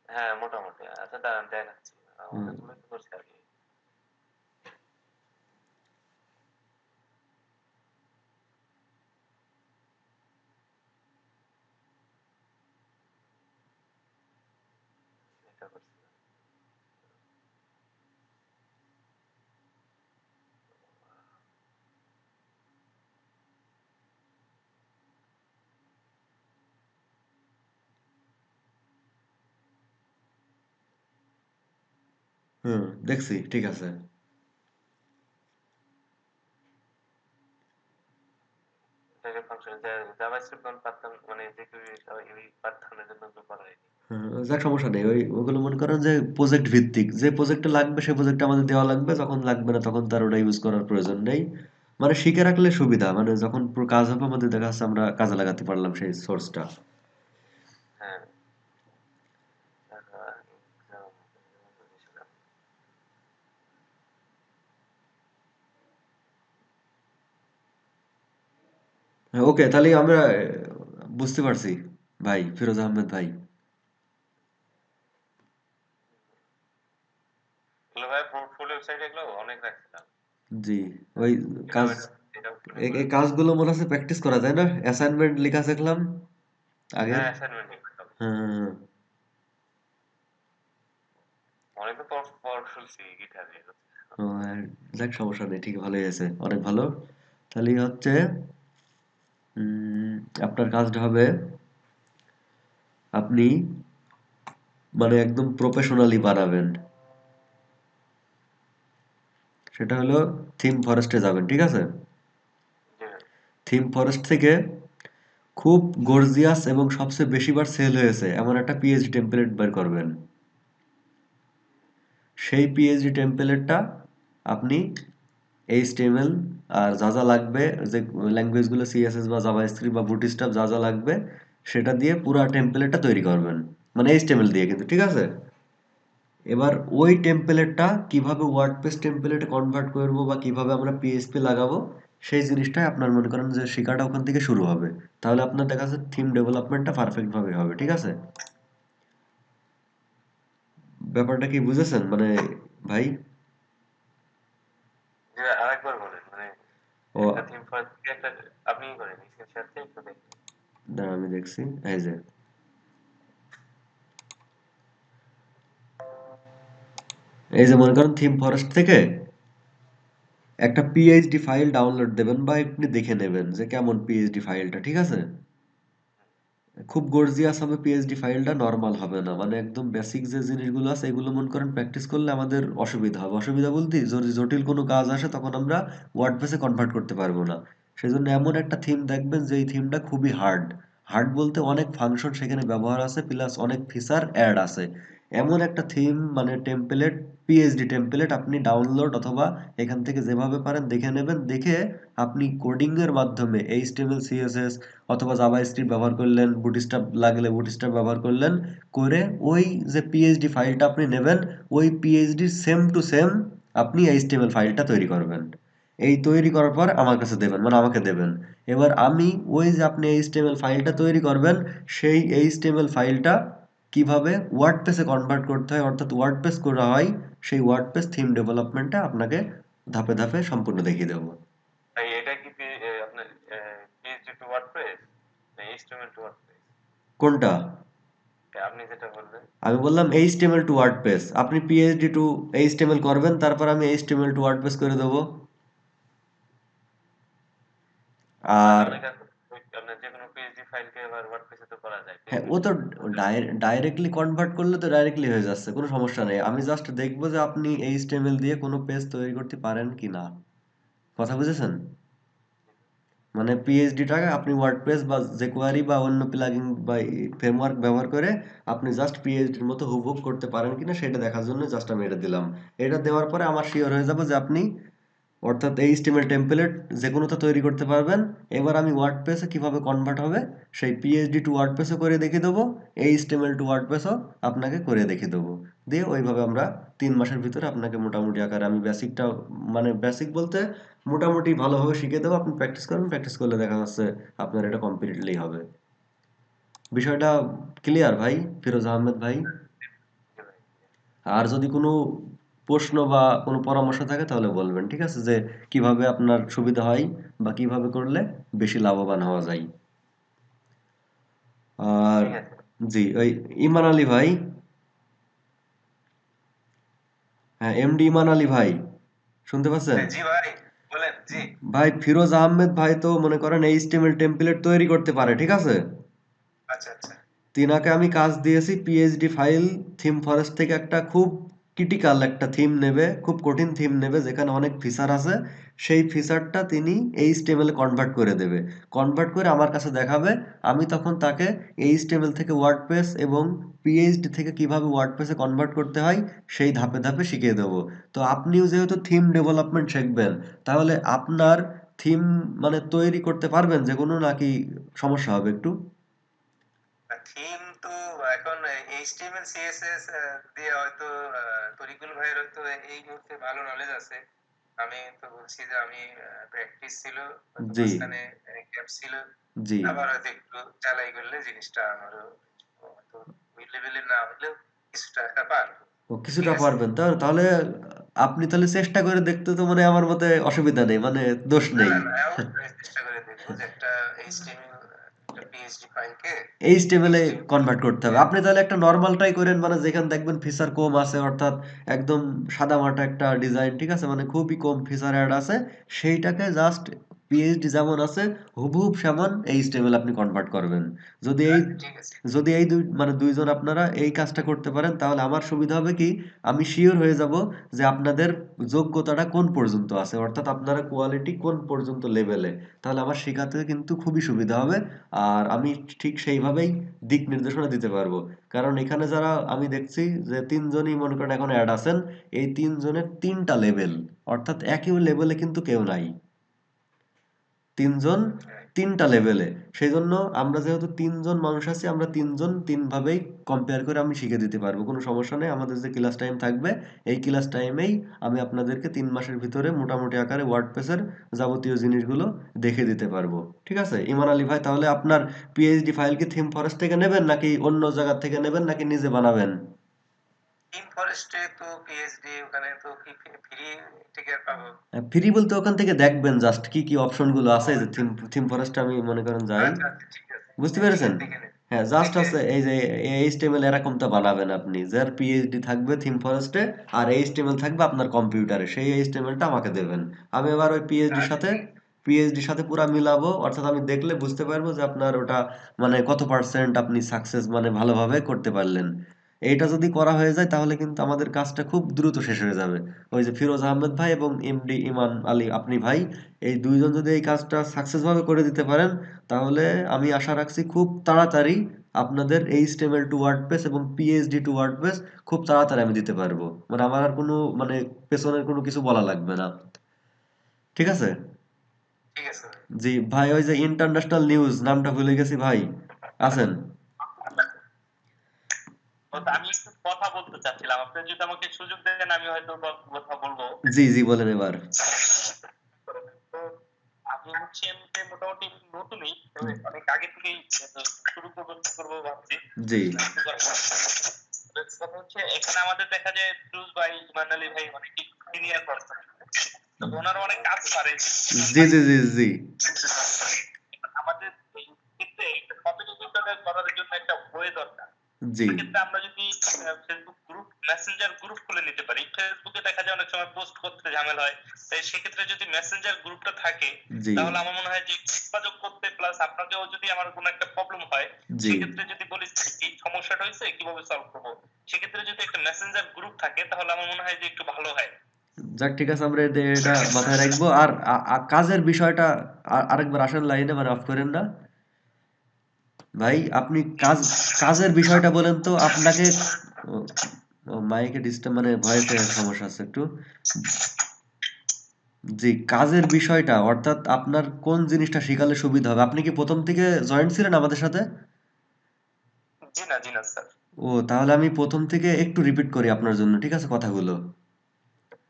হ্যাঁ, মোটামুটি। আচ্ছা, দাঁড়ান দেখাচ্ছি। হুম, অনেকগুলোই তো করছি আগে। এটা করছিলাম। হুম দেখছি ঠিক আছে এটাকে ফাংশন জাভাস্ক্রিপ্ট আমি পারতাম, মানে যে কেউ এই পাঠানোর জন্য তো করা হয়নি। যাক সমস্যা নেই ওগুলো মনে করেন যে প্রজেক্ট ভিত্তিক যে প্রজেক্টে লাগবে সেই প্রজেক্টটা আমাদের দেওয়া লাগবে যখন লাগবে না তখন তার ওটা ইউজ করার প্রয়োজন নেই মানে শিখে রাখলে সুবিধা মানে যখন পুরো কাজ হবে আমাদের দেখা যাচ্ছে আমরা কাজে লাগাতে পারলাম সেই সোর্সটা হ্যাঁ, তারপর এক্সাম দিয়েছিলাম। হ্যাঁ ওকে তাহলে আমরা বুঝতে পারছি ভাই ফিরোজ আহমেদ ভাই এগুলো ভাই ফুল ওয়েবসাইট, এগুলো অনেক রাখছিলাম। জি ওই এটাও কাজ এটা এটাও করে এই করেন। কাজগুলো মনে হচ্ছে প্র্যাকটিস করা যায় না অ্যাসাইনমেন্ট লেখা শিখলাম আগের হ্যাঁ, অ্যাসাইনমেন্ট করতাম। হ্যাঁ হ্যাঁ, হ্যাঁ। অনেক তো পর শুনছি গিটারে। ও, হ্যাঁ, যাক সমস্যা নেই ঠিক ভালোই আছে অনেক ভালো তাহলে হচ্ছে উম, আপনার কাজটা হবে আপনি মানে একদম প্রফেশনালি বানাবেন সেটা হলো থিম ফরেস্টে যাবেন ঠিক আছে জি ভাই। থিম ফরেস্ট থেকে খুব গর্জিয়াস এবং সবচেয়ে বেশিবার সেল হয়েছে এমন একটা পিএইচডি টেমপ্লেট বের করবেন সেই পিএইচডি টেমপ্লেটটা আপনি এইচটিএমএল আর যা যা লাগবে যে ল্যাঙ্গুয়েজগুলো সিএসএস বা জাভাস্ক্রিপ্ট বা বুটস্ট্র্যাপ যা যা লাগবে সেটা দিয়ে পুরো টেমপ্লেটটা তৈরি করবেন মানে এইচটিএমএল দিয়ে কিন্তু ঠিক আছে এবার ওই টেমপ্লেটটা কিভাবে ওয়ার্ডপ্রেস টেমপ্লেটে কনভার্ট করব বা কিভাবে আমরা পিএইচপি লাগাবো সেই জিনিসটাই আপনার মনে করেন যে শেখাটা ওখান থেকে শুরু হবে তাহলে আপনার দেখা যাচ্ছে থিম ডেভেলপমেন্টটা পারফেক্ট ভাবে হবে ঠিক আছে ব্যাপারটা কি বুঝেছেন মানে ভাই জি ভাই, আরেকবার বলেন, মানে ও একটা থিম ফর একটা আপনি করেন স্ক্রিনশট দিয়ে একটু দেখি। দাঁড়া আমি দেখছি এই যে এই যে মনে করেন থিম ফরেস্ট থেকে একটা পিএইচডি ফাইল ডাউনলোড দেবেন বা আপনি দেখে নেবেন যে কেমন পিএইচডি ফাইলটা ঠিক আছে খুব গর্জিয়াস হবে পিএইচডি ফাইলটা নরমাল হবে না মানে একদম বেসিক যে জিনিসগুলো আছে এগুলো মনে করেন প্র্যাকটিস করলে আমাদের অসুবিধা হবে অসুবিধা বলতে যদি জটিল কোনো কাজ আসে তখন আমরা ওয়ার্ডপ্রেসে কনভার্ট করতে পারবো না সেজন্য এমন একটা থিম দেখবেন যে এই থিমটা খুবই হার্ড হার্ড বলতে অনেক ফাংশন সেখানে ব্যবহার আছে প্লাস অনেক ফিচার অ্যাড আছে। এমন একটা থিম মানে টেমপ্লেট, পিএইচডি টেমপ্লেট আপনি ডাউনলোড অথবা এখান থেকে যেভাবে পারেন দেখে নেবেন। দেখে আপনি কোডিং এর মাধ্যমে এইচটিএমএল, সিএসএস অথবা জাভাস্ক্রিপ্ট ব্যবহার করলেন, বুটস্ট্র্যাপ লাগলে বুটস্ট্র্যাপ ব্যবহার করলেন, করে ওই যে পিএইচডি ফাইলটা আপনি নেবেন, ওই পিএইচডি সেম টু সেম আপনি এইচটিএমএল ফাইলটা তৈরি করবেন। এই তৈরি করার পর আমার কাছে দেবেন, মানে আমাকে দেবেন। এবার আমি ওই যে আপনি এইচটিএমএল ফাইলটা তৈরি করবেন, সেই এইচটিএমএল ফাইলটা কিভাবে ওয়ার্ডপ্রেসে কনভার্ট করতে হয় অর্থাৎ ওয়ার্ডপ্রেস করা হয়, সেই ওয়ার্ডপ্রেস থিম ডেভেলপমেন্টটা আপনাকে ধাপে ধাপে সম্পূর্ণ দেখিয়ে দেবো। ভাই এটা কি আপনার পিএইচডি টু ওয়ার্ডপ্রেস না এইচটিএমএল টু ওয়ার্ডপ্রেস? কোনটা? আপনি যেটা বললেন। আমি বললাম এইচটিএমএল টু ওয়ার্ডপ্রেস, আপনি পিএইচডি টু এইচটিএমএল করবেন, তারপর আমি এইচটিএমএল টু ওয়ার্ডপ্রেস করে দেবো। মানে আর অনেক আছে আপনার যে কোনো পিএইচডি ফাইলকে আবার ওয়ার্ডপ্রেসে তো করা যায়, হ্যাঁ, পিএইচডি ও টু তো ওয়ার্ডপ্রেস। ডাইরেক্টলি কনভার্ট করলে তো ডাইরেক্টলি হয়ে যাচ্ছে, কোনো সমস্যা নেই। আমি জাস্ট দেখবো যে আপনি এইচটিএমএল দিয়ে কোনো পেজ তৈরি করতে পারেন কি না। কথা বুঝেছেন? মানে পিএইচডিটাকে আপনি ওয়ার্ডপ্রেস বা jQuery বা অন্য প্লাগইন বা ফ্রেমওয়ার্ক ব্যবহার করে আপনি জাস্ট পিএইচডির মতো হুবহু করতে পারেন কিনা সেটা দেখার জন্য জাস্ট আমি এটা দিলাম। এটা দেওয়ার পরে আমার শিওর হয়ে যাবে যে আপনি অর্থাৎ এইচটিএমএল টেমপ্লেট যেকোনোটা তৈরি করতে পারবেন। এবার আমি ওয়ার্ডপ্রেসে কিভাবে কনভার্ট হবে সেই পিএইচডি টু ওয়ার্ডপ্রেসও করে দেখিয়ে দেবো, এইচটিএমএল টু ওয়ার্ডপ্রেসও আপনাকে করে দেখিয়ে দেবো। দিয়ে ওইভাবে আমরা 3 মাসের ভিতরে আপনাকে মোটামুটি আকারে আমি বেসিকটা, মানে বেসিক বলতে মোটামুটি ভালোভাবে শিখিয়ে দেবো। আপনি প্র্যাকটিস করবেন, প্র্যাকটিস করলে দেখা যাচ্ছে আপনার এটা কমপ্লিটলি হবে। বিষয়টা ক্লিয়ার ভাই, ফিরোজ আহমেদ ভাই? আর যদি কোনো প্রশ্ন বা কোনো পরামর্শ থাকে তাহলে বলবেন, ঠিক আছে? যে কিভাবে আপনার সুবিধা হয় বা কিভাবে করলে বেশি লাভবান হওয়া যায়। আর ঠিক আছে। জি, ওই ইমান আলী ভাই, হ্যাঁ এমডি ইমান আলী ভাই, শুনতে পাচ্ছেন? জি ভাই, বলেন জি। ভাই ফিরোজ আহমেদ ভাই তো মনে করেন এইচটিএমএল টেমপ্লেট তৈরি করতে পারে, ঠিক আছে? আচ্ছা আচ্ছা। তিনাকে আমি কাজ দিয়েছি পিএইচডি ফাইল থিম ফরেস্ট থেকে একটা খুব ক্রিটিক্যাল একটা থিম নেবে, খুব কঠিন থিম নেবে যেখানে অনেক ফিচার আছে। সেই ফিচারটা তিনি এইচটিএমএল এ কনভার্ট করে দেবে, কনভার্ট করে আমার কাছে দেখাবে। আমি তখন তাকে এইচটিএমএল থেকে ওয়ার্ডপ্রেস এবং পিএইচডি থেকে কিভাবে ওয়ার্ডপ্রেসে কনভার্ট করতে হয় সেই ধাপে ধাপে শিখিয়ে দেবো। তো আপনিও যেহেতু থিম ডেভেলপমেন্ট শিখবেন, তাহলে আপনার থিম মানে তৈরি করতে পারবেন যে কোনো, নাকি সমস্যা হবে একটু? থিম তো এখন এইচটিএমএল সিএসএস দিয়ে হয়তো তরিকুল ভাইয়ের হয়তো এই মুহূর্তে ভালো নলেজ আছে। আমি তো বলছি যে আমি প্র্যাকটিস ছিল, হয়তো জি, মাঝখানে গ্যাপ ছিল। জি। আবার হয়তো একটু চালাই করলে জিনিসটা আমারও হয়তো ওই লেভেলে না হলেও কিছুটা পারবো। ও ঠিক কিছুটা আছে। পারবেন। তাহলে আপনি তাহলে চেষ্টা করে দেখতে তো মানে আমার মতে অসুবিধা নেই। মানে দোষ না নেই। না না, অবশ্যই চেষ্টা করে দেখবো যে একটা এইচটিএমএল একটা পিএইচডি ফাইলকে HTML এ এইচটিএমএল কনভার্ট করতে হবে। আপনি তাহলে একটা নরমাল ট্রাই করেন, মানে যেখানে দেখবেন ফিচার কম আছে অর্থাৎ একদম সাদামাটা একটা ডিজাইন, ঠিক আছে? মানে খুবই কম ফিচার অ্যাড আছে। সেইটাকে জাস্ট পিএইচডি যেমন আছে হুবহুব সেমন HTML আপনি কনভার্ট করবেন। যদি এই আচ্ছা ঠিক আছে। যদি এই দুই মানে দুইজন আপনারা এই কাজটা করতে পারেন তাহলে আমার সুবিধা হবে কি, আমি শিওর হয়ে যাব যে আপনাদের যোগ্যতাটা কোন পর্যন্ত আছে অর্থাৎ আপনারা কোয়ালিটি কোন পর্যন্ত লেভেলে। তাহলে আমার শেখাতে কিন্তু খুবই সুবিধা হবে। আর আমি ঠিক সেইভাবেই দিক নির্দেশনা দিতে পারবো। কারণ এখানে যারা আমি দেখছি যে ৩ জনই মনে করেন এখন অ্যাড আছেন, এই ৩ জনের ৩টা লেভেল, অর্থাৎ একই লেভেলে কিন্তু কেউ নাই। ৩ জন হ্যাঁ। ৩টা লেভেলে। সেজন্য আমরা যেহেতু ৩ জন মানুষ আছি, আমরা ৩ জন ৩ ভাবেই কম্পেয়ার করে আমি শিখে দিতে পারবো। কোনো সমস্যা নেই। আমাদের যে ক্লাস টাইম থাকবে, এই ক্লাস টাইমেই আমি আপনাদেরকে ৩ মাসের ভিতরে মোটামুটি আকারে ওয়ার্ডপ্রেসের যাবতীয় জিনিসগুলো দেখে দিতে পারবো। ঠিক আছে? ইমান আলী ভাই, তাহলে আপনার পিএইচডি ফাইল কি থিম ফরেস্ট থেকে নেবেন নাকি অন্য জায়গা থেকে নেবেন নাকি নিজে বানাবেন? টিম ফরেস্টে তো পিএইচডি ওখানে তো কি ফ্রি টিকেট পাবো? ফ্রি বলতে ওখান থেকে দেখবেন জাস্ট কি কি অপশনগুলো ও আছে, যে আচ্ছা থিম আচ্ছা থিম ফরেস্টে আমি মনে করেন যাই, আচ্ছা আচ্ছা, ঠিক আছে। বুঝতে হ্যাঁ পেরেছেন? দেখে দেখে নেন। হ্যাঁ, জাস্ট দেখে আছে এই যে এইচটিএমএল এরকমটা বানাবেন আপনি, যার পিএইচডি থাকবে থিম ফরেস্টে আর এইচটিএমএল থাকবে আপনার কম্পিউটারে, সেই এইচটিএমএলটা আমাকে দেবেন। আমি এবার ওই আচ্ছা ঠিক আছে। পিএইচডির সাথে পুরা মিলাবো, অর্থাৎ আমি দেখলে বুঝতে পারবো যে আপনার ওটা মানে কত পার্সেন্ট আপনি সাকসেস মানে ভালোভাবে করতে পারলেন। এইটা যদি করা হয়ে যায় তাহলে কিন্তু আমাদের কাজটা খুব দ্রুত শেষ হয়ে যাবে। ওই যে ফিরোজ আহমেদ ভাই এবং এমডি ইমান আলী আপনি ভাই, এই দুইজন যদি এই কাজটা সাকসেস ভাবে করে দিতে পারেন, তাহলে আমি আশা রাখছি খুব তাড়াতাড়ি আপনাদের HTML টু ওয়ার্ডপ্রেস এবং পিএইচডি টু ওয়ার্ডপ্রেস খুব তাড়াতাড়ি আমি দিতে পারবো। মানে আমার আর কোনো মানে পেছনের কোনো কিছু বলা লাগবে না। ঠিক আছে? ঠিক আছে ভাই। জি ভাই, ওই যে ইন্টারন্যাশনাল নিউজ নামটা ভুলে গেছি ভাই, আছেন? তো আমি একটু কথা বলতে চাচ্ছিলাম, আপনি যদি আমাকে সুযোগ দেন আমি হয়তো কথা বলবো। জি জি, বলেন এবার। তো আমি হচ্ছে এমনিতে মোটামুটি নতুনই, তবে অনেক আগে থেকেই শুরু করবো ভাবছি। জি কথা হচ্ছে এখানে আমাদের দেখা যায় ফিরোজ ভাই, ইমান আলী ভাই অনেক সিনিয়র পার্সন, তো ওনারা অনেক কাজ পারে। জি জি জি জি আমাদের এই ক্ষেত্রে কমিউনিকেশন করার জন্য একটা বই দরকার। জি সেক্ষেত্রে আমরা যদি ফেসবুক গ্রুপ, মেসেঞ্জার গ্রুপ খুলে নিতে পারি। ফেসবুকে দেখা যায় অনেক সময় পোস্ট করতে ঝামেলা হয়, তাই সেক্ষেত্রে যদি মেসেঞ্জার গ্রুপটা থাকে জি তাহলে আমার মনে হয় যে যোগাযোগ করতে, প্লাস আপনাকেও যদি আমার কোনো একটা প্রবলেম হয় জি সেক্ষেত্রে যদি বলি এই সমস্যাটা হয়েছে কিভাবে সলভ করবো, সেক্ষেত্রে যদি একটা মেসেঞ্জার গ্রুপ থাকে তাহলে আমার মনে হয় যে একটু ভালো হয়। যাক, ঠিক আছে, আমরা এটা মাথায় রাখবো। আর কাজের বিষয়টা আরেকবার আসেন লাইনে, মানে অফ করেন না ভাই। আপনি কাজের বিষয়টা বলেন তো আপনাকে। মাইকে ডিস্টার্ব, মানে ভয়েসে সমস্যা আছে একটু। জি, কাজের বিষয়টা অর্থাৎ আপনার কোন জিনিসটা শিখালে সুবিধা হবে? আপনি কি প্রথম থেকে জয়েন্ট ছিলেন আমাদের সাথে? জি না স্যার। ও, তাহলে আমি প্রথম থেকে একটু রিপিট করি আপনার জন্য, ঠিক আছে কথাগুলো?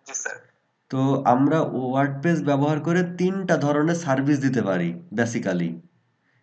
জি স্যার। তো আমরা ওয়ার্ডপ্রেস ব্যবহার করে তিনটা ধরনের সার্ভিস দিতে পারি বেসিক্যালি।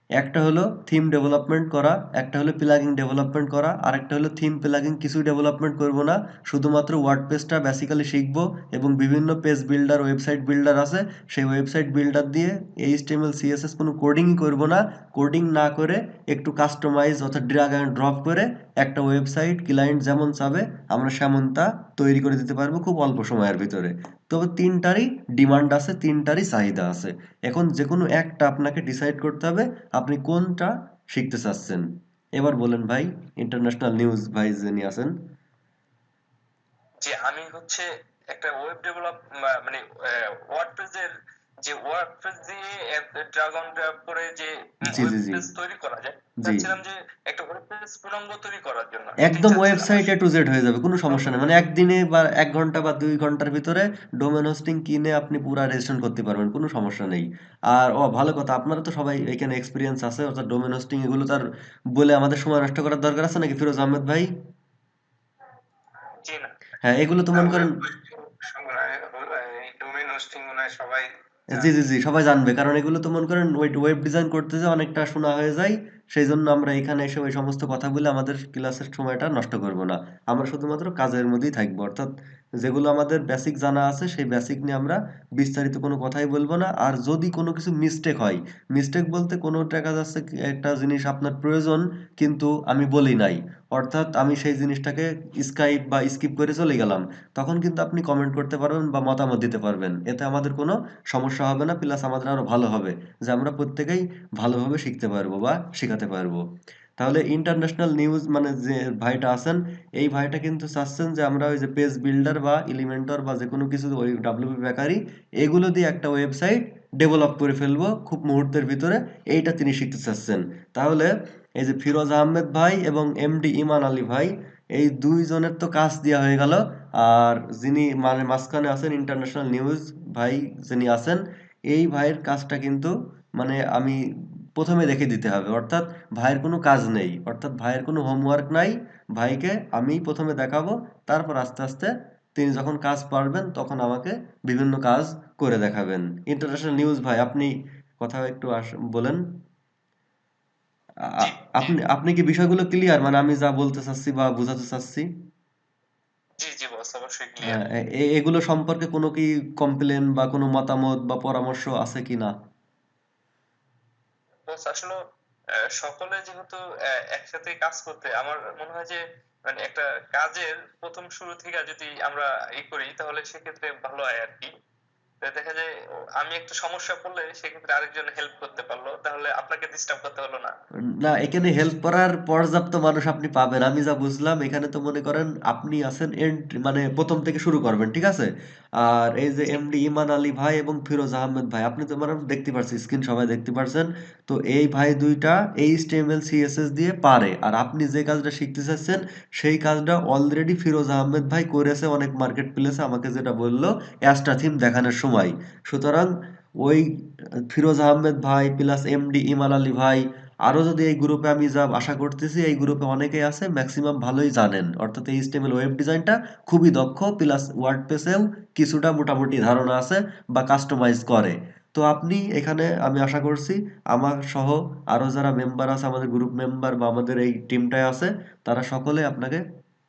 একটা হলো থিম ডেভেলপমেন্ট করা, একটা হলো প্লাগইন ডেভেলপমেন্ট করা, আর একটা হলো থিম প্লাগইন কিছুই ডেভেলপমেন্ট করব না, শুধুমাত্র ওয়ার্ডপ্রেসটা বেসিক্যালি শিখব এবং বিভিন্ন পেজ বিল্ডার, ওয়েবসাইট বিল্ডার আছে, সেই ওয়েবসাইট বিল্ডার দিয়ে এইচটিএমএল সিএসএস কোনো কোডিংই করব না। কোডিং না করে একটু কাস্টমাইজ অর্থাৎ ড্র্যাগ অ্যান্ড ড্রপ করে একটা ওয়েবসাইট ক্লায়েন্ট যেমন চাবে আমরা সেমন তা তৈরি করে দিতে পারবো খুব অল্প সময়ের ভিতরে। তবে তিনটারই ডিমান্ড আছে, তিনটারই চাহিদা আছে। এখন যে কোনো একটা আপনাকে ডিসাইড করতে হবে আপনি কোনটা শিখতে চাচ্ছেন। এবার বলেন ভাই, ইন্টারন্যাশনাল নিউজ ভাই যিনি আছেন। যে আমি হচ্ছে একটা ওয়েব ডেভেলপ, মানে ওয়ার্ডপ্রেস এর, যে ওয়ার্ডপ্রেস দিয়ে ড্রাগ অন ড্রপ করে যে জি জি জি ওয়েবপেজ তৈরি করা যায়, জি, চাচ্ছিলাম যে একটা ওয়েবপেজ পূর্ণাঙ্গ তৈরি করার জন্য, এটাই একদম চাচ্ছিলাম ওয়েবসাইট এ আসলে। টু জেড হয়ে যাবে, কোনো সমস্যা নেই। মানে একদিনে বা 1 ঘন্টা বা 2 ঘন্টার ভিতরে ডোমেন হোস্টিং কিনে আপনি পুরা রেজিস্ট্রেশন করতে পারবেন, কোনো সমস্যা নেই। আর ভালো কথা, আপনারা তো সবাই এখানে এক্সপিরিয়েন্স আছে, অর্থাৎ ডোমেন হোস্টিং এগুলো তার বলে আমাদের সময় নষ্ট করার দরকার আছে নাকি ফিরোজ আহমেদ ভাই? জি না। হ্যাঁ, এগুলো তো না, মনে করেন। ওয়েব হোস্টিং এই ডোমেইন হোস্টিং মনে হয় সবাই জি জি জানে। জি, সবাই জানবে, কারণ এগুলো তো মনে করেন ওই ওয়েব ডিজাইন করতে যে অনেকটা শোনা হয়ে যায়। সেই জন্য আমরা এখানে এসে ওই সমস্ত কথা বলে আমাদের ক্লাসের সময়টা নষ্ট করব না। আমরা শুধুমাত্র কাজের মধ্যেই থাকবো, অর্থাৎ যেগুলো আমাদের বেসিক জানা আছে সেই বেসিক নিয়ে আমরা বিস্তারিত কোনো কথাই বলবো না। আর যদি কোনো কিছু মিস্টেক হয়, মিস্টেক বলতে কোনো দেখা যাচ্ছে একটা জিনিস আপনার প্রয়োজন কিন্তু আমি বলি নাই, অর্থাৎ আমি সেই জিনিসটাকে স্কাইপ বা স্কিপ করে চলে গেলাম, তখন কিন্তু আপনি কমেন্ট করতে পারবেন বা মতামত দিতে পারবেন। এতে আমাদের কোনো সমস্যা হবে না, প্লাস আমাদের আরো ভালো হবে যে আমরা প্রত্যেকেই ভালোভাবে শিখতে পারবো বা শেখাতে পারবো। তাহলে ইন্টারন্যাশনাল নিউজ মানে যে ভাইটা আছেন, এই ভাইটা কিন্তু চাচ্ছেন যে আমরা ওই যে পেজ বিল্ডার বা এলিমেন্টর বা যে কোনো কিছু, ওই ডাব্লিউপি বেকারি, এগুলো দিয়ে একটা ওয়েবসাইট ডেভেলপ করে ফেলবো খুব মুহূর্তের ভিতরে, এইটা তিনি শিখতে চাচ্ছেন। তাহলে এই যে ফিরোজ আহমেদ ভাই এবং এমডি ইমান আলী ভাই, এই দুইজনের তো কাজ দেওয়া হয়ে গেল। আর যিনি মানে মাঝখানে আছেন ইন্টারন্যাশনাল নিউজ ভাই যিনি আছেন, এই ভাইয়ের কাজটা কিন্তু মানে আমি প্রথমে রেখে দিতে হবে, অর্থাৎ ভাইয়ের কোনো কাজ নেই, অর্থাৎ ভাইয়ের কোনো হোমওয়ার্ক নাই। ভাইকে আমি প্রথমে দেখাবো, তারপর আস্তে আস্তে তিনি যখন কাজ পারবেন তখন আমাকে বিভিন্ন কাজ করে দেখাবেন। ইন্টারন্যাশনাল নিউজ ভাই, আপনি কথা একটু বলেন। জি জি আপনি আপনি কি বিষয়গুলো ক্লিয়ার, মানে আমি যা বলতে চাচ্ছি বা বোঝাতে চাচ্ছি? জি বস, অবশ্যই ক্লিয়ার। এগুলো সম্পর্কে কোনো কি কমপ্লেন বা কোনো মতামত বা পরামর্শ আছে কি না? বস আসলে সকলে যেহেতু একসাথে কাজ করতে, আমার মনে হয় যে মানে একটা কাজের প্রথম শুরু থেকে যদি আমরা করি তাহলে সেক্ষেত্রে ভালো হয় আর কি। তো দেখা যায় আমি একটা সমস্যা পড়লে সেক্ষেত্রে আরেকজন হেল্প করতে পারলো, তাহলে আপনাকে ডিস্টার্ব করতে হলো না। না, এখানে হেল্প করার পর্যাপ্ত মানুষ আপনি পাবেন। আমি যা বুঝলাম এখানে তো মনে করেন আপনি আছেন মানে প্রথম থেকে শুরু করবেন, ঠিক আছে? আর এই যে জি। এমডি ইমান আলী ভাই এবং ফিরোজ আহমেদ ভাই, আপনি তো মানে দেখতে পারছেন, স্ক্রিন সবাই দেখতে পারছেন। তো এই ভাই দুইটা এইচটিএমএল সিএসএস দিয়ে পারে, আর আপনি যে কাজটা শিখতে চাচ্ছেন সেই কাজটা অলরেডি ফিরোজ আহমেদ ভাই করেছে অনেক মার্কেট প্লেসে, আমাকে যেটা বললো অ্যাস্টা থিম দেখানোর সময়। সুতরাং ওই ফিরোজ আহমেদ ভাই প্লাস এমডি ইমান আলী ভাই, আরো যদি এই গ্রুপে আমি যা আশা করতেছি, এই গ্রুপে অনেকেই আছে ম্যাক্সিমাম ভালোই জানেন, অর্থাৎ এই এইচটিএমএল ওয়েব ডিজাইনটা খুবই দক্ষ, প্লাস ওয়ার্ডপ্রেসেও কিছুটা মোটামুটি ধারণা আছে বা কাস্টমাইজ করে। তো আপনি এখানে, আমি আশা করছি আমার সহ আরো যারা মেম্বার আছে, আমাদের গ্রুপ মেম্বার বা আমাদের এই টিমটায় আছে, তারা সকলে আপনাকে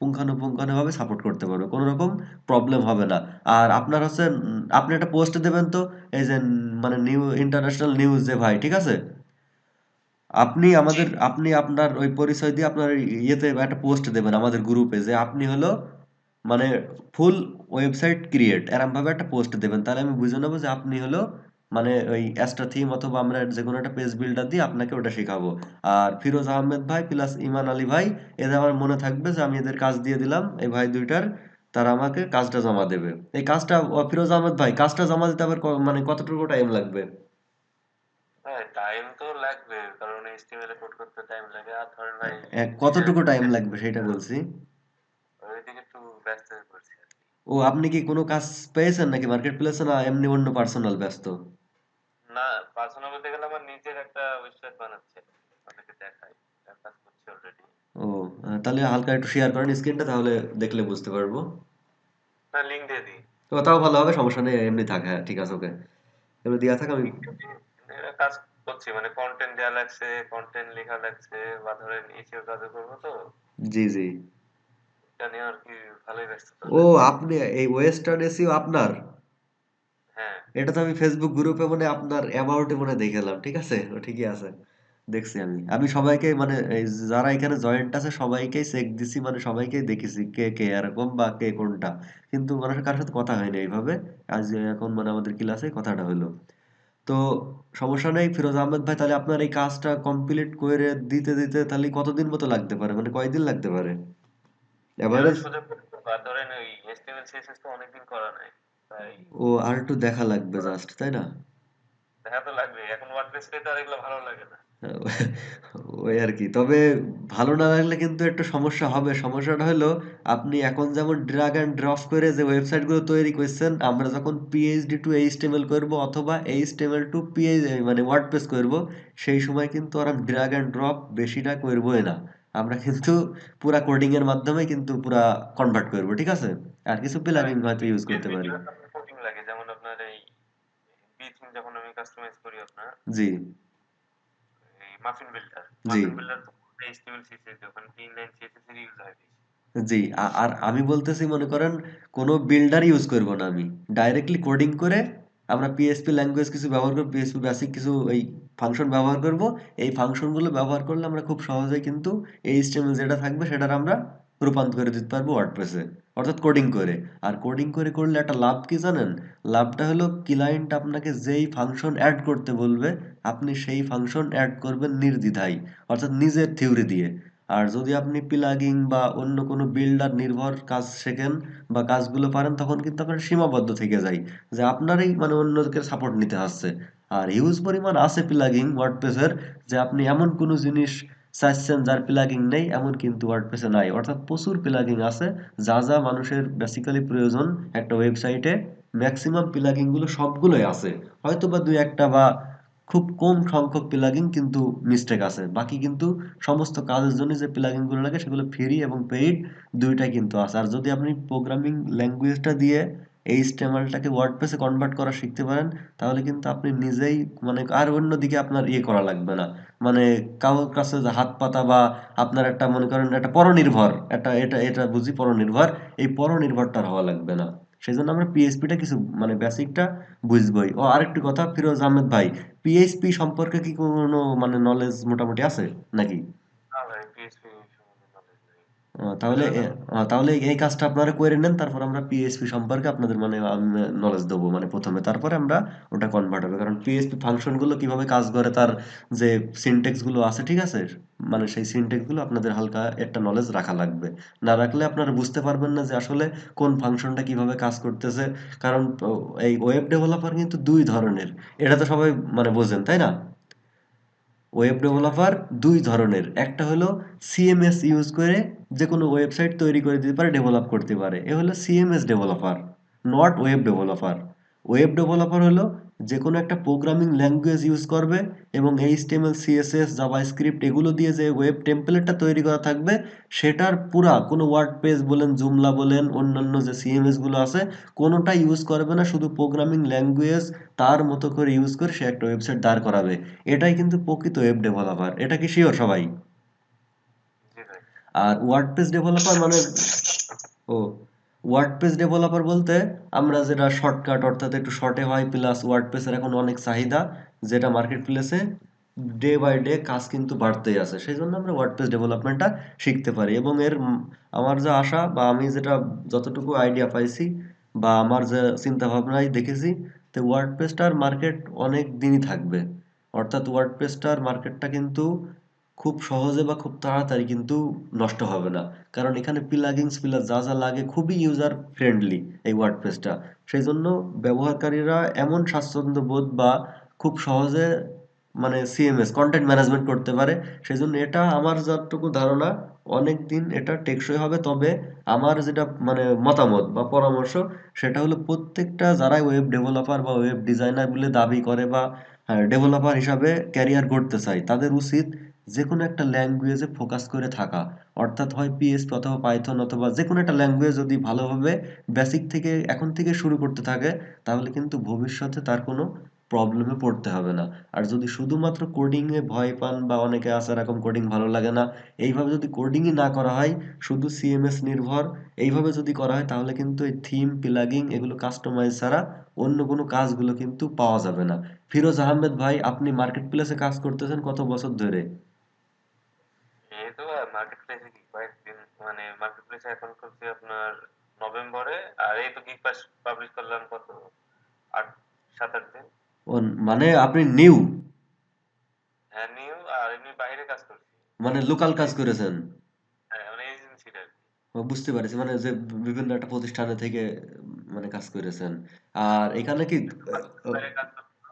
পুঙ্খানুপুঙ্খানুভাবে সাপোর্ট করতে পারবে, কোনো রকম প্রবলেম হবে না। আর আপনার হচ্ছে আপনি একটা পোস্ট দেবেন তো, এই যে মানে ইন্টারন্যাশনাল নিউজ যে ভাই, ঠিক আছে? জি। আপনি আপনার ওই পরিচয় দিয়ে আপনার ইয়েতে একটা পোস্ট দেবেন আমাদের গ্রুপে, যে আপনি হলো মানে ফুল ওয়েবসাইট ক্রিয়েট, এরকম ভাবে একটা পোস্ট দেবেন, তাহলে আমি বুঝে নেবো যে আপনি হলো মানে ওই অ্যাস্ট্রা থিম অথবা আমরা যে কোনো একটা পেজ বিল্ডার দিয়ে আপনাকে ওটা শেখাবো। আর ফিরোজ আহমেদ ভাই প্লাস ইমান আলী ভাই, এদের আমার মনে থাকবে যে আমি এদের কাজ দিয়ে দিলাম এই ভাই দুইটার, তারা আমাকে কাজটা জমা দেবে। এই কাজটা ফিরোজ আহমেদ ভাই, কাজটা জমা দিতে আবার মানে কতটুকু টাইম লাগবে? হ্যাঁ, টাইম তো লাগবে, কারণ এইচটিএমএল এ কোড করতে টাইম লাগে। আর ধরেন ভাই নিজের কতটুকু একটা টাইম পেজ, লাগবে সেটা বলছি। ওইদিকে একটু ব্যস্ত হয়ে পড়ছি আর কি। ও, আপনি কি কোনো কাজ পেয়েছেন নাকি মার্কেট প্লেসে, না এমনি অন্য পার্সোনাল ব্যস্ত? না, পার্সোনাল বলতে গেলে আমার নিজের একটা ওয়েবসাইট বানাচ্ছে, আপনাকে দেখাই, এটা কাজ করছে অলরেডি। ও, তাহলে হালকা একটু শেয়ার করেন স্ক্রিনটা, তাহলে দেখলে বুঝতে পারবো। না, লিঙ্ক দিয়ে দিই। তো তাও ভালো হবে, সমস্যা নেই, এমনি থাক, হ্যাঁ ঠিক আছে, ওকে, এমনি দিয়া থাক আমি। লিঙ্ক দিয়ে এটা কাজ করছি, মানে কন্টেন্ট দেওয়া লাগছে, কন্টেন্ট লেখা লাগছে, বা ধরেন ইসিও কাজও করবো তো, জি জি। এটা নিয়ে আর কি ভালোই ব্যস্ততা ও, যাচ্ছে। আপনি এই ওয়েস্টার্ন এসিও আপনার, হ্যাঁ। এটা তো আমি ফেসবুক গ্রুপে মানে আপনার অ্যাবাউটে মনে দেখলাম, ঠিক আছে, ও ঠিকই আছে, দেখছি আমি। আমি সবাইকে মানে এই যারা এখানে জয়েন্ট আছে সবাইকেই চেক দিছি, মানে সবাইকেই দেখেছি কে কে এরকম বা কে কোনটা, কিন্তু মানুষের কারোর সাথে কথা হয়নি এইভাবে। আজ এখন মানে আমাদের ক্লাসে কথাটা হলো। তো সমস্যা নেই ফিরোজ আহমেদ ভাই, তাহলে আপনার এই কাজটা কমপ্লিট করে দিতে দিতে তাহলে কতদিন মতো লাগতে পারে, মানে কয়দিন লাগতে পারে এভাবে এভারেজ? সোজা করে তো, আর ধরেন ওই এইচটিএমএল সিএসএস তো অনেকদিন করা নাই, তাই ও, আর একটু দেখা লাগবে জাস্ট, তাই না? দেখা তো লাগবে। এখন ওয়ার্ডপ্রেস তো আর এগুলো ভালো লাগে না। ওই আর কি, তবে ভালো না লাগলে কিন্তু একটু সমস্যা হবে। সমস্যাটা হলো আপনি এখন যেমন ড্রাগ অ্যান্ড ড্রপ করে যে ওয়েবসাইট গুলো তৈরি করছেন, আমরা যখন পিএইচডি টু এইচটিএমএল করব অথবা এইচটিএমএল টু মানে ওয়ার্ডপ্রেস করব, সেই সময় কিন্তু আর ড্রাগ অ্যান্ড ড্রপ বেশিটা করবোই না। আমরা কিন্তু পুরা কোডিং এর মাধ্যমে কিন্তু পুরা কনভার্ট করব, ঠিক আছে? আর কিছু আর প্লাগইন এই হয়তো ইউজ করতে পারি। ভিডিও আপনার কোডিং লাগে, যেমন আপনার এই থিম যখন আমি কাস্টমাইজ করি আপনার, জি এই মাফিন বিল্ডার, জি মাফিন বিল্ডার তো এইচটিএমএল সিএসএস দিয়ে, ওখানে 3 লাইন সিএসএস এর ইউজ হয় বেশি। জি। আর আমি বলতেছি মনে করেন কোনো বিল্ডার ইউজ করব না আমি, ডাইরেক্টলি কোডিং করে আমরা পিএসপি ল্যাঙ্গুয়েজ কিছু ব্যবহার করব, পিএসপি বেসিক কিছু এই ফাংশন ব্যবহার করব। এই ফাংশনগুলো ব্যবহার করলে আমরা খুব সহজেই কিন্তু এইচটিএমএল যেটা থাকবে সেটার আমরা রূপান্তর করে দিতে পারবো ওয়ার্ডপ্রেসে, অর্থাৎ কোডিং করে। আর কোডিং করে করলে একটা লাভ কি জানেন? লাভটা হলো ক্লায়েন্ট আপনাকে যেই ফাংশন অ্যাড করতে বলবে আপনি সেই ফাংশন অ্যাড করবেন নির্দ্বিধায়, অর্থাৎ নিজের থিওরি দিয়ে। আর যদি আপনি প্লাগইন বা অন্য কোনো বিল্ডার নির্ভর কাজ শেখেন বা কাজগুলো পারেন, তখন কিন্তু আপনার সীমাবদ্ধ থেকে যায়, যে আপনারই মানে অন্যকে সাপোর্ট নিতে হচ্ছে। আর হিউজ পরিমাণ আছে প্লাগইন ওয়ার্ডপ্রেসের, যে আপনি এমন কোনো জিনিস চাচ্ছেন যার প্লাগইন নেই এমন কিন্তু ওয়ার্ডপ্রেসে নাই, অর্থাৎ প্রচুর প্লাগইন আছে। যা যা মানুষের বেসিক্যালি প্রয়োজন একটা ওয়েবসাইটে, ম্যাক্সিমাম প্লাগইন গুলো সবগুলোই আছে। হয়তো বা দুই একটা বা খুব কম সংখ্যক প্লাগইন কিন্তু মিস্টেক আছে, বাকি কিন্তু সমস্ত কাজের জন্য যে প্লাগইন গুলো লাগে সেগুলো ফ্রি এবং পেইড দুইটাই কিন্তু আছে। আর যদি আপনি প্রোগ্রামিং ল্যাঙ্গুয়েজটা দিয়ে এইচটিএমএলটাকে ওয়ার্ডপ্রেসে কনভার্ট করা শিখতে পারেন, তাহলে কিন্তু আপনি নিজেই মানে আর অন্যদিকে আপনার ইয়ে করা লাগবে না, মানে কারোর কাছে যে হাত পাতা বা আপনার একটা মনে করেন একটা পরনির্ভর, একটা এটা এটা বুঝি পরনির্ভর, এই পরনির্ভরটা আর হওয়া লাগবে না। সেই জন্য আমরা পিএইচপিটা কিছু মানে বেসিকটা বুঝবই। ও, আরেকটি কথা ফিরোজ আহমেদ ভাই, পিএইচপি সম্পর্কে কি কোনো মানে নলেজ মোটামুটি আছে নাকি? না ভাই, পিএইচপি সম্বন্ধে নলেজ নেই। তাহলে তাহলে এই কাজটা আপনারা করে নেন, তারপর আমরা পিএইচপি সম্পর্কে আপনাদের মানে নলেজ দেবো মানে প্রথমে, তারপরে আমরা ওটা কনভার্ট হবে, কারণ পিএইচপি ফাংশন গুলো কিভাবে কাজ করে তার যে সিনট্যাক্স গুলো আছে, ঠিক আছে, মানে সেই সিনট্যাক্স গুলো আপনাদের হালকা একটা নলেজ রাখা লাগবে। না রাখলে আপনারা বুঝতে পারবেন না যে আসলে কোন ফাংশনটা কিভাবে কাজ করতেছে। কারণ এই ওয়েব ডেভেলপার কিন্তু দুই ধরনের, এটা তো সবাই মানে বোঝেন তাই না? ওয়েব জি ভাই। ডেভেলপার দুই ধরনের, একটা হলো সিএমএস ইউজ করে যে কোনো ওয়েবসাইট তৈরি করে দিতে পারে, ডেভেলপ করতে পারে, এ হলো CMS developer, not web developer. Web developer হলো যে কোনো একটা প্রোগ্রামিং ল্যাঙ্গুয়েজ ইউজ করবে এবং এইচটিএমএল সিএসএস জাভাস্ক্রিপ্ট এগুলো দিয়ে যে ওয়েব টেমপ্লেটটা তৈরি করা থাকবে, সেটার পুরা কোনো ওয়ার্ডপ্রেস বলেন, জুমলা বলেন, অন্যান্য যে সিএমএস গুলো আছে, কোনোটা ইউজ করবে না, শুধু প্রোগ্রামিং ল্যাঙ্গুয়েজ তার মতো করে ইউজ করে সে একটা ওয়েবসাইট দাঁড় করাবে। এটাই কিন্তু প্রকৃত ওয়েব ডেভেলপার, এটা কি শিওর সবাই? জি ভাই। আর ওয়ার্ডপ্রেস ডেভেলপার মানে, ও, ওয়ার্ডপ্রেস ডেভেলপার বলতে আমরা যেটা শর্টকাট, অর্থাৎ একটু শর্টে হয়, প্লাস ওয়ার্ডপ্রেসের এখন অনেক চাহিদা, যেটা মার্কেট প্লেসে ডে বাই ডে কাজ কিন্তু বাড়তেই আছে, সেই জন্য আমরা ওয়ার্ডপ্রেস ডেভেলপমেন্টটা শিখতে পারি। এবং এর আমার যা আশা বা আমি যেটা যতটুকু আইডিয়া পাইছি বা আমার যে চিন্তা ভাবনায় দেখেছি, তো ওয়ার্ডপ্রেসটার মার্কেট অনেক দিনই থাকবে। অর্থাৎ ওয়ার্ডপ্রেসটার মার্কেটটা কিন্তু খুব সহজে বা খুব তাড়াতাড়ি কিন্তু নষ্ট হবে না, কারণ এখানে প্লাগইনস প্লাস যা যা লাগে খুবই ইউজার ফ্রেন্ডলি এই ওয়ার্ডপ্রেসটা। সেই জন্য ব্যবহারকারীরা এমন স্বাচ্ছন্দ্য বোধ বা খুব সহজে মানে সিএমএস কন্টেন্ট ম্যানেজমেন্ট করতে পারে। সেই জন্য এটা আমার যতটুকু ধারণা অনেক দিন এটা টেকসই হবে। তবে আমার যেটা মানে মতামত বা পরামর্শ, সেটা হলো প্রত্যেকটা যারা ওয়েব ডেভেলপার বা ওয়েব ডিজাইনার বলে দাবি করে বা ডেভেলপার হিসাবে ক্যারিয়ার গড়তে চায়, তাদের উচিত যে কোনো একটা ল্যাঙ্গুয়েজে ফোকাস করে থাকা। অর্থাৎ হয় পিএইচপি অথবা পাইথন অথবা যে কোনো একটা ল্যাঙ্গুয়েজ যদি ভালোভাবে বেসিক থেকে এখন থেকে শুরু করতে থাকে, তাহলে কিন্তু ভবিষ্যতে তার কোনো প্রবলেমে পড়তে হবে না। আর যদি শুধুমাত্র কোডিংয়ে ভয় পান বা অনেকে আছে এরকম কোডিং ভালো লাগে না, এইভাবে যদি কোডিংই না করা হয়, শুধু সিএমএস নির্ভর এইভাবে যদি করা হয়, তাহলে কিন্তু এই থিম প্লাগিং এগুলো কাস্টমাইজ ছাড়া অন্য কোনো কাজগুলো কিন্তু পাওয়া যাবে না। ফিরোজ আহমেদ ভাই, আপনি মার্কেট প্লেসে কাজ করতেছেন কত বছর ধরে? এই তো মার্কেট প্লেসে কি কয়েকদিন, মানে মার্কেট প্লেসে এখন করছি আপনার নভেম্বরে, আর এই তো গিগ পাস পাবলিশ করলাম কত, 8 7 8 দিন। ও, মানে আপনি নিউ, হ্যাঁ নিউ, আর এমনি বাইরে কাজ করছি। মানে লোকাল কাজ এই করেছেন? হ্যাঁ মানে এজেন্সিটা আর কি। ও, বুঝতে পারছি, মানে যে বিভিন্ন একটা প্রতিষ্ঠানে থেকে মানে কাজ করেছেন। আর এখানে কি আহ, বাইরে কাজ করছি তো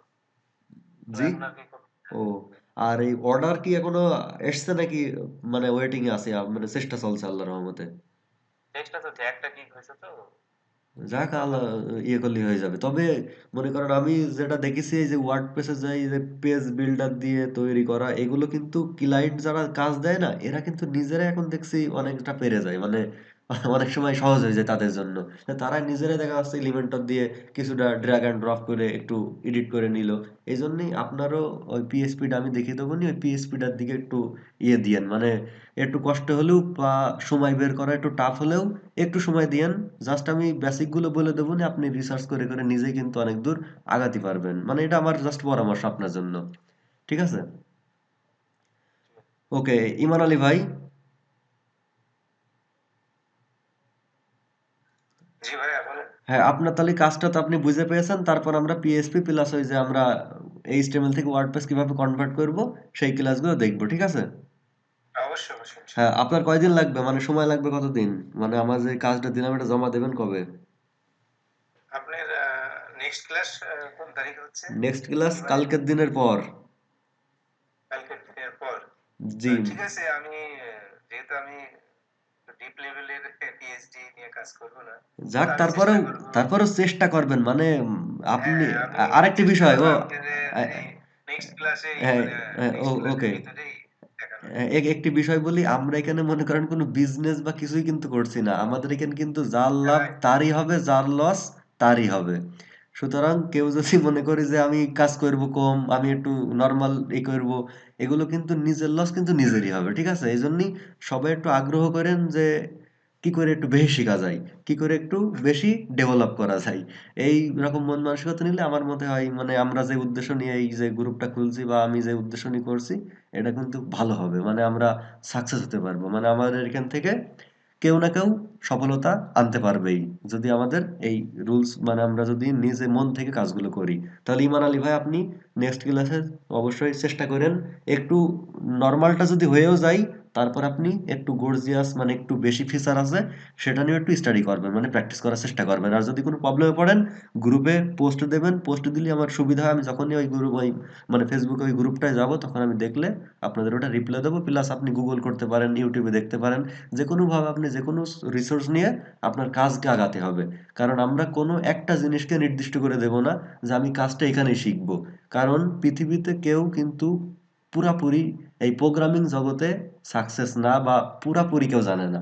জি, এখন আর কি করছি। ও, আর এই অর্ডার কি এখনো এসছে নাকি, মানে ওয়েটিং এ আছে, মানে চেষ্টা চলছে আল্লাহর রহমতে? চেষ্টা চলছে, একটা গিগ হয়েছে তো যাক, আল্লাহ নতুন। ইয়ে করলেই হয়ে যাবে। তবে মনে করেন আমি যেটা দেখেছি, এই যে ওয়ার্ডপ্রেসে যাই যে পেজ বিল্ডার দিয়ে তৈরি করা, এগুলো কিন্তু ক্লায়েন্ট যারা কাজ দেয় না, এরা কিন্তু নিজেরাই এখন দেখছি অনেকটা পেরে যায়, মানে অনেক সময় সহজ হয়ে যায় তাদের জন্য। তো তারা নিজেরাই দেখা যাচ্ছে এলিমেন্টর দিয়ে কিছুটা ড্র্যাগ অ্যান্ড ড্রপ করে একটু এডিট করে নিল। এই জন্যই আপনারও ওই পিএসপিটা আমি দেখিয়ে দেবো নি, ওই পিএসপিটার দিকে একটু ইয়ে দিয়েন, মানে একটু কষ্ট হলেও বা সময় বের করা একটু টাফ হলেও একটু সময় দিয়েন। জাস্ট আমি বেসিক গুলো বলে দেবো না, আপনি রিসার্চ করে করে নিজেই কিন্তু অনেক দূর আগাতে পারবেন, মানে এটা আমার জাস্ট পরামর্শ আপনার জন্য। ঠিক আছে? ওকে, ইমান আলী ভাই। জি ভাইয়া বলেন। হ্যাঁ, আপনার তাহলে কাজটা তো আপনি বুঝে পেয়েছেন, তারপর আমরা পিএসপি প্লাস ওই যে আমরা এইচটিএমএল থেকে ওয়ার্ডপ্রেস কিভাবে কনভার্ট করব সেই ক্লাসগুলো দেখবো, ঠিক আছে? অবশ্যই অবশ্যই হ্যাঁ, ইনশাআল্লাহ। আপনার কয়দিন লাগবে, মানে সময় লাগবে কতদিন, মানে আমার যে কাজটা দিলাম এটা জমা দেবেন কবে? আপনার নেক্সট ক্লাস কোন তারিখে হচ্ছে? নেক্সট ক্লাস কি বারে? কালকের দিনের পর। কালকের দিনের পর? জি। ঠিক আছে, আমি যেহেতু আমি ডিপ লেভেলের পিএইচডি নিয়ে কাজ করব না, যাক, তো আমি চেষ্টা তারপরেও করব। তারপরেও চেষ্টা করবেন, মানে আপনি হ্যাঁ, আমি আরেকটি চেষ্টা বিষয় করব ও, আপনাদের আ- এই নেক্সট ক্লাসেই, হ্যাঁ, মানে হ্যাঁ, নেক্সট ক্লাসের ওকে, ভিতরেই দেখানোর। একটি বিষয় বলি, আমরা এখানে মনে করেন কোনো বিজনেস বা কিছুই কিন্তু করছি না, আমাদের এখানে কিন্তু যার লাভ রাইট। তারই হবে, যার লস তারই হবে। সুতরাং কেউ যদি মনে করি যে আমি কাজ করব কম, আমি একটু নর্মাল করব, এগুলো কিন্তু নিজের লস কিন্তু নিজেরই হবে, ঠিক আছে? এই জন্যই সবাই একটু আগ্রহ করেন যে কি করে একটু বেশি শেখা যায়, কি করে একটু বেশি ডেভেলপ করা যায়। এই রকম মন মানসিকতা নিলে আমার মতে হয় মানে আমরা যে উদ্দেশ্য নিয়ে এই যে গ্রুপটা খুলছি বা আমি যে উদ্দেশ্য নিয়ে করছি, এটা কিন্তু ভালো হবে, মানে আমরা সাকসেস হতে পারবো, মানে আমাদের এখান থেকে কেউ না কেউ সফলতা আনতে পারবেই, যদি আমাদের এই রুলস মানে আমরা যদি নিজে মন থেকে কাজগুলো করি। তাহলে ইমান আলী ভাই, আপনি নেক্সট ক্লাসে অবশ্যই চেষ্টা করেন একটু নর্মালটা যদি হয়েও যায়, তারপর আপনি একটু গর্জিয়াস মানে একটু বেশি ফিচার আছে সেটা নিয়ে একটু স্টাডি করবেন, মানে প্র্যাকটিস করার চেষ্টা করবেন। আর যদি কোনো প্রবলেমে পড়েন, গ্রুপে পোস্ট দেবেন, পোস্ট দিলে আমার সুবিধা হয়, আমি যখনই ওই গ্রুপ ওই মানে ফেসবুকে ওই গ্রুপটায় যাব, তখন আমি দেখলে আপনাদের ওটা রিপ্লাই দেবো। প্লাস আপনি গুগল করতে পারেন, ইউটিউবে দেখতে পারেন, যে কোনোভাবে আপনি যে কোনো রিসোর্স নিয়ে আপনার কাজকে আগাতে হবে। কারণ আমরা কোনো একটা জিনিসকে নির্দিষ্ট করে দেব না যে আমি কাজটা এখানেই শিখবো। কারণ পৃথিবীতে কেউ কিন্তু পুরাপুরি এই প্রোগ্রামিং জগতে সাকসেস না, বা পুরাপুরি কেউ জানে না।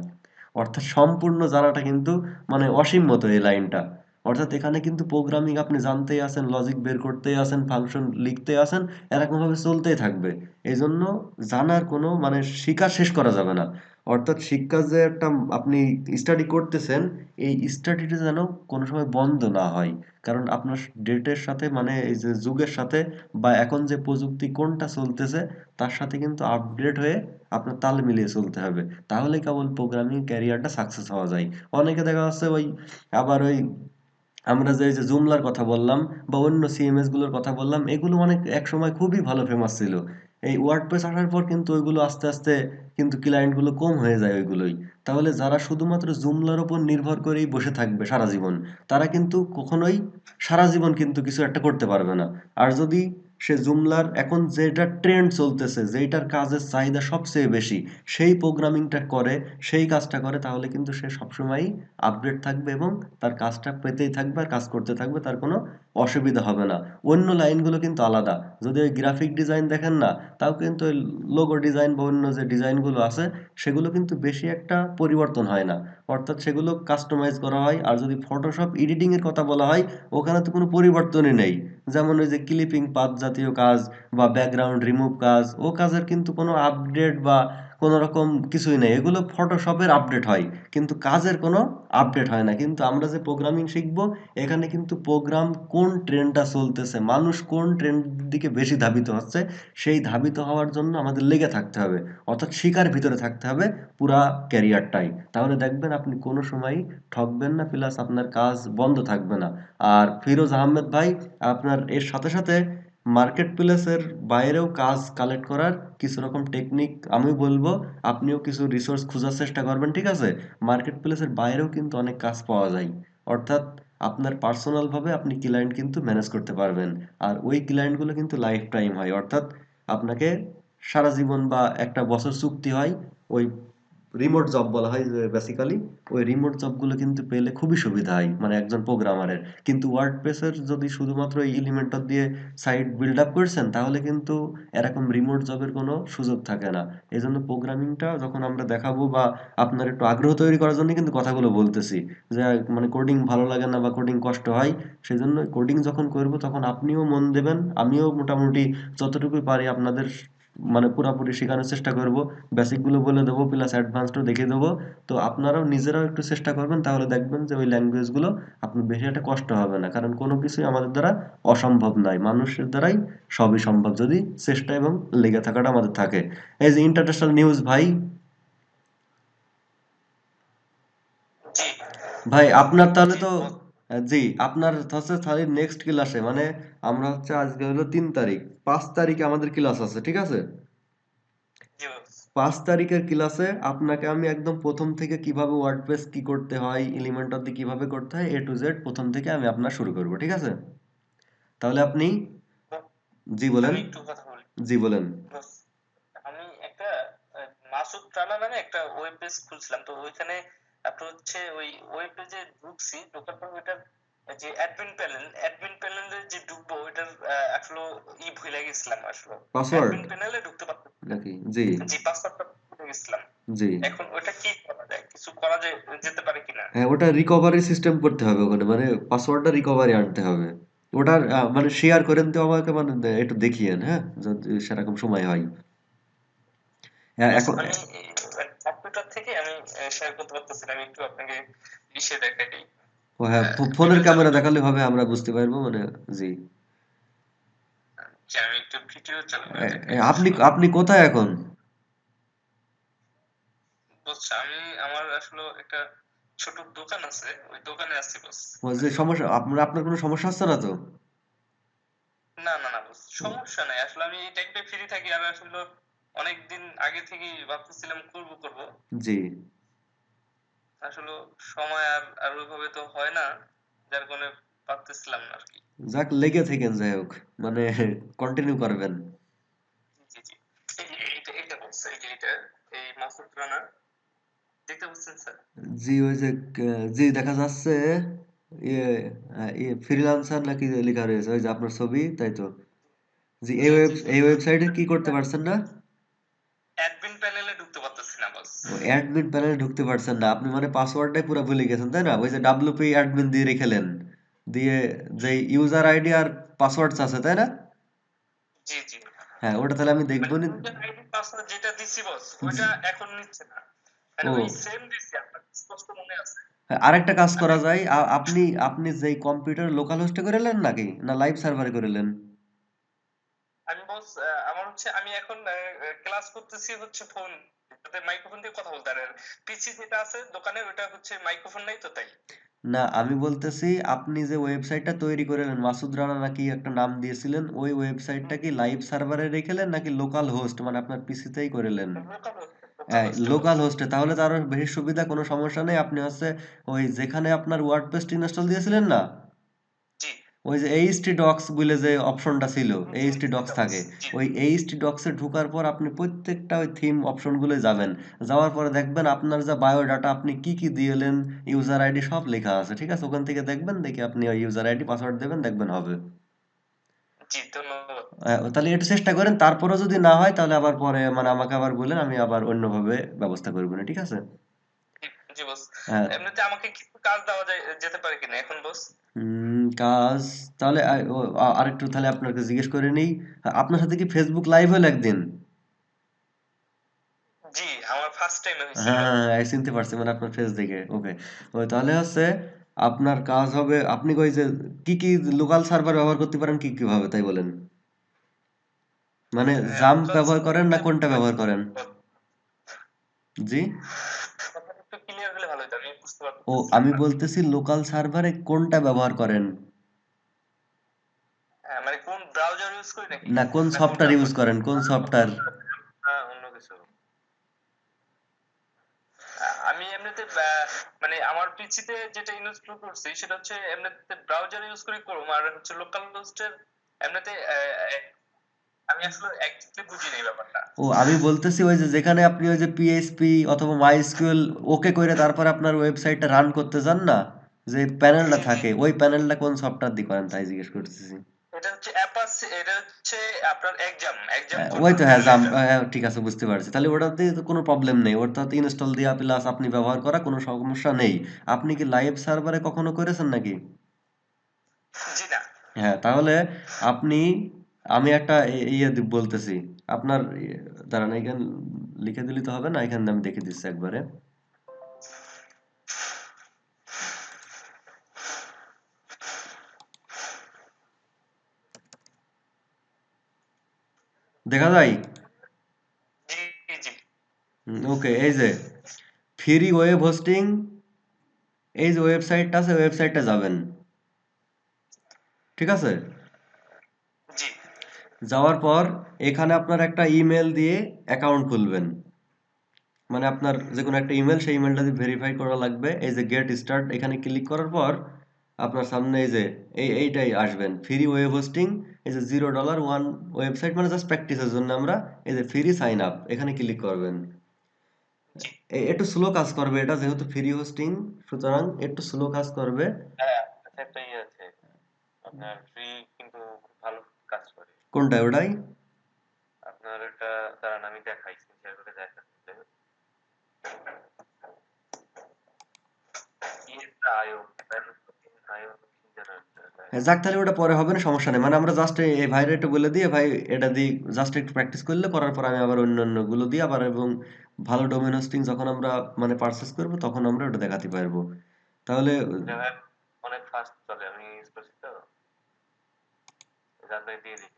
অর্থাৎ সম্পূর্ণ জানাটা কিন্তু মানে অসীমত এই লাইনটা। অর্থাৎ এখানে কিন্তু প্রোগ্রামিং আপনি জানতেই আছেন, লজিক বের করতেই আছেন, ফাংশন লিখতেই আছেন, এরকমভাবে চলতেই থাকবে। এই জন্য জানার কোনো মানে শিকার শেষ করা যাবে না। অর্থাৎ শিক্ষা যে একটা আপনি স্টাডি করতেছেন, এই স্টাডিটা যেন কোনো সময় বন্ধ না হয়। কারণ আপনার ডেটের সাথে মানে এই যে যুগের সাথে বা এখন যে প্রযুক্তি কোনটা চলতেছে, তার সাথে কিন্তু আপগ্রেড হয়ে আপনার তাল মিলিয়ে চলতে হবে। তাহলে কেবল প্রোগ্রামিং ক্যারিয়ারটা সাকসেস হওয়া যায়। অনেকে দেখা যাচ্ছে ওই আবার ওই আমরা যে এই যে জুমলার কথা বললাম বা অন্য সিএমএস গুলোর কথা বললাম, এগুলো অনেক একসময় খুবই ভালো ফেমাস ছিল। এই ওয়ার্ডপ্রেস আসার পর কিন্তু ওইগুলো আস্তে আস্তে কিন্তু ক্লায়েন্ট গুলো কম হয়ে যায় ওইগুলোই। তাহলে যারা শুধুমাত্র জুমলার উপর নির্ভর করেই বসে থাকবে সারা জীবন, তারা কিন্তু কখনোই সারা জীবন কিন্তু কিছু একটা করতে পারবে না। আর যদি সে জুমলার এখন যেটা ট্রেন্ড চলতেছে, যেইটার কাজের চাহিদা সবচেয়ে বেশি, সেই প্রোগ্রামিংটা করে, সেই কাজটা করে, তাহলে কিন্তু সে সবসময়ই আপডেট থাকবে এবং তার কাজটা পেতেই থাকবে আর কাজ করতে থাকবে, তার কোনো অসুবিধা হবে না। অন্য লাইনগুলো কিন্তু আলাদা। যদি ওই গ্রাফিক ডিজাইন দেখেন না, তাও কিন্তু ওই লোগো ডিজাইন বা অন্য যে ডিজাইনগুলো আছে, সেগুলো কিন্তু বেশি একটা পরিবর্তন হয় না। অর্থাৎ সেগুলো কাস্টমাইজ করা হয়। আর যদি ফটোশপ এডিটিং এর কথা বলা হয়, ওখানে তো কোনো পরিবর্তনই নেই। যেমন ওই যে ক্লিপিং পাথ জাতীয় কাজ বা ব্যাকগ্রাউন্ড রিমুভ কাজ, ও কাজের কিন্তু কোনো আপডেট বা কোনো রকম কিছুই নেই। এগুলো ফটোশপের আপডেট হয়, কিন্তু কাজের কোনো আপডেট হয় না। কিন্তু আমরা যে প্রোগ্রামিং শিখবো, এখানে কিন্তু প্রোগ্রাম কোন ট্রেন্ডটা চলতেছে, মানুষ কোন ট্রেন্ডের দিকে বেশি ধাবিত হচ্ছে, সেই ধাবিত হওয়ার জন্য আমাদের লেগে থাকতে হবে। অর্থাৎ শিকার ভিতরে থাকতে হবে পুরা ক্যারিয়ারটাই। তাহলে দেখবেন আপনি কোনো সময়ই ঠকবেন না, প্লাস আপনার কাজ বন্ধ থাকবে না। আর ফিরোজ আহমেদ ভাই, আপনার এর সাথে সাথে মার্কেট প্লেসের বাইরেও কাজ কালেক্ট করার কিছু রকম টেকনিক আমি বলবো। আপনিও কিছু রিসোর্স খোঁজার চেষ্টা করবেন, ঠিক আছে? মার্কেট প্লেসের বাইরেও কিন্তু অনেক কাজ পাওয়া যায়। অর্থাৎ আপনার পার্সোনাল ভাবে আপনি ক্লায়েন্ট কিন্তু ম্যানেজ করতে পারবেন। আর ওই ক্লায়েন্টগুলো কিন্তু লাইফ টাইম হয়। অর্থাৎ আপনাকে সারা জীবন বা একটা বছর চুক্তি হয়। ওই রিমোট জব বলা হয় যে বেসিক্যালি, ওই রিমোট জবগুলো কিন্তু পেলে খুবই সুবিধা হয় মানে একজন প্রোগ্রামারের। কিন্তু ওয়ার্ডপ্রেসের যদি শুধুমাত্র এই এলিমেন্টর দিয়ে সাইট বিল্ড আপ করছেন, তাহলে কিন্তু এরকম রিমোট জবের কোনো সুযোগ থাকে না। এই জন্য প্রোগ্রামিংটা যখন আমরা দেখাবো বা আপনার একটু আগ্রহ তৈরি করার জন্য কিন্তু কথাগুলো বলতেছি, যে মানে কোডিং ভালো লাগে না বা কোডিং কষ্ট হয়, সেই জন্য কোডিং যখন করব তখন আপনিও মন দেবেন, আমিও মোটামুটি যতটুকু পারি আপনাদের মানে পুরাপুরি শেখানোর চেষ্টা করব। বেসিক গুলো বলে দেবো, প্লাস অ্যাডভান্সটাও দেখিয়ে দেবো। তো আপনারাও নিজেরাও একটু চেষ্টা করবেন, তাহলে দেখবেন যে ওই ল্যাঙ্গুয়েজ গুলো আপনার বেশি একটা কষ্ট হবে না। কারণ কোনো কিছুই আমাদের দ্বারা অসম্ভব নয়, মানুষের দ্বারাই সবই সম্ভব, যদি চেষ্টা এবং লেগে থাকাটা আমাদের থাকে। এই যে ইন্টারন্যাশনাল নিউজ ভাই, জি ভাই আপনার তাহলে জি তো জি, আপনার হচ্ছে তাহলে নেক্সট ক্লাসে মানে আমরা হচ্ছে আজকে হলো 3 তারিখ, 5 তারিখে আমাদের ক্লাস আছে, ঠিক আছে? জি 5 তারিখের ক্লাসে আপনাকে আমি একদম প্রথম থেকে কিভাবে ওয়ার্ডপ্রেস কি করতে হয়, এলিমেন্টর দিয়ে কিভাবে করতে হয়, এ টু জেড প্রথম থেকে আমি আপনার শুরু করব, ঠিক আছে? তাহলে আপনি জি বলেন। আমি একটু কথা বলি। জি বলেন। বস, আমি একটা মাসুদ রানা নামে একটা ওয়েব পেজ খুলছিলাম, তো ওইখানে আপনার হচ্ছে ওই ওয়েব পেজে ঢুকছি, ঢোকার পর ওইটার যে অ্যাডমিন প্যানেলে যে ঢুকবো ওইটার আসলে ভুলে গেছিলাম আসলে। পাসওয়ার্ড অ্যাডমিন প্যানেলে ঢুকতে পারতাম, নাকি? জি। জি পাসওয়ার্ডটা ভুলে গেছিলাম। জি। এখন ওইটা কি করা যায়, কিছু করা যায়, যেতে পারে কিনা? হ্যাঁ, ওটা রিকভারি সিস্টেম করতে হবে ওখানে, মানে পাসওয়ার্ডটা রিকভারি আনতে হবে। ওটার মানে শেয়ার করেন তো আমাকে, মানে একটু দেখিয়েন, হ্যাঁ, যদি সেরকম সময় হয়। হ্যাঁ, বস এখন আমি কম্পিউটার থেকে আমি শেয়ার করতে পারতেছি না, আমি একটু আপনাকে ইসে দেখাই দিই। ও হ্যাঁ, ফোনের ভিডিও চালু ক্যামেরা করি, দেখালে হবে, আমরা বুঝতে পারবো মানে। জি। যে আমি একটু ভিডিও চালু করে দেখাই আপনি আসলে। আপনি কোথায় এখন? বুঝছি আমি, আমার আসলে আসলে একটা ছোট দোকান আছে, ওই দোকানে আছি বস। ওই যে সমস্যা আপনার কোনো সমস্যা হচ্ছে না তো? না না না বস, সমস্যা নাই। আসলে আমি এই টাইমটা ফ্রি থাকি, আর আসলে অনেকদিন আগে থেকেই ভাবতেছিলাম করব করব। জি। আসলে সময় আর ওইভাবে তো হয় না, যার কারণে পারতেছিলাম না আরকি। যাক লেগে থেকেন যাই হোক মানে কন্টিনিউ করবেন। জি জি। এই যে এইটা বলছে, এই যে এটা, এই মাসুদ রানা, দেখতে পাচ্ছেন স্যার? জি ওই যে জি দেখা যাচ্ছে ইয়ে ইয়ে ফ্রিল্যান্সার নাকি লেখা রয়েছে ওই যে আপনার ছবি তাই তো। জি জি জি জি। এই ওয়েবসাইটে কি করতে পারছেন না? অ্যাডমিন প্যানেলে ঢুকতে পারতেছি না বস। ও অ্যাডমিন প্যানেলে ঢুকতে পারছেন না আপনি মানে পাসওয়ার্ডটাই পুরো ভুলে গেছেন তাই না? ওই যে ডাব্লিউপি অ্যাডমিন দিয়ে রেখেলেন দিয়ে যে ইউজার আইডি আর পাসওয়ার্ড আছে তাই না? জি জি। হ্যাঁ ওটা তাহলে আমি মানে দেখবো নি। ইউজার আইডি পাসওয়ার্ড যেটা দিছি বস, জি, ওইটা এখন নিচ্ছে না। মানে ও ওই সেম দিছি, আপনার স্পষ্ট মনে আছে? হ্যাঁ, আরেকটা কাজ আমি করা যায় আপনি আপনি যেই কম্পিউটার লোকাল হোস্টে করেলেন নাকি না লাইভ সার্ভারে করেলেন? আমি বস আমার হচ্ছে, আমি এখন ক্লাস করতেছি হচ্ছে ফোন, যাতে মাইক্রোফোন দিয়ে কথা বলতে, আর পিসি যেটা আছে দোকানে ওটা হচ্ছে মাইক্রোফোন নাই তো তাই। না আমি বলতেছি আপনি যে ওয়েবসাইটটা তৈরি করেলেন মাসুদ রানা নাকি একটা নাম দিয়েছিলেন ওই ওয়েবসাইটটা কি লাইভ সার্ভারে রেখেলেন নাকি লোকাল হোস্ট মানে আপনার পিসিতেই করেলেন? লোকাল হোস্টে বস। লোকাল হোস্টে তাহলে তো আরো বেশি সুবিধা কোনো সমস্যা নেই আপনি হচ্ছে ওই যেখানে আপনার ওয়ার্ডপ্রেস ইনস্টল দিয়েছিলেন না জি ওই যে এইচটি ডক্স বলে যে অপশনটা ছিল জি এইচটি ডক্স বস। থাকে জি ওই এইচটি ডক্সে ঢোকার পর আপনি প্রত্যেকটা ওই থিম অপশনগুলো যাবেন যাওয়ার পরে দেখবেন আপনার যা বায়োডাটা আপনি কি কি দিয়েলেন ইউজার আইডি সব লেখা আছে ঠিক আছে ওখান থেকে দেখবেন দেখে আপনি ওই ইউজার আইডি পাসওয়ার্ড দেবেন দেখবেন হবে জি, ধন্যবাদ। তাহলে একটু চেষ্টা করেন তারপরেও যদি না হয় তাহলে আবার পরে মানে আমাকে আবার বলেন আমি আবার অন্যভাবে ব্যবস্থা করবো না ঠিক আছে জি জি বস। হ্যাঁ এমনিতে আমাকে কিছু কাজ দেওয়া যেতে পারে কিনা এখন বস? কাজ তাহলে আরেকটু তাহলে আপনাকে জিজ্ঞেস করে নিই আপনার সাথে কি ফেসবুক লাইভ হলো একদিন জি, আমার ফার্স্ট টাইম হ্যাঁ হয়েছিল। হ্যাঁ হ্যাঁ চিনতে পারছি মানে আপনার ফেস দেখে ওকে ওই তাহলে হচ্ছে আপনার কাজ হবে আপনি কই যে কি কি লোকাল সার্ভার ব্যবহার করতে পারেন কি কিভাবে তাই বলেন মানে জাম্প লোকাল ব্যবহার করেন না কোনটা ব্যবহার করেন জি কথাটা একটু ক্লিয়ার হলে ভালো হতো, আমি বুঝতে ও পারতেছিলাম আমি না। বলতেছি লোকাল সার্ভারে কোনটা ব্যবহার করেন মানে কোন ব্রাউজার ইউজ করি নাকি, না কোন না সফটওয়্যার কোনটা? ইউজ করেন কোন সফটওয়্যার অন্য কিছু। আমি এমনিতে মানে আমার পিসিতে যেটা ইনস্টল করছি সেটা হচ্ছে এমনিতে ব্রাউজার ইউজ করে করব, আর হচ্ছে লোকাল হোস্টের এমনিতে আমি আসলে একদমই বুঝি নাই ব্যাপারটা। ও আমি বলতেছি ওই যে যেখানে আপনি ওই যে পিএইচপি অথবা মাইস্কুয়েল ওকে করে তারপর আপনার ওয়েবসাইটটা রান করতে যান না যে প্যানেলটা জি জি। থাকে ওই প্যানেলটা কোন সফটওয়্যার দিয়ে করেন তাই জিজ্ঞেস করতেছি এটা হচ্ছে অ্যাপাচি, এটা হচ্ছে আপনার এক্সাম এক্সাম ওই কন্ট্রোল তো হ্যাঁ প্যানেল জাম এটা। ঠিক আছে বুঝতে পারছি তাহলে ওটাতে তো কোনো প্রবলেম নেই ওটাতে ইনস্টল দেওয়া প্লাস আপনি ব্যবহার করা কোনো সমস্যা নেই আপনি কি লাইভ সার্ভারে কখনো করেছেন নাকি জি না। হ্যাঁ তাহলে আপনি আমি একটা বলতেছি আপনার দাঁড়ান এখানে লিখে দিলে তো হবে না এখানে আমি দেখে দিচ্ছি একবারে দেখা যায় জি জি। ওকে এই যে ফ্রি ওয়েব হোস্টিং এই যে ওয়েবসাইটটা আছে ওয়েবসাইটটা যাবেন ঠিক আছে জি যাওয়ার পর এখানে আপনার একটা ইমেল দিয়ে অ্যাকাউন্ট খুলবেন মানে আপনার যে কোনো একটা ইমেল সেই ইমেলটা দিয়ে ভেরিফাই করা লাগবে এই যে গেট স্টার্ট এখানে ক্লিক করার পর আপনার সামনে এই যে এইটাই আসবেন ফ্রি ওয়েব হোস্টিং এই যে $0 ওয়ান ওয়েবসাইট মানে জাস্ট প্র্যাকটিসের জন্য আমরা এই যে ফ্রি সাইন আপ এখানে ক্লিক করবেন জি। একটু স্লো কাজ করবে এটা যেহেতু ফ্রি হোস্টিং সুতরাং একটু স্লো কাজ করবে হ্যাঁ, আচ্ছা একটা ইয়ে আছে, আপনার ফ্রি কিন্তু খুব ভালো কাজ করে। কোনটা ওটাই আপনার একটা, দাঁড়ান আমি দেখাই, শেয়ার করে দেখাচ্ছি। ইয়েটা আয়ো, আয়ো হ্যাঁ, যাক তাহলে ওটা পরে হবে না সমস্যা নেই মানে আমরা জাস্ট এই ভাইরে একটু বলে দিয়ে ভাই এটা দিয়ে জাস্ট একটু প্র্যাকটিস করলে করার পর আমি আবার অন্য অন্য গুলো দিয়ে আবার এবং ভালো ডোমেন হোস্টিং যখন আমরা মানে পারচেস করব তখন আমরা ওটা দেখাতে পারবো তাহলে অনেক ফাস্ট চলে, আমি ইউজ করছি তো, যাতে দিয়ে দিচ্ছি।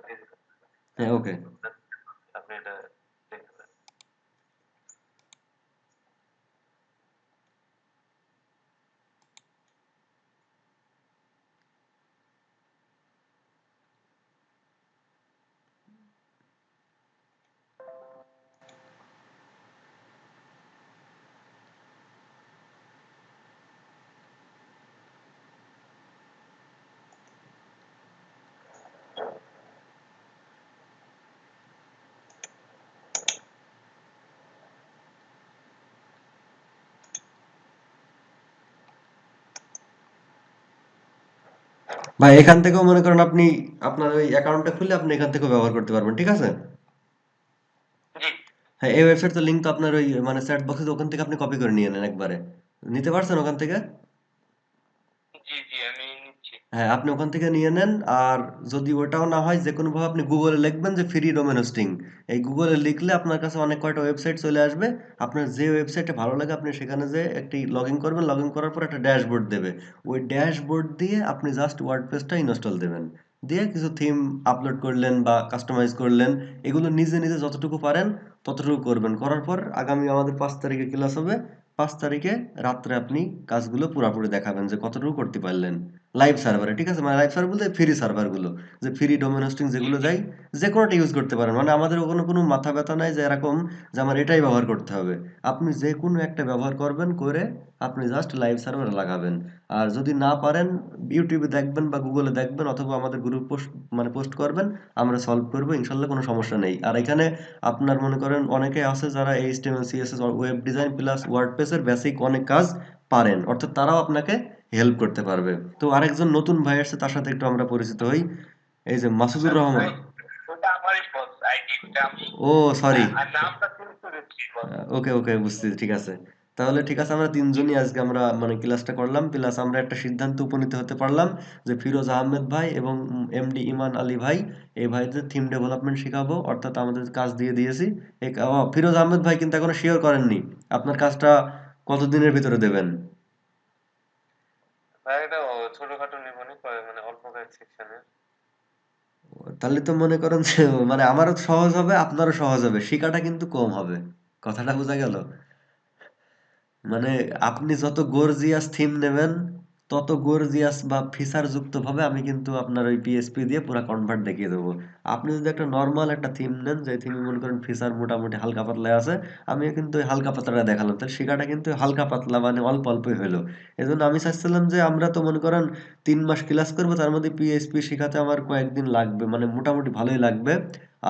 দিয়ে দিবেন। হ্যাঁ, ওকে। আপনি এটা দেখতে পারেন। ভাই এখান থেকেও মনে করেন আপনি আপনার ওই অ্যাকাউন্টটা খুলে আপনি এখান থেকেও ব্যবহার করতে পারবেন, ঠিক আছে? জি, হ্যাঁ, এই ওয়েবসাইটের লিঙ্ক তো আপনার ওই মানে চ্যাট বক্সে, ওখান থেকে আপনি কপি করে নিয়ে নেন একবারে। নিতে পারছেন ওখান থেকে? জি, জি, আমি নিচ্ছি। হ্যাঁ, আপনি ওখান থেকে নিয়ে নেন। আর যদি ওটাও না হয়, যে কোনো ভাবে আপনি গুগলে লিখবেন যে ফ্রি ডোমেন হোস্টিং। এই গুগলে লিখলে আপনার কাছে অনেক কয়টা ওয়েবসাইট চলে আসবে। আপনার যে ওয়েবসাইটে ভালো লাগে আপনি সেখানে যেয়ে একটি লগ ইন করবেন, লগ ইন করার পর একটা ড্যাশবোর্ড দেবে। ওই ড্যাশবোর্ড দিয়ে আপনি জাস্ট ওয়ার্ডপ্রেসটা ইনস্টল দেবেন, দিয়ে কিছু থিম আপলোড করলেন বা কাস্টমাইজ করলেন। এগুলো নিজে নিজে যতটুকু পারেন ততটুকু করবেন। করার পর আগামী আমাদের 5 তারিখে ক্লাস হবে। 5 তারিখে রাত্রে আপনি কাজগুলো পুরাপুরি দেখাবেন যে কতটুকু করতে পারলেন লাইভ সার্ভারে, ঠিক আছে? মানে লাইভ সার্ভার বলতে ফ্রি সার্ভারগুলো, যে ফ্রি ডোমেন হোস্টিং জি, যেগুলো জি, যায়, যে কোনোটা ইউজ করতে পারেন। মানে আমাদের ওখানে কোনো মাথা ব্যথা নাই যে এরকম যে আমার এটাই ব্যবহার করতে হবে। আপনি যে কোনো একটা ব্যবহার করবেন, করে আপনি জাস্ট লাইভ সার্ভারে লাগাবেন। আর যদি না পারেন, ইউটিউবে দেখবেন বা গুগলে দেখবেন, অথবা আমাদের গ্রুপ পোস্ট মানে পোস্ট করবেন, আমরা সলভ করবো ইনশাল্লাহ, কোনো সমস্যা নেই। আর এখানে আপনার মনে করেন অনেকে আছে যারা HTML CSS web design plus ওয়ার্ডপ্রেসের বেসিক অনেক কাজ পারেন, অর্থাৎ তারাও আপনাকে হেল্প করতে পারবে। তো আরেকজন নতুন ভাই আসছে, তার সাথে একটু আমরা পরিচিত হই। এই যে মাসুদুর রহমান। ভাই, ওটা আমারই বস আইডি, ওটা আমি ও, সরি। নামটা চেঞ্জ করেছি বস। ওকে ওকে, বুঝছি, ঠিক আছে। তাহলে ঠিক আছে, আমরা তিনজনই আজকে আমরা মানে ক্লাসটা করলাম, প্লাস আমরা একটা সিদ্ধান্ত উপনীত হতে পারলাম যে ফিরোজ আহমেদ ভাই এবং এমডি ইমান আলী ভাই, এই ভাইদের থিম ডেভেলপমেন্ট শেখাবো, অর্থাৎ আমাদের কাজ দিয়ে দিয়েছি। ফিরোজ আহমেদ ভাই কিন্তু এখনো শিওর করেননি আপনার কাজটা কতদিনের ভিতরে দেবেন। ভাই, এটা ছোটখাটো নিবনি, মানে অল্প কয়েক সেকশনের। তাহলে তো মনে করেন যে মানে আমারও সহজ হবে, আপনারও সহজ হবে, শিখাটা কিন্তু কম হবে। কথাটা বোঝা গেল? মানে আপনি যত গর্জিয়াস থিম নেবেন, তত গর্জিয়াস বা ফিচার যুক্ত ভাবে আমি কিন্তু আপনার ওই পিএসপি দিয়ে পুরো কনভার্ট দেখিয়ে দেবো। আপনি যদি একটা নর্মাল একটা থিম নেন, যে থিমে মনে করেন ফিচার মোটামুটি হালকা পাতলা আছে, আমিও কিন্তু ওই হালকা পাতলাটা দেখালাম, তাহলে শেখাটা কিন্তু হালকা পাতলা মানে অল্প অল্পই হলো। এই জন্য আমি চাচ্ছিলাম যে আমরা তো মনে করেন 3 মাস ক্লাস করবো, তার মধ্যে পিএসপি শেখাতে আমার কয়েকদিন লাগবে, মানে মোটামুটি ভালোই লাগবে।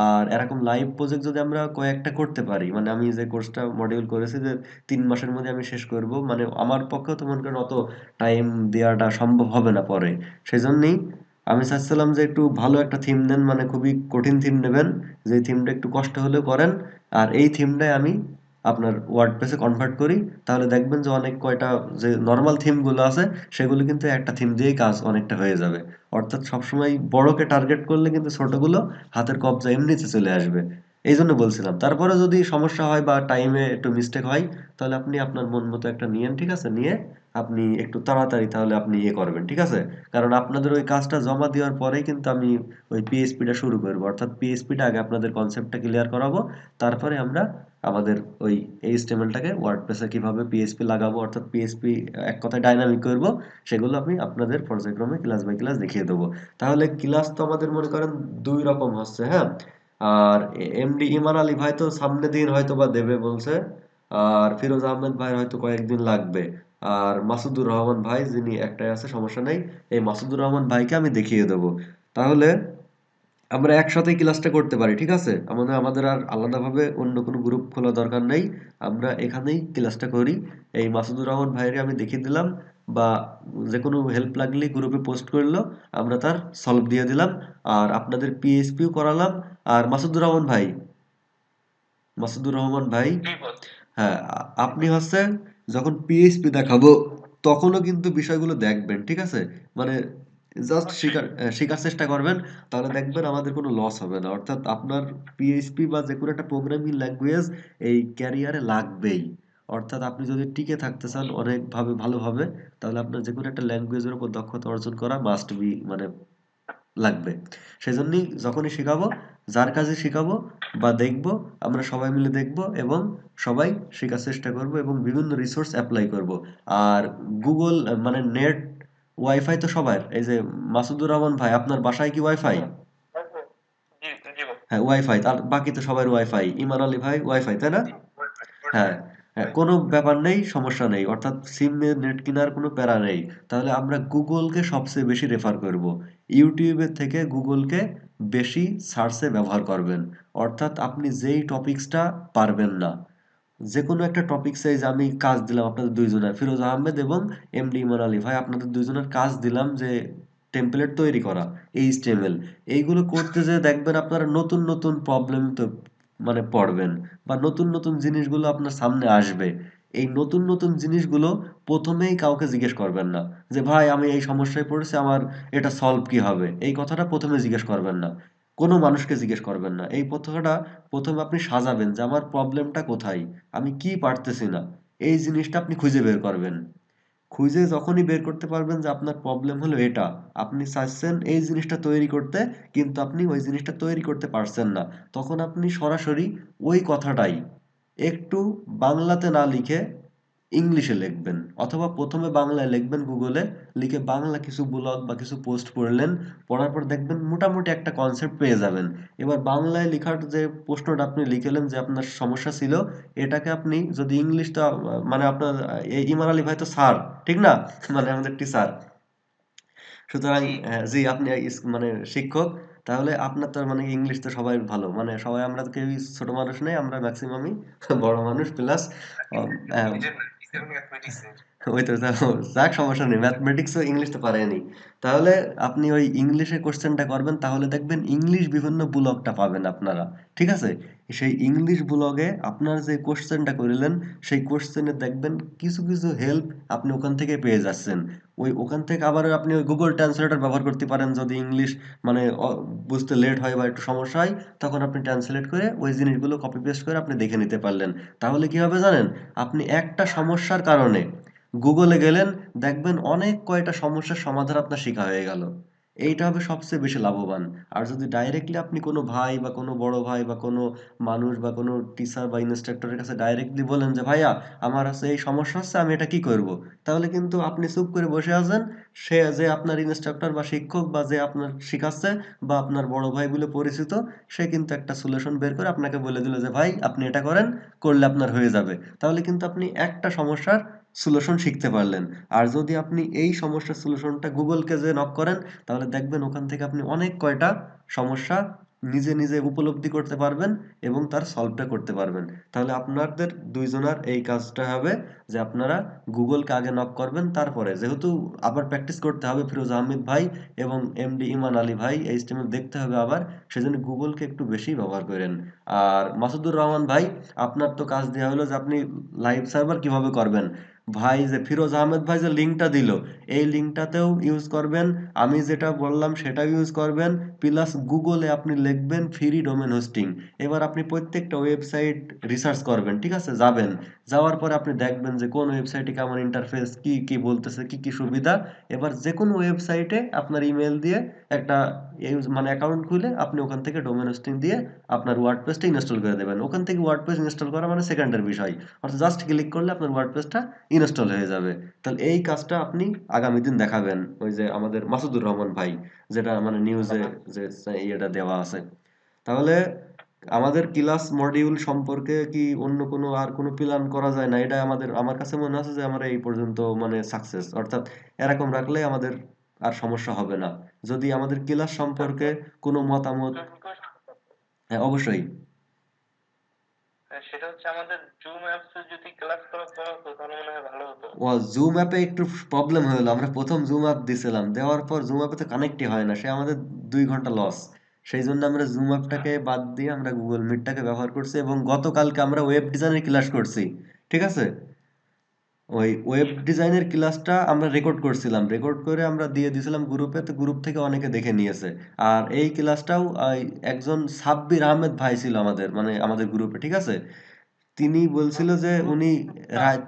আর এরকম লাইভ প্রজেক্ট যদি আমরা কয়েকটা করতে পারি, মানে আমি যে কোর্সটা মডিউল করেছি যে 3 মাসের মধ্যে আমি শেষ করব, মানে আমার পক্ষেও তো মনে করেন অত টাইম দেওয়াটা সম্ভব হবে না পরে। সেই জন্যই আমি চাচ্ছিলাম যে একটু ভালো একটা থিম নেন, মানে খুবই কঠিন থিম নেবেন, যে থিমটা একটু কষ্ট হলেও করেন। আর এই থিমটাই আমি আপনার ওয়ার্ডপ্রেসে কনভার্ট করি, তাহলে দেখবেন যে অনেক কয়টা যে নর্মাল থিমগুলো আছে সেগুলো কিন্তু একটা থিম দিয়েই কাজ অনেকটা হয়ে যাবে। অর্থাৎ সবসময় বড়কে টার্গেট করলে কিন্তু ছোটগুলো হাতের কবজা এমনিতে চলে আসবে। এই জন্য বলছিলাম, তারপরে যদি সমস্যা হয় বা টাইমে একটু মিস্টেক হয়, তাহলে আপনি আপনার মন মতো একটা নিয়েন, ঠিক আছে? নিয়ে আপনি একটু তাড়াতাড়ি তাহলে আপনি ইয়ে করবেন, ঠিক আছে? কারণ আপনাদের ওই কাজটা জমা দেওয়ার পরেই কিন্তু আমি ওই পিএইচপিটা শুরু করবো, অর্থাৎ পিএইচপিটা আগে আপনাদের কনসেপ্টটা ক্লিয়ার করাবো, তারপরে আমরা আমাদের ওই এইচটিএমএলটাকে ওয়ার্ডপ্রেসে কিভাবে পিএইচপি লাগাবো, অর্থাৎ পিএইচপি এক কথায় ডাইনামিক করব, সেগুলো আমি আপনাদের পর্যায়ক্রমে ক্লাস বাই ক্লাস দেখিয়ে দেবো। তাহলে ক্লাস তো আমাদের মনে করেন 2 রকম হচ্ছে, হ্যাঁ। আর এমডি ইমান আলী ভাই তো সামনের দিন হয়তো বা দেবে বলছে। আর ফিরোজ আহমেদ ভাই হয়তো কয়েকদিন লাগবে। আর মাসুদুর রহমান ভাই যিনি একটাই আছে, সমস্যা নেই, এই মাসুদুর রহমান ভাইকে আমি দেখিয়ে দেবো। তাহলে আমরা একসাথেই ক্লাসটা করতে পারি, ঠিক আছে? আমাদের আমাদের আর আলাদাভাবে অন্য কোনো গ্রুপ খোলা দরকার নেই। আমরা এখানেই ক্লাসটা করি। এই মাসুদুর রহমান ভাইরে আমি দেখিয়ে দিলাম, বা যে কোনো হেল্প লাগলে গ্রুপে পোস্ট করলো, আমরা তার সলভ দিয়ে দিলাম। আর আপনাদের পিএইচপিও করালাম। আর মাসুদুর রহমান ভাই, মাসুদুর রহমান ভাই, জি বস। হ্যাঁ, আপনি হচ্ছে যখন পিএইচপি দেখাবো তখনও কিন্তু বিষয়গুলো দেখবেন, ঠিক আছে? মানে জাস্ট অবশ্যই। শেখার চেষ্টা করবেন, তাহলে দেখবেন আমাদের কোনো লস হবে না। অর্থাৎ আপনার পিএইচপি বা যে কোনো একটা প্রোগ্রামিং ল্যাঙ্গুয়েজ এই ক্যারিয়ারে লাগবেই। অর্থাৎ আপনি যদি টিকে থাকতে চান অনেকভাবে ভালোভাবে, তাহলে আপনার যে কোনো একটা ল্যাঙ্গুয়েজের উপর দক্ষতা অর্জন করা মাস্ট বি, মানে লাগবে। সেজন্যই যখনই শেখাবো, যার কাছে শেখাবো বা দেখবো, আমরা সবাই মিলে দেখবো এবং সবাই শেখার চেষ্টা করব এবং বিভিন্ন রিসোর্স অ্যাপ্লাই করব। আর গুগল মানে নেট ওয়াইফাই তো সবার, এই যে মাসুদুর রহমান ভাই, আপনার বাসায় কি ওয়াইফাই? জি জি ভাই। হ্যাঁ ওয়াইফাই, তার বাকি তো সবার ওয়াইফাই। ইমান আলী ভাই ওয়াইফাই, তাই না? হ্যাঁ, হ্যাঁ, কোনো ব্যাপার নেই, সমস্যা নেই। অর্থাৎ সিম নিয়ে নেট কেনার কোনো প্যারা নেই। তাহলে আমরা গুগলকে সবচেয়ে বেশি রেফার করব। ইউটিউবের থেকে গুগলকে বেশি সার্চে ব্যবহার করবেন। অর্থাৎ আপনি যেই টপিকসটা পারবেন না, যেকোনো একটা টপিকসে, যে আমি কাজ দিলাম আপনাদের দুইজনের, ফিরোজ আহমেদ এবং এমডি ইমান আলী ভাই, আপনাদের দুইজনের কাজ দিলাম যে টেমপ্লেট তৈরি করা, এইচটিএমএল, এইগুলো করতে যেয়ে দেখবেন আপনারা নতুন নতুন প্রবলেম তো মানে পড়বেন, বা নতুন নতুন জিনিসগুলো আপনার সামনে আসবে। এই নতুন নতুন জিনিসগুলো প্রথমেই কাউকে জিজ্ঞেস করবেন না যে ভাই আমি এই সমস্যায় পড়েছি, আমার এটা সলভ কি হবে, এই কথাটা প্রথমে জিজ্ঞেস করবেন না। কোনো মানুষকে জিজ্ঞেস করবেন না। এই কথাটা প্রথমে আপনি সাজাবেন যে আমার প্রবলেমটা কোথায়, আমি কি পারতেছি না, এই জিনিসটা আপনি খুঁজে বের করবেন। খুঁজে যখনই বের করতে পারবেন যে আপনার প্রবলেম হলো এটা, আপনি চাচ্ছেন এই জিনিসটা তৈরি করতে, কিন্তু আপনি ওই জিনিসটা তৈরি করতে পারছেন না, তখন আপনি সরাসরি ওই কথাটাই একটু বাংলাতে না লিখে ইংলিশে লিখবেন, অথবা প্রথমে বাংলায় লিখবেন গুগলে, লিখে বাংলা কিছু ব্লগ বা কিছু পোস্ট পড়লেন, পড়ার পর দেখবেন মোটামুটি একটা কনসেপ্ট পেয়ে যাবেন। এবার বাংলায় লেখার যে প্রশ্নটা আপনি লিখলেন যে আপনার সমস্যা ছিল, এটাকে আপনি যদি ইংলিশটা মানে আপনার ইমান আলী ভাই তো স্যার, ঠিক না? মানে আমাদের টিচার। সুতরাং জি জি আপনি মানে শিক্ষক, তাহলে আপনার তো মানে ইংলিশ তো সবাই ভালো, মানে সবাই আমরা তো কেউই ছোট মানুষ নেই, আমরা ম্যাক্সিমামই বড় মানুষ প্লাস টিচার ম্যাথমেটিক্সের। ওই তো যাক, সমস্যা নেই, ম্যাথমেটিক্স ও ইংলিশ তো পারেনি। তাহলে আপনি ওই ইংলিশে কোশ্চেনটা করবেন, তাহলে দেখবেন ইংলিশ বিভিন্ন ব্লগটা পাবেন আপনারা, ঠিক আছে? সেই ইংলিশ ব্লগে আপনার যে কোশ্চেনটা করিলেন, সেই কোশ্চেনে দেখবেন কিছু কিছু হেল্প আপনি ওখান থেকে পেয়ে যাচ্ছেন। ওখান থেকে আবার আপনি ওই গুগল ট্রান্সলেটর ব্যবহার করতে পারেন, যদি ইংলিশ মানে বুঝতে লেট হয় বা একটু সমস্যা হয়, তখন আপনি ট্রান্সলেট করে ওই জিনিসগুলো কপি পেস্ট করে আপনি দেখে নিতে পারলেন। তাহলে কি হবে জানেন? আপনি একটা সমস্যার কারণে গুগলে গেলেন, দেখবেন অনেক কয়টা সমস্যার সমাধান আপনার শেখা হয়ে গেল। এইটা হবে সবচেয়ে বেশি লাভবান। আর যদি ডাইরেক্টলি আপনি কোনো ভাই বা কোনো বড় ভাই বা কোনো মানুষ বা কোনো টিচার বা ইনস্ট্রাক্টরের কাছে ডাইরেক্টলি বলেন যে ভাইয়া আমার আছে এই সমস্যা হচ্ছে, আমি এটা কি করব, তাহলে কিন্তু আপনি চুপ করে বসে আছেন, সে যে আপনার ইনস্ট্রাক্টর বা শিক্ষক বা যে আপনার শিখাচ্ছে বা আপনার বড় ভাই বলে পরিচিত, সে কিন্তু একটা সলিউশন বের করে আপনাকে বলে দিল যে ভাই আপনি এটা করেন, করলে আপনার হয়ে যাবে। তাহলে কিন্তু আপনি একটা সমস্যার সলিউশন শিখতে পারলেন। আর যদি আপনি এই সমস্যার সলিউশনটা গুগলকে যে নক করেন, তাহলে দেখবেন ওখান থেকে আপনি অনেক কয়টা সমস্যা নিজে নিজে উপলব্ধি করতে পারবেন এবং তার সলভটা করতে পারবেন। তাহলে আপনাদের দুইজনার এই কাজটা হবে যে আপনারা গুগলকে আগে নক করবেন, তারপরে যেহেতু আবার প্র্যাকটিস করতে হবে ফিরোজ আহমেদ ভাই এবং এমডি ইমান আলী ভাই, এইচটিএমএল দেখতে হবে আবার, সেজন্য গুগলকে একটু বেশি ব্যবহার করেন। আর মাসুদুর রহমান ভাই, আপনার তো কাজ দেওয়া হলো যে আপনি লাইভ সার্ভার কিভাবে করবেন। ভাই যে ফিরোজ আহমেদ ভাই যে লিঙ্কটা দিল, এই লিঙ্কটাতেও ইউজ করবেন, আমি যেটা বললাম সেটাও ইউজ করবেন, প্লাস গুগলে আপনি লিখবেন ফ্রি ডোমেন হোস্টিং। এবার আপনি প্রত্যেকটা ওয়েবসাইট রিসার্চ করবেন, ঠিক আছে? যাবেন, যাওয়ার পরে আপনি দেখবেন যে কোন ওয়েবসাইটে কেমন ইন্টারফেস, কি কি বলতেছে, কি কি সুবিধা। এবার যে কোনো ওয়েবসাইটে আপনার ইমেল দিয়ে একটা মানে অ্যাকাউন্ট খুলে আপনি ওখান থেকে ডোমেন হোস্টিং দিয়ে আপনার ওয়ার্ডপ্রেসটা ইনস্টল করে দেবেন। ওখান থেকে ওয়ার্ডপ্রেস ইনস্টল করা মানে সেকেন্ডের বিষয়, অর্থাৎ জাস্ট ক্লিক করলে আপনার ওয়ার্ডপ্রেসটা ইনস্টল হয়ে যাবে। তাহলে এই কাজটা আপনি আগামী দিন দেখাবেন ওই যে আমাদের মাসুদুর রহমান ভাই, যেটা মানে নিউজে যে ইয়েটা দেওয়া আছে। তাহলে আমাদের ক্লাস মডিউল সম্পর্কে কি অন্য কোনো আর কোনো প্ল্যান করা যায় না? এটা আমাদের, আমার কাছে মনে আছে যে আমরা এই পর্যন্ত মানে সাকসেস, অর্থাৎ এরকম রাখলে আমাদের আর সমস্যা হবে না। যদি আমাদের ক্লাস সম্পর্কে কোনো মতামত, হ্যাঁ অবশ্যই। সেটা হচ্ছে আমাদের জুম অ্যাপসে যদি ক্লাস করা হতো তাহলে মনে হয় ভালো হতো। ও, জুম অ্যাপে একটু প্রবলেম হলো, আমরা প্রথম জুম অ্যাপ দিছিলাম, দেওয়ার পর জুম অ্যাপে তো কানেক্টই হয় না, সে আমাদের 2 ঘন্টা লস। সেই জন্য আমরা জুম অ্যাপটাকে বাদ দিয়ে আমরা গুগল মিটটাকে ব্যবহার করছি, এবং গতকালকে আমরা ওয়েব ডিজাইনের ক্লাস করছি, ঠিক আছে? ওই ওয়েব ডিজাইনের ক্লাসটা আমরা রেকর্ড করছিলাম, রেকর্ড করে আমরা দিয়ে দিয়েছিলাম গ্রুপে, তো গ্রুপ থেকে অনেকে দেখে নিয়েছে। আর এই ক্লাসটাও একজন সাব্বির আহমেদ ভাই ছিল আমাদের মানে আমাদের গ্রুপে, ঠিক আছে? তিনি বলছিল যে উনি রাত,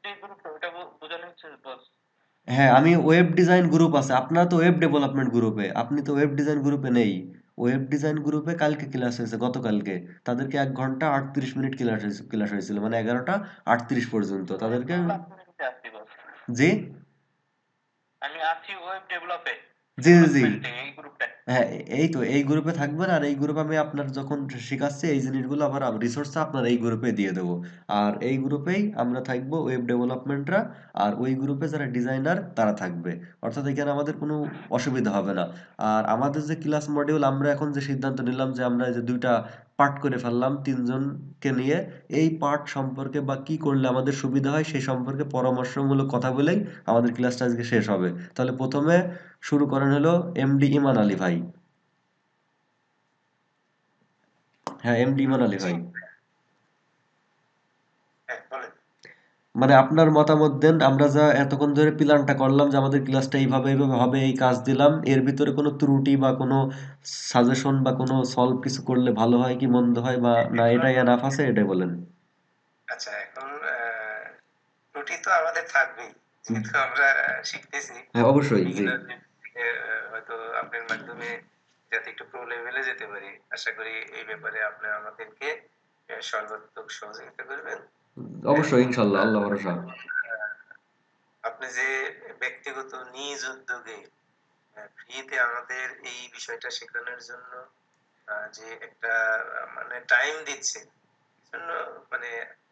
যে গ্রুপটা ওটা বোঝানো হচ্ছে বস। হ্যাঁ, আমি ওয়েব ডিজাইন গ্রুপ আছে, আপনারা তো ওয়েব ডেভেলপমেন্ট গ্রুপে, আপনি তো ওয়েব ডিজাইন গ্রুপে নেই। ওয়েব ডিজাইন গ্রুপে কালকে ক্লাস হয়েছে, গতকালকে তাদেরকে 1 ঘন্টা 38 মিনিট ক্লাস হয়েছিল, মানে 11টা 38 পর্যন্ত তাদেরকে। জি, আমি আছি ওয়েব জি জি জি, ডেভেলপমেন্টে এই গ্রুপটা। হ্যাঁ, এই তো এই গ্রুপে থাকবেন, আর এই গ্রুপে আমি আপনার যখন শিখাচ্ছি এই জিনিসগুলো আবার রিসোর্স আপনার এই গ্রুপে দিয়ে দেবো। আর এই গ্রুপেই আমরা থাকবো ওয়েব ডেভেলপমেন্টরা, আর ওই গ্রুপে যারা ডিজাইনার তারা থাকবে। অর্থাৎ এখানে আমাদের কোনো অসুবিধা হবে না। আর আমাদের যে ক্লাস মডিউল, আমরা এখন যে সিদ্ধান্ত নিলাম যে আমরা এই যে 2টা পার্ট করে ফেললাম 3জনকে নিয়ে, এই পার্ট সম্পর্কে বা কি করলে আমাদের সুবিধা হয় সেই সম্পর্কে পরামর্শমূলক কথা বলেই আমাদের ক্লাসটা আজকে শেষ হবে। তাহলে প্রথমে শুরু করেন হলো এমডি ইমান আলী ভাই। হ্যাঁ, এমডি ইমান আলী জি, ভাই। হ্যাঁ বলেন। মানে আপনার মতামত দেন, আমরা যা এতক্ষণ ধরে প্ল্যানটা করলাম যে আমাদের ক্লাসটা এইভাবে এইভাবে হবে, এই কাজ দিলাম, এর ভিতরে কোনো ত্রুটি বা কোনো সাজেশন বা কোনো সলভ কিছু করলে ভালো হয় কি মন্দ হয়, বা না এখন এটাই এনাফ আছে, এটাই বলেন। আচ্ছা, এখন ত্রুটি তো আমাদের থাকবেই, যেহেতু আমরা শিখতেছি হ্যাঁ, অবশ্যই, জি। বিগিনার থেকে। হয়তো আপনার মাধ্যমে যাতে একটু প্রো লেভেলে যেতে পারি, আশা করি এই ব্যাপারে আপনি আমাদেরকে সর্বাত্মক সহযোগিতা করবেন। অবশ্যই, এবং ইনশাল্লাহ, আল্লাহ ভরসা। আপনি যে ব্যক্তিগত নিজ উদ্যোগে ফ্রিতে আমাদের এই বিষয়টা শেখানোর জন্য যে একটা মানে টাইম দিচ্ছেন, এজন্য মানে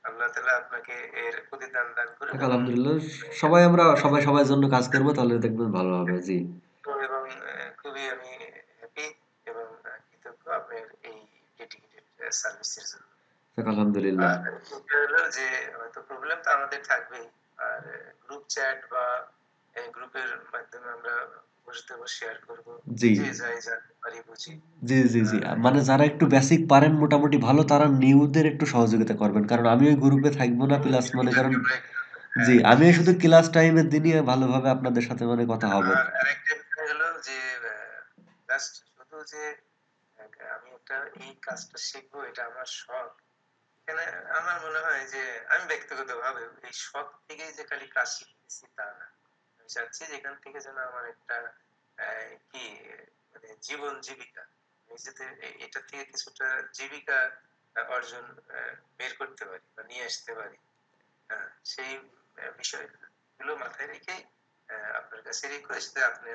আল্লাহ তাআলা আপনাকে এর প্রতিদান দান করুন। যাক, এবং আলহামদুলিল্লাহ। সবাই সবার জন্য কাজ করবো, তাহলে দেখবেন ভালো হবে, জি। এবং খুবই আমি হ্যাপি এবং কৃতজ্ঞ আপনার এই ডেডিকেটেড সার্ভিসের জন্য। যাক, আলহামদুলিল্লাহ। আর এটা হলো যে হয়তো প্রবলেম তো আমাদের থাকবেই। আর গ্রুপ চ্যাট বা গ্রুপের মাধ্যমে আমরা বসে শেয়ার করব। জি যে যাই জানতে পারি বুঝি। জি জি জি, এই মানে যারা একটু বেসিক পারেন মোটামুটি ভালো, তারা নিউদের একটু সহযোগিতা করবেন, কারণ আমি ওই গ্রুপে থাকবো না, প্লাস মনে করেন। জি, হ্যাঁ, আমি শুধু ক্লাস টাইমের দিনই ভালোভাবে আপনাদের সাথে মানে কথা হবে। আর আরেকটা বিষয় হলো যে জাস্ট শুধু যে আমি একটা এই কাজটা শিখবো এটা আমার শখ। এখানে আমার মনে হয় যে আমি ব্যক্তিগতভাবে এই শখ থেকেই যে খালি কাজ শিখতেছি তা না। আমি চাচ্ছি যে এখান থেকে যেন আমার একটা কি মানে জীবন জীবিকা, আমি যাতে এটা থেকে কিছুটা জীবিকা অর্জন বের করতে পারি বা নিয়ে আসতে পারি। হ্যাঁ, সেই বিষয়গুলো মাথায় রেখেই আপনার কাছে রিকোয়েস্ট যে আপনি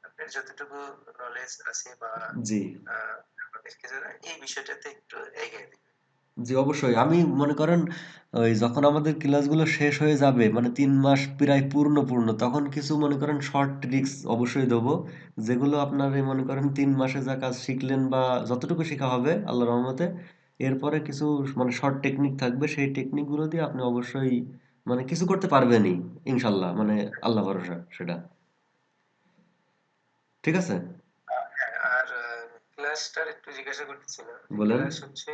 আপনার যতটুকু নলেজ আছে বা জি আমাদেরকে যেন এই বিষয়টাতে একটু এগিয়ে দিবেন। জি, অবশ্যই। আমি মনে করেন ওই যখন আমাদের ক্লাসগুলো শেষ হয়ে যাবে, মানে 3 মাস প্রায় পূর্ণ তখন কিছু মনে করেন শর্ট ট্রিক্স অবশ্যই দেবো, যেগুলো আপনার এই মনে করেন 3 মাসে যা কাজ শিখলেন বা যতটুকু শেখা হবে আল্লাহর রহমতে, এরপরে কিছু মানে শর্ট টেকনিক থাকবে, সেই টেকনিকগুলো দিয়ে আপনি অবশ্যই মানে কিছু করতে পারবেনই, ইনশাল্লাহ, মানে আল্লাহ ভরসা সেটা। ঠিক আছে, হ্যাঁ, আর ক্লাসটার একটু জিজ্ঞাসা করতেছিলাম যে বলেন। ক্লাস হচ্ছে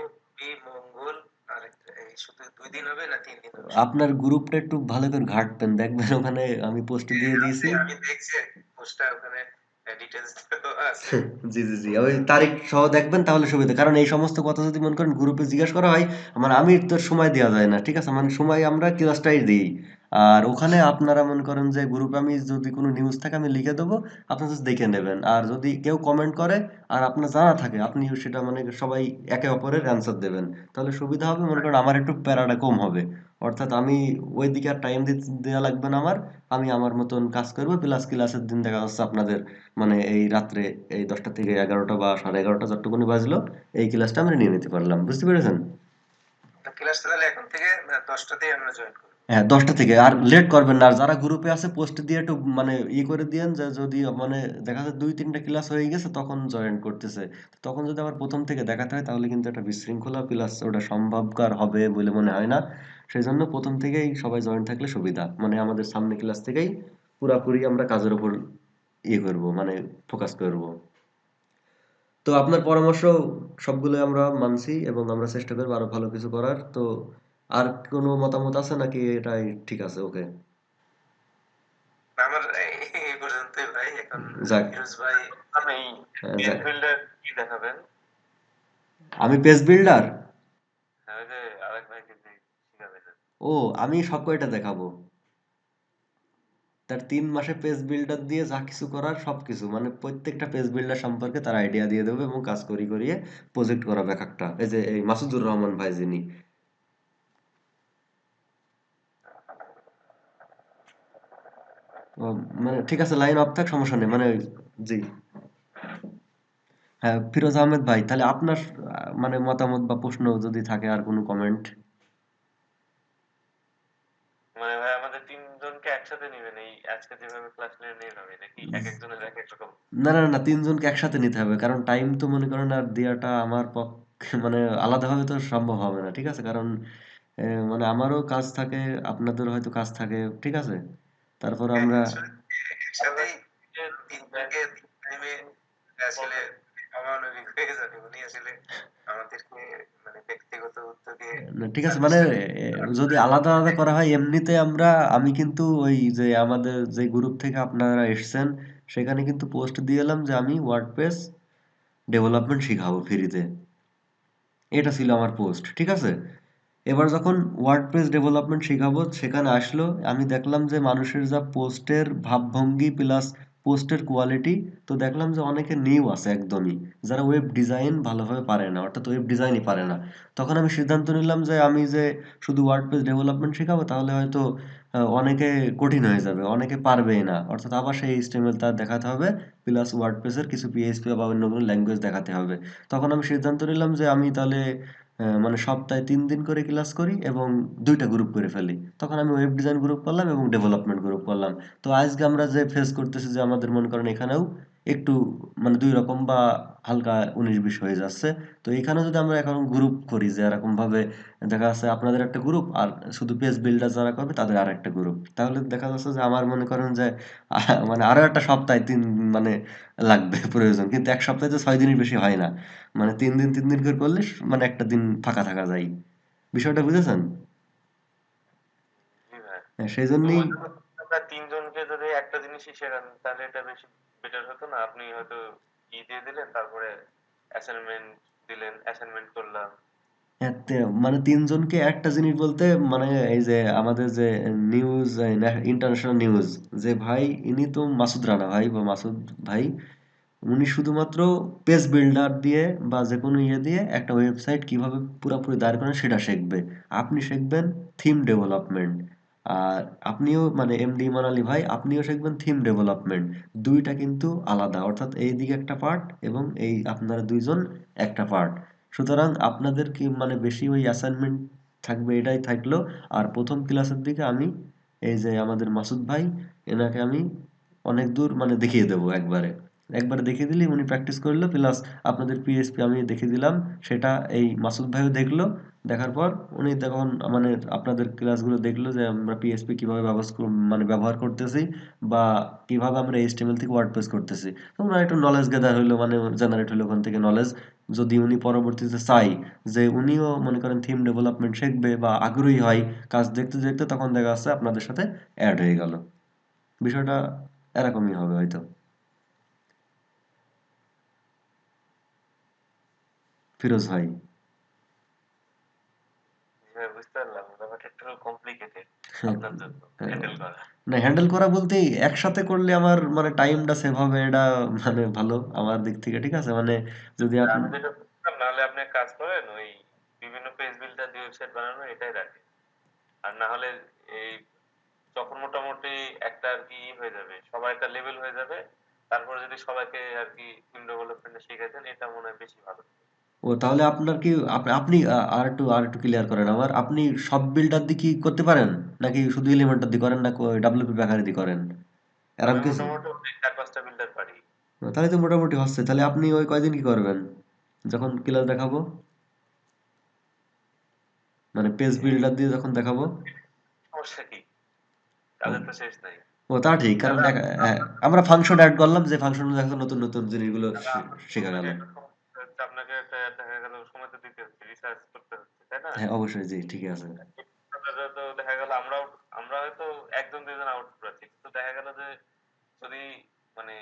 মঙ্গল আর এই শুধু ২ দিন হবে না ৩ দিন হবে? আপনার গ্রুপটা একটু ভালো করে ঘাঁটবেন, দেখবেন ওখানে আমি পোস্ট দিয়ে আছে, দিয়েছি। আমি দেখছি পোস্টটা ওখানে ডিটেইলস দেওয়া আছে। জি জি জি, ওই তারিখ সহ দেখবেন তাহলে সুবিধা, কারণ এই সমস্ত কথা যদি মনে করেন গ্রুপে জিজ্ঞাসা করা হয়, মানে আমি তো সময় দেওয়া যায় না, ঠিক আছে, মানে সময় আমরা ক্লাসটাই দিই। আর ওখানে আপনারা মনে করেন যে গ্রুপে আমি যদি কোনো নিউজ থাকে আমি লিখে দেবো, আপনারা just দেখে নেবেন, আর যদি কেউ কমেন্ট করে আর আপনার জানা থাকে, আপনি সেটা মানে সবাই একে অপরের অ্যান্সার দেবেন, তাহলে সুবিধা হবে, মনে করেন আমার একটু প্যারাটা কম হবে। অর্থাৎ আমি ওইদিকে আর টাইম দেওয়া লাগবে না আমার, আমি আমার মতন কাজ করবো, প্লাস ক্লাসের দিন দেখা যাচ্ছে আপনাদের মানে এই রাত্রে এই 10টা থেকে 11টা বা 11:30 যতটুকুনি বাজলো, এই ক্লাসটা আমরা নিয়ে নিতে পারলাম, বুঝতে পেরেছেন? ক্লাসটা তাহলে এখন থেকে ১০টাতেই আমরা জয়েন করব। হ্যাঁ, 10টা থেকে আর লেট করবেন না, আর যারা গ্রুপে আছে পোস্ট দিয়ে একটু মানে করে দিয়েন যে যদি মানে দেখা যায় 2-3টা ক্লাস হয়ে গেছে তখন জয়েন করতেছে, তখন যদি আবার প্রথম থেকে দেখাতে হয় তাহলে কিন্তু একটা বিশৃঙ্খলা প্লাস ওটা সম্ভবকার হবে বলে মনে হয় না। সেই জন্য প্রথম থেকেই সবাই জয়েন থাকলে সুবিধা, মানে আমাদের সামনে ক্লাস থেকেই পুরাপুরি আমরা কাজের উপর করব, মানে ফোকাস করব। তো আপনার পরামর্শ সবগুলো আমরা মানছি এবং আমরা চেষ্টা করবো আরো ভালো কিছু করার। তো আর কোনো মতামত আছে নাকি এটাই ঠিক আছে? ওকে। আমার এই পর্যন্তই ভাই। এখন যাক। ফিরোজ ভাই আপনি পেজ যাক। বিল্ডার কি দেখাবেন? আমি পেজ বিল্ডার। হ্যাঁ, ওই যে আরেক ভাইকে যে শিখাবেন। ও, আমি সব কয়টা দেখাবো। তার 3 মাসে পেজ বিল্ডার দিয়ে যা কিছু করার সবকিছু মানে প্রত্যেকটা পেজ বিল্ডার সম্পর্কে তার আইডিয়া দিয়ে দেবে এবং কাজ করিয়ে প্রজেক্ট করাবে এক একটা। এই যে এই মাসুদুর রহমান ভাই যিনি, ও, মানে ঠিক আছে, লাইন অফ থাক, সমস্যা নেই মানে। জি, হ্যাঁ ফিরোজ আহমেদ ভাই, তাহলে আপনার মানে মতামত বা প্রশ্ন যদি থাকে আর কোনো কমেন্ট। মানে ভাই আমাদের তিনজনকে একসাথে নিবেন এই আজকে যেভাবে ক্লাস নিয়ে নেবে নাকি এক একজনের এক এক রকম? না না না, তিনজনকে একসাথে নিতে হবে, কারণ টাইম তো মনে করেন আর দেওয়াটা আমার পক্ষে মানে আলাদাভাবে তো সম্ভব হবে না, ঠিক আছে? কারণ মানে আমারও কাজ থাকে, আপনাদের হয়তো কাজ থাকে, ঠিক আছে? তারপর হ্যাঁ আমরা হ্যাঁ একসাথেই তিনজনকে নেবে আসলে অমানবিক হয়ে যাবে উনি আসলে আমাদেরকে মানে ব্যক্তিগত উদ্যোগে না, ঠিক আছে মানে সাজেশন যদি আলাদা আলাদা করা হয় এমনিতে আমরা, আমি কিন্তু ওই যে আমাদের যে গ্রুপ থেকে আপনারা এসছেন সেখানে কিন্তু পোস্ট দিয়ে এলাম যে আমি ওয়ার্ডপ্রেস ডেভেলপমেন্ট শিখাবো ফ্রিতে। এটা ছিল আমার পোস্ট, ঠিক আছে? এবার যখন ওয়ার্ডপ্রেস ডেভেলপমেন্ট শেখাবো সেখানে আসলো, আমি দেখলাম যে মানুষের যা পোস্টের ভাবভঙ্গি প্লাস পোস্টের কোয়ালিটি, তো দেখলাম যে অনেকে নিউ আছে একদমই, যারা ওয়েব ডিজাইন ভালোভাবে পারে না, অর্থাৎ ওয়েব ডিজাইনই পারে না। তখন আমি সিদ্ধান্ত নিলাম যে আমি যে শুধু ওয়ার্ডপ্রেস ডেভেলপমেন্ট শেখাবো তাহলে হয়তো অনেকে কঠিন হয়ে যাবে, অনেকে পারবেই না, অর্থাৎ আবার সেই এইচটিএমএল তার দেখাতে হবে প্লাস ওয়ার্ডপ্রেসের কিছু পিএইচপি বা অন্য কোনো ল্যাঙ্গুয়েজ দেখাতে হবে। তখন আমি সিদ্ধান্ত নিলাম যে আমি তাহলে মানে সপ্তাহে 3 দিন করে ক্লাস করি এবং 2টা গ্রুপ করে ফেলি। তখন আমি ওয়েব ডিজাইন গ্রুপ করলাম এবং ডেভেলপমেন্ট গ্রুপ করলাম। তো আজকে আমরা যে ফেস করতেছি যে আমাদের মনে করেন এখানেও একটু মানে 2 রকম বা হালকা 19-20 হয়ে যাচ্ছে। তো এখানেও যদি আমরা এখন গ্রুপ করি যে এরকম ভাবে দেখা যাচ্ছে আপনাদের একটা গ্রুপ আর শুধু পেজ বিল্ডার যারা করবে তাদের আরেকটা গ্রুপ। তাহলে দেখা যাচ্ছে যে আমার মনে করেন যে মানে আরো একটা সপ্তাহে 3 মানে লাগবে প্রয়োজন। কিন্তু এক সপ্তাহে তো 6 দিনের বেশি হয় না। মানে 3 দিন 3 দিন করে করলে মানে একটা দিন ফাঁকা থাকা যায়। বিষয়টা বুঝেছেন? জি ভাই। হ্যাঁ, সেই তো জন্যই। ওই জন্য আমরা তিনজনকে যদি একটা জিনিসই শেখান তাহলে এটা বেশি বেটার হতো না? আপনি হয়তো দিয়ে দিলেন তারপরে অ্যাসাইনমেন্ট দিলেন, অ্যাসাইনমেন্ট করলাম। হ্যাঁ, মানে 3 জনকে একটা জিনিস বলতে মানে এই যে আমাদের যে নিউজ ইন্টারন্যাশনাল নিউজ যে ভাই, ইনি তো মাসুদ রানা ভাই বা মাসুদ ভাই, উনি শুধুমাত্র পেজ বিল্ডার দিয়ে বা যে কোনো ইয়ে দিয়ে একটা ওয়েবসাইট কিভাবে পুরোপুরি দাঁড় করানো সেটা শিখবে। আপনি শিখবেন থিম ডেভেলপমেন্ট। আর আপনিও মানে এমডি ইমান আলী ভাই আপনিও শিখবেন থিম ডেভেলপমেন্ট। দুইটা কিন্তু আলাদা, অর্থাৎ এইদিকে একটা পার্ট এবং এই আপনারা 2 জন একটা পার্ট। সুতরাং আপনাদের কি মানে বেশি ওই অ্যাসাইনমেন্ট থাকবে এটাই থাকলো। আর প্রথম ক্লাসের দিকে আমি এই যে আমাদের মাসুদ ভাই, এনাকে আমি অনেক দূর মানে দেখিয়ে দেবো একবারে। একবারে দেখিয়ে দিলেই উনি প্র্যাকটিস করলো প্লাস আপনাদের পিএইচপি আমি দেখিয়ে দিলাম, সেটা এই মাসুদ ভাইও দেখলো। দেখার পর উনি তখন মানে আপনাদের ক্লাসগুলো দেখলো যে আমরা পিএইচপি কিভাবে মানে ব্যবহার করতেছি বা কিভাবে আমরা এইচটিএমএল থেকে ওয়ার্ডপ্রেস করতেছি। তো ওনার একটু নলেজ গেদার হলো, মানে জেনারেট হলো ওখান থেকে নলেজ। যদি উনি পরবর্তীতে চাই যে উনিও মনে করেন থিম ডেভেলপমেন্ট শিখবে বা আগ্রহী হয় কাজ দেখতে দেখতে, তখন দেখা যাচ্ছে আপনাদের সাথে অ্যাড হয়ে গেল। বিষয়টা এরকমই হবে হয়তো। ফিরোজ ভাই। জি ভাই বুঝতে পারলাম। ব্যাপারটা একটু কমপ্লিকেটেড আপনার জন্য হ্যান্ডেল করা। না, হ্যান্ডেল করা বলতে একসাথে করলে আমার মানে টাইমটা সেভ হবে, এটা মানে ভালো আমার দিক থেকে, ঠিক আছে? মানে যদি আপনি আমি যেটা বলছিলাম নাহলে আপনি এক কাজ করেন ওই বিভিন্ন পেজ বিল্ডার দিয়ে ওয়েবসাইট বানানো এটাই রাখেন। আর না হলে এই যখন মোটামুটি একটা আর কি হয়ে যাবে সবার একটা লেভেল হয়ে যাবে তারপরে যদি সবাইকে আর কি টিম ডেভেলপমেন্ট শিখাই দেন এটা মনে হয় বেশি ভালো। ও, তাহলে আপনার কি আপনি আর একটু ক্লিয়ার করেন আমার, আপনি সব বিল্ডার দিয়ে কি করতে পারেন নাকি শুধু এলিমেন্টার দিয়ে করেন না ডাব্লিউপি বেকারি দিয়ে করেন এরকম আমি কিছু? মোটামুটি ওই 4-5টা বিল্ডার পারি। তাহলে তো মোটামুটি হচ্ছে, তাহলে আপনি ওই কয়দিন কি করবেন যখন ক্লাস দেখাবো, মানে পেজ এই বিল্ডার দিয়ে যখন দেখাবো? সমস্যা কি? ও, কাজের তো শেষ নাই। ও তা ঠিক, কারণ তাহলে হ্যাঁ, আমরা ফাংশন অ্যাড করলাম যে ফাংশন দেখা নতুন নতুন জিনিসগুলো শেখা আপনাকে গেল। একটা সমস্যা হচ্ছে, আপনাকে একটা দেখা গেল সময় তো দিতে হচ্ছে রিসার্চ করতে হচ্ছে তাই না? হ্যাঁ অবশ্যই, জি ঠিকই আছে। আপনারা তো দেখা গেল আমরা হয়তো একজন দুইজন আউটপুট আছি কিন্তু দেখা গেল যে যদি মানে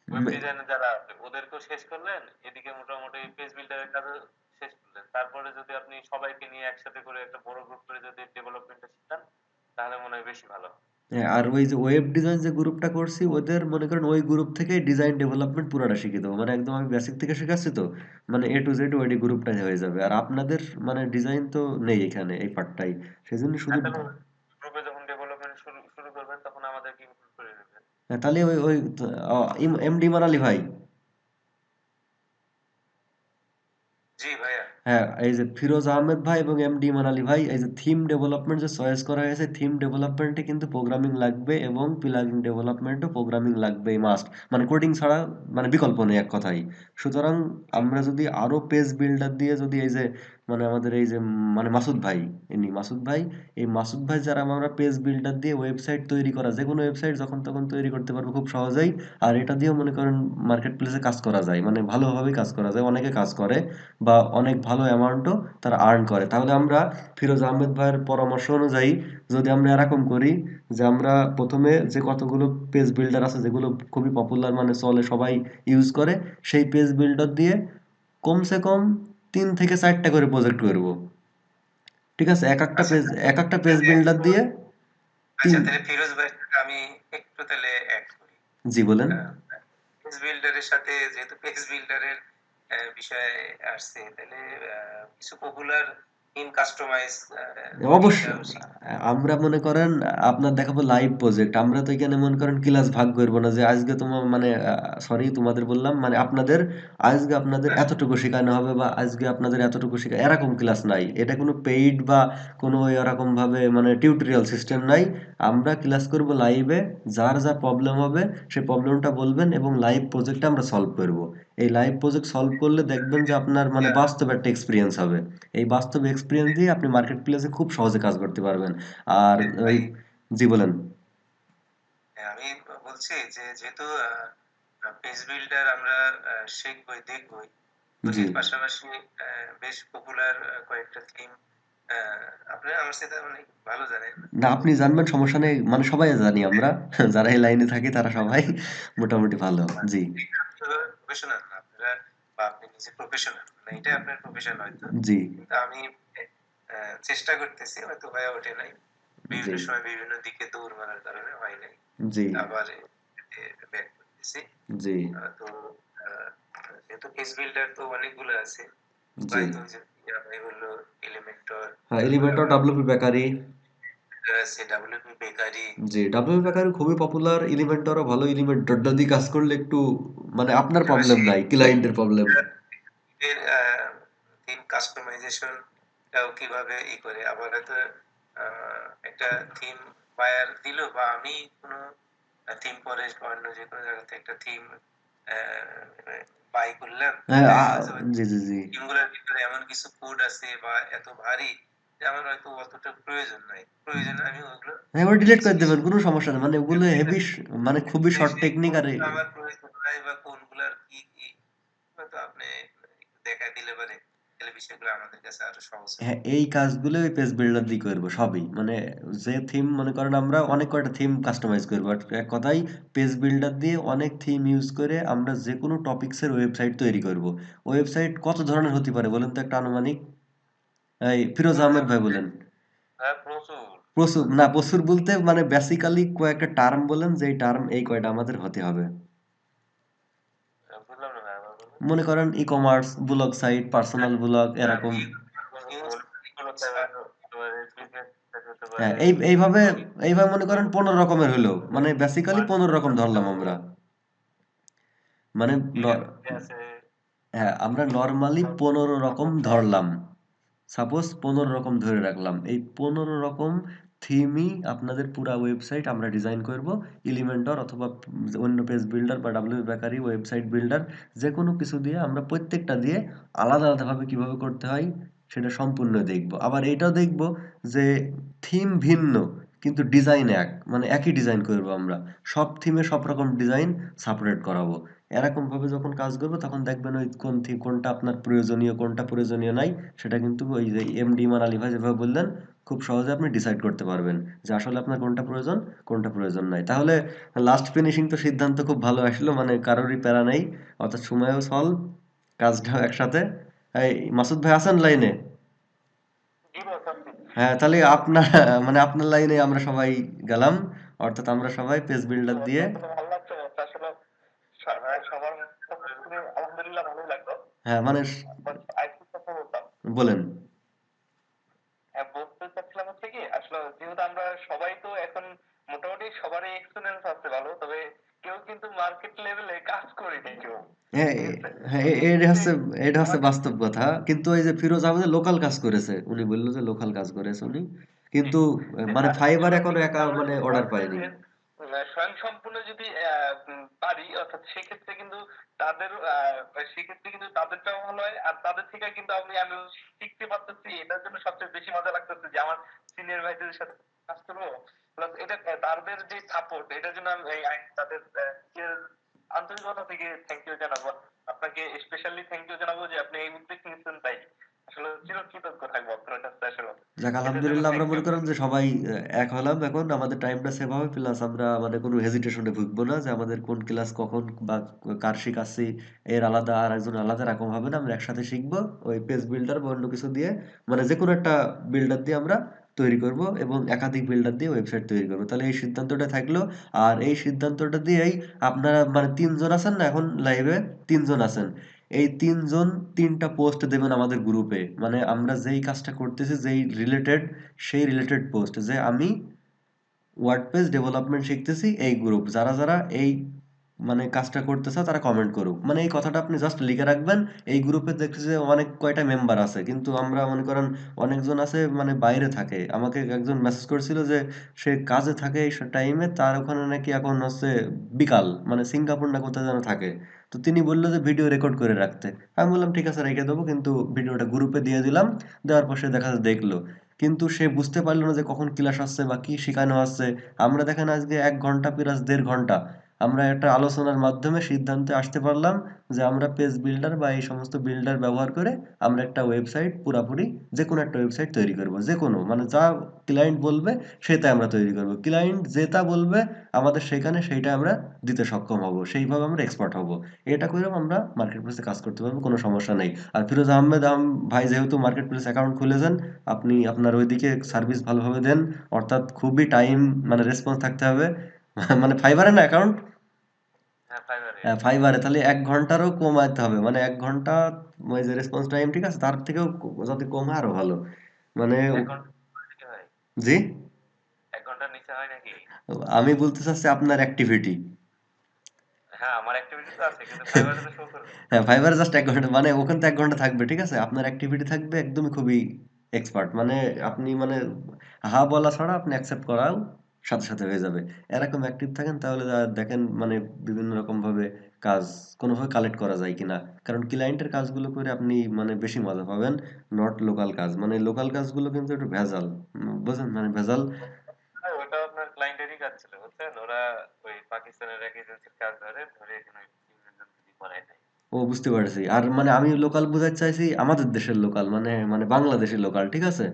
ওয়েব উম, ডিজাইনে যারা আছে ওদেরকেও শেষ করলেন এদিকে মোটামুটি পেজ বিল্ডারের কাজও শেষ করলেন তারপরে যদি আপনি সবাইকে নিয়ে একসাথে করে একটা বড় গ্রুপ করে যদি ডেভেলপমেন্টটা শিখান তাহলে মনে হয় বেশি ভালো। হ্যাঁ, আর ওই যে ওয়েব ডিজাইন যে গ্রুপটা করছি ওদের মনে করেন ওই গ্রুপ থেকে ডিজাইন ডেভেলপমেন্ট পুরোটা শিখিয়ে দেবো, মানে একদম আমি বেসিক থেকে শেখাচ্ছি তো, মানে এ টু জেড ওই গ্রুপটা হয়ে যাবে। আর আপনাদের মানে ডিজাইন তো নেই এখানে এই পার্টটাই, সেজন্য শুধু তাহলে গ্রুপে যখন ডেভেলপমেন্ট শুরু শুরু করবেন তখন আমাদেরকে ইনক্লুড করে নেবেন। হ্যাঁ, তাহলে ওই ওই এমডি মানালি ভাই, জি ভাইয়া। হ্যাঁ এই যে ফিরোজ আহমেদ ভাই এবং এমডি ইমান আলী ভাই, এই যে থিম ডেভেলপমেন্ট যে চয়েস করা হয়েছে, থিম ডেভেলপমেন্টে কিন্তু প্রোগ্রামিং লাগবে এবং প্লাগইন ডেভেলপমেন্টও প্রোগ্রামিং লাগবেই মাস্ট, মানে কোডিং ছাড়া মানে বিকল্প নেই এক কথায়। সুতরাং আমরা যদি আরো পেজ বিল্ডার দিয়ে যদি এই যে মানে আমাদের এই যে মানে মাসুদ ভাই, ইনি মাসুদ ভাই, এই মাসুদ ভাই যারা আমরা পেজ বিল্ডার দিয়ে ওয়েবসাইট তৈরি করা, যে কোনো ওয়েবসাইট যখন তখন তৈরি করতে পারবো খুব সহজেই। আর এটা দিয়েও মনে করেন মার্কেট প্লেসে কাজ করা যায়, মানে ভালোভাবেই কাজ করা যায়, অনেকে কাজ করে বা অনেক ভালো অ্যামাউন্টও তারা আর্ন করে। তাহলে আমরা ফিরোজ আহমেদ ভাইয়ের পরামর্শ অনুযায়ী যদি আমরা এরকম করি যে আমরা প্রথমে যে কতগুলো পেজ বিল্ডার আছে যেগুলো খুবই পপুলার মানে চলে সবাই ইউজ করে, সেই পেজ বিল্ডার দিয়ে কমসে কম 3 থেকে 4টা করে প্রজেক্ট করব। ঠিক আছে, আচ্ছা এক একটা পেজ বিল্ডার দিয়ে তিন। আচ্ছা, তাহলে ফিরোজ ভাই আমি একটু তাহলে অ্যাড করি। জি বলেন। পেজ বিল্ডারের সাথে যেহেতু পেজ বিল্ডারের বিষয়ে আসছে, তাহলে কিছু পপুলার ইন কাস্টমাইজ অবশ্যই আমরা মনে করেন আপনার দেখাবো লাইভ প্রজেক্ট, আমরা তো এখানে মনে করেন ক্লাস ভাগ করবো না যে আজকে তোমার মানে সরি তোমাদের বললাম মানে আপনাদের আজকে আপনাদের এতটুকু শেখানো হবে বা আজকে আপনাদের এতটুকু শেখা, এরকম ক্লাস নাই, এটা কোনো পেইড বা কোনো এরকম ভাবে মানে টিউটোরিয়াল সিস্টেম নাই। আমরা ক্লাস করব লাইভে, যার যা প্রবলেম হবে সে প্রবলেমটা বলবেন এবং লাইভ প্রজেক্টটা আমরা সলভ করব। এই লাইভ প্রজেক্ট সলভ করলে দেখবেন যে আপনার মানে বাস্তব একটা এক্সপিরিয়েন্স হবে। এই বাস্তব এক্সপিরিয়েন্স দিয়ে আপনি মার্কেট প্লেসে খুব সহজে কাজ করতে পারবেন। আর ওই ভাই, জি বলেন। আমি বলছি যে যেহেতু পেজ বিল্ডার আমরা শিখবই দেখবই, তো জি এর পাশাপাশি বেশ পপুলার কয়েকটা থিম আপনি আমার সাথে অনেক ভালো জানেন। না, আপনি জানবেন সমস্যা নেই, মানে সবাই জানি আমরা যারা এই লাইনে থাকি তারা সবাই মোটামুটি ভালো। জি প্রফেশনাল না আপনারা, বা আপনি নিজে প্রফেশনাল না, এটাই আপনার প্রফেশন হয়তো। জি কিন্তু আমি চেষ্টা করতেছি, হয়তো হয়ে ওঠে নাই, জি বিভিন্ন সময় বিভিন্ন দিকে দৌড় মারার কারণে হয় নাই। জি আবার ব্যাক করতেছি। জি তো আহ, যেহেতু পেজ বিল্ডার তো অনেকগুলো আছে, জি। প্রায় তো যে হলো এলিমেন্টর, হ্যাঁ, তারপরে এলিভেটর, আবার ডাব্লিউপি বেকারি। আছে ডাব্লিউপি বেকারি। জি, ডাব্লিউপি বেকারি খুবই পপুলার, এলিমেন্টরও ভালো, এলিমেন্টরটা দিয়ে কাজ করলে একটু মানে আপনার প্রবলেম পাশাপাশি নাই, ক্লায়েন্টের প্রবলেম। এর থিম কাস্টমাইজেশন কিভাবে করে, আবার হয়তো একটা থিম বায়ার দিল, বা আমি কোনো থিম পরে অন্য যে কোনো জায়গা থেকে একটা থিম বাই করলাম, হ্যাঁ দেখা গেল যে জি জি জি। থিমগুলোর ভিতরে এমন কিছু কোড আছে বা এত ভারী যে আমার হয়তো অতটা প্রয়োজন নাই, প্রয়োজনে আমি ওগুলো হ্যাঁ, ওটা ডিলিট কিছু করে কিছু দেবেন, কোনো সমস্যা নেই, মানে ওগুলো হেভি মানে খুবই শর্ট সেই টেকনিক। আর কোনগুলো আমার প্রয়োজন নাই বা কোনগুলার কি কি হয়তো আপনি একটু দেখা দিলে পারে, তাহলে বিষয়গুলো আমাদের কাছে আরো সহজ হয়। হ্যাঁ, এই কাজগুলো ওই পেজ বিল্ডার দিয়ে করবো সবই, মানে যে থিম মনে করেন আমরা অনেক কয়টা থিম কাস্টমাইজ করবো, আর এক কথায় পেজ বিল্ডার দিয়ে অনেক থিম ইউজ করে আমরা যে কোনো টপিক্সের ওয়েবসাইট তৈরি করব। ওয়েবসাইট কত ধরনের হতে পারে বলেন তো একটা আনুমানিক, এই ফিরোজ আহমেদ ভাই বলেন। হ্যাঁ, প্রচুর। প্রচুর না, প্রচুর বলতে মানে বেসিক্যালি কয়েকটা টার্ম বলেন যে এই টার্ম এই কয়টা আমাদের হতে হবে। বুঝলাম না ভাই, আবার বলুন। মনে করেন e commerce, blog site, personal blog এরকম। কোনো সেবা হতে পারে, বিজনেস হতে হ্যাঁ, পারে, এইভাবে কোনো এইভাবে মনে করেন 15 রকমের হলো, মানে বেসিক্যালি 15 রকম ধরলাম মার্কেটিং আমরা। মানে আছে। হ্যাঁ, আমরা নর্মালি 15 রকম ধরলাম, সাপোজ 15 রকম ধরে রাখলাম, এই 15 রকম থিমই আপনাদের পুরা ওয়েবসাইট আমরা ডিজাইন করব। এলিমেন্টর অথবা অন্য পেজ বিল্ডার বা ডাব্লিউ বেকারি ওয়েবসাইট বিল্ডার যে কোনো কিছু দিয়ে আমরা প্রত্যেকটা দিয়ে আলাদা আলাদাভাবে কিভাবে করতে হয় সেটা সম্পূর্ণ দেখব। আবার এইটাও দেখব যে থিম ভিন্ন কিন্তু ডিজাইন এক, মানে একই ডিজাইন করব আমরা, সব থিমে সব রকম ডিজাইন সাপারেট করাবো। এরকম ভাবে যখন কাজ করবো তখন দেখবেন ওই কোন থিম কোনটা আপনার প্রয়োজনীয় কোনটা প্রয়োজনীয় নাই সেটা কিন্তু ওই যে এমডি ইমান আলী ভাই যেভাবে বললেন খুব সহজে আপনি ডিসাইড করতে পারবেন যে আসলে আপনার কোনটা প্রয়োজন কোনটা প্রয়োজন নাই। তাহলে লাস্ট ফিনিশিং তো সিদ্ধান্ত খুব ভালো আসলো, মানে কারোরই প্যারা নেই, অর্থাৎ সময়ও সলভ, কাজটাও একসাথে। এই মাসুদ ভাই আছেন লাইনে? জি বস, আপনি হ্যাঁ, তাহলে আপনার মানে আপনার লাইনে আমরা সবাই গেলাম, অর্থাৎ আমরা সবাই পেজ বিল্ডার দিয়ে ভালো লাগছে আসলে সবার শুনে আলহামদুলিল্লাহ ভালোই লাগলো। হ্যাঁ মানে আরেকটু কথা বলতাম, বলেন। বলতে চাচ্ছিলাম হচ্ছে কি আসলে যেহেতু আমরা সবাই তো এখন মোটামুটি সবারই এক্সপিরিয়েন্স আছে ভালো, তবে কেউ কিন্তু মার্কেট লেভেলে কাজ করেনি কেউ, হ্যাঁ ঠিক আছে? হ্যাঁ, তো এক্ষেত্রে এটা হচ্ছে আমাদের বাস্তব কথা, কিন্তু এই যে ফিরোজ আহমেদ লোকাল কাজ করেছে, উনি বললো যে লোকাল কাজ করেছে উনি, কিন্তু মানে ফাইবার এখনো একা আমরা মানে যদি অর্ডার পায়নি। ওয়ার্ডপ্রেসের স্বয়ংসম্পূর্ণ যদি পারি, অর্থাৎ সেক্ষেত্রে কিন্তু তাদের সেক্ষেত্রে কিন্তু তাদেরটাও ভালো হয়, আর তাদের থেকে কিন্তু আমি শিখতে পারতেছি। এটার জন্য সবচেয়ে বেশি মজা লাগতেছে যে আমার সিনিয়র ভাইদের সাথে কাজ করবো, প্লাস এটা তাদের যে সাপোর্ট, এটার জন্য আমি তাদের আন্তরিকতা থেকে থ্যাংক ইউ জানাবো। আপনাকে স্পেশালি থ্যাংক ইউ জানাবো যে আপনি এই উদ্যোগ নিয়েছেন, তাই আসলে চিরকৃতজ্ঞ থাকবো আপনার কাছে আসলে। যাক এটার জন্য আলহামদুলিল্লাহ, আমরা থ্যাংক ইউ। মনে করেন যে সবাই এক হলাম, এখন আমাদের টাইমটা সেভ হবে, প্লাস আমরা মানে কোনো হেজিটেশনে ভুগবো না যে আমাদের কোন ক্লাস কখন বা কার শিখাচ্ছি এর আলাদা আর একজন আলাদা এরকম হবে না, আমরা একসাথে শিখবো ওই পেজ বিল্ডার বা অন্য কিছু দিয়ে, মানে যে কোনো একটা বিল্ডার দিয়ে আমরা তৈরি করব এবং একাধিক বিল্ডার দিয়ে ওয়েবসাইট তৈরি করবো, তাহলে এই সিদ্ধান্তটা থাকলো। আর এই সিদ্ধান্তটা দিয়েই আপনারা মানে তিনজন আছেন না এখন লাইভে, তিনজন আছেন, এই তিনজন তিনটা পোস্ট দেবেন আমাদের গ্রুপে, মানে আমরা যেই কাজটা করতেছি যেই রিলেটেড, সেই রিলেটেড পোস্ট, যে আমি ওয়ার্ডপ্রেস ডেভেলপমেন্ট শিখতেছি এই গ্রুপ, যারা যারা এই মানে কাজটা করতেছে তারা কমেন্ট করুক, মানে এই কথাটা আপনি জাস্ট লিখে রাখবেন। এই গ্রুপে দেখছি যে অনেক কয়টা মেম্বার আছে, কিন্তু আমরা মনে করেন অনেকজন আছে মানে বাইরে থাকে, আমাকে একজন মেসেজ করেছিল যে সে কাজে থাকে এই টাইমে, তার ওখানে নাকি এখন হচ্ছে বিকাল, মানে সিঙ্গাপুর না কোথায় যেন থাকে, তো তিনি বললো যে ভিডিও রেকর্ড করে রাখতে। আমি বললাম ঠিক আছে রেখে দেবো, কিন্তু ভিডিওটা গ্রুপে দিয়ে দিলাম, দেওয়ার পর সে দেখা যাচ্ছে দেখলো, কিন্তু সে বুঝতে পারলো না যে কখন ক্লাস আসছে বা কি শেখানো আসছে। আমরা দেখেন আজকে 1 ঘন্টা প্লাস 1.5 ঘন্টা আমরা একটা আলোচনার মাধ্যমে সিদ্ধান্তে আসতে পারলাম যে আমরা পেজ বিল্ডার বা এই সমস্ত বিল্ডার ব্যবহার করে আমরা একটা ওয়েবসাইট পুরাপুরি যে কোনো একটা ওয়েবসাইট তৈরি করব, যে কোনো মানে যা ক্লায়েন্ট বলবে সেটা আমরা তৈরি করব, ক্লায়েন্ট যেটা বলবে আমাদের সেখানে সেইটা আমরা দিতে সক্ষম হব, সেইভাবে আমরা এক্সপার্ট হব। এটা করেও আমরা মার্কেট প্লেসে কাজ করতে পারবো, কোনো সমস্যা নেই। আর ফিরোজ আহমেদ ভাই যেহেতু মার্কেট প্লেস অ্যাকাউন্ট খুলেছেন, আপনি আপনার ওইদিকে সার্ভিস ভালোভাবে দেন, অর্থাৎ খুবই টাইম মানে রেসপন্স থাকতে হবে। মানে ফাইবারে না অ্যাকাউন্ট, হ্যাঁ ফাইবারে। ফাইবারে তাহলে 1 ঘন্টারও কমাতে হবে, মানে 1 ঘন্টা ওই যে রেসপন্স টাইম, ঠিক আছে, তার থেকেও যদি কমে আরো ভালো, মানে এক ঘন্টা নিচে হয়? জি, 1 ঘন্টার নিচে হয় নাকি? আমি বলতে চাচ্ছি আপনার অ্যাক্টিভিটি। হ্যাঁ আমার অ্যাক্টিভিটি তো আছে, কিন্তু ফাইবারে তো শো করবে। হ্যাঁ ফাইবারে জাস্ট 1 ঘন্টা, মানে ওখানে তো 1 ঘন্টা থাকবে, ঠিক আছে, আপনার অ্যাক্টিভিটি থাকবে একদমই খুবই এক্সপার্ট, মানে আপনি মানে হা বলা ছাড়া আপনি অ্যাকসেপ্ট করাও সাথে সাথে হয়ে যাবে, এরকম অ্যাক্টিভ থাকেন, তাহলে দেখেন মানে বিভিন্ন রকম ভাবে কাজ কোনোভাবে কালেক্ট করা যায় কিনা, কারণ ক্লায়েন্টের কাজগুলো করে আপনি মানে বেশি মজা পাবেন, নট লোকাল কাজ, মানে লোকাল কাজগুলো কিন্তু একটু ভেজাল, বুঝেন মানে ভেজাল। হ্যাঁ, ওটা আপনার ক্লায়েন্টেরই কাজ ছিল বুঝছেন, ওরা ওই পাকিস্তানের এক এজেন্সির কাজ ধরে এখানে বিভিন্ন এজেন্সি করায় নাই। ও বুঝতে পারছি, আর মানে আমি লোকাল বোঝাতে চাইছি আমাদের দেশের লোকাল, মানে মানে বাংলাদেশের লোকাল, ঠিক আছে।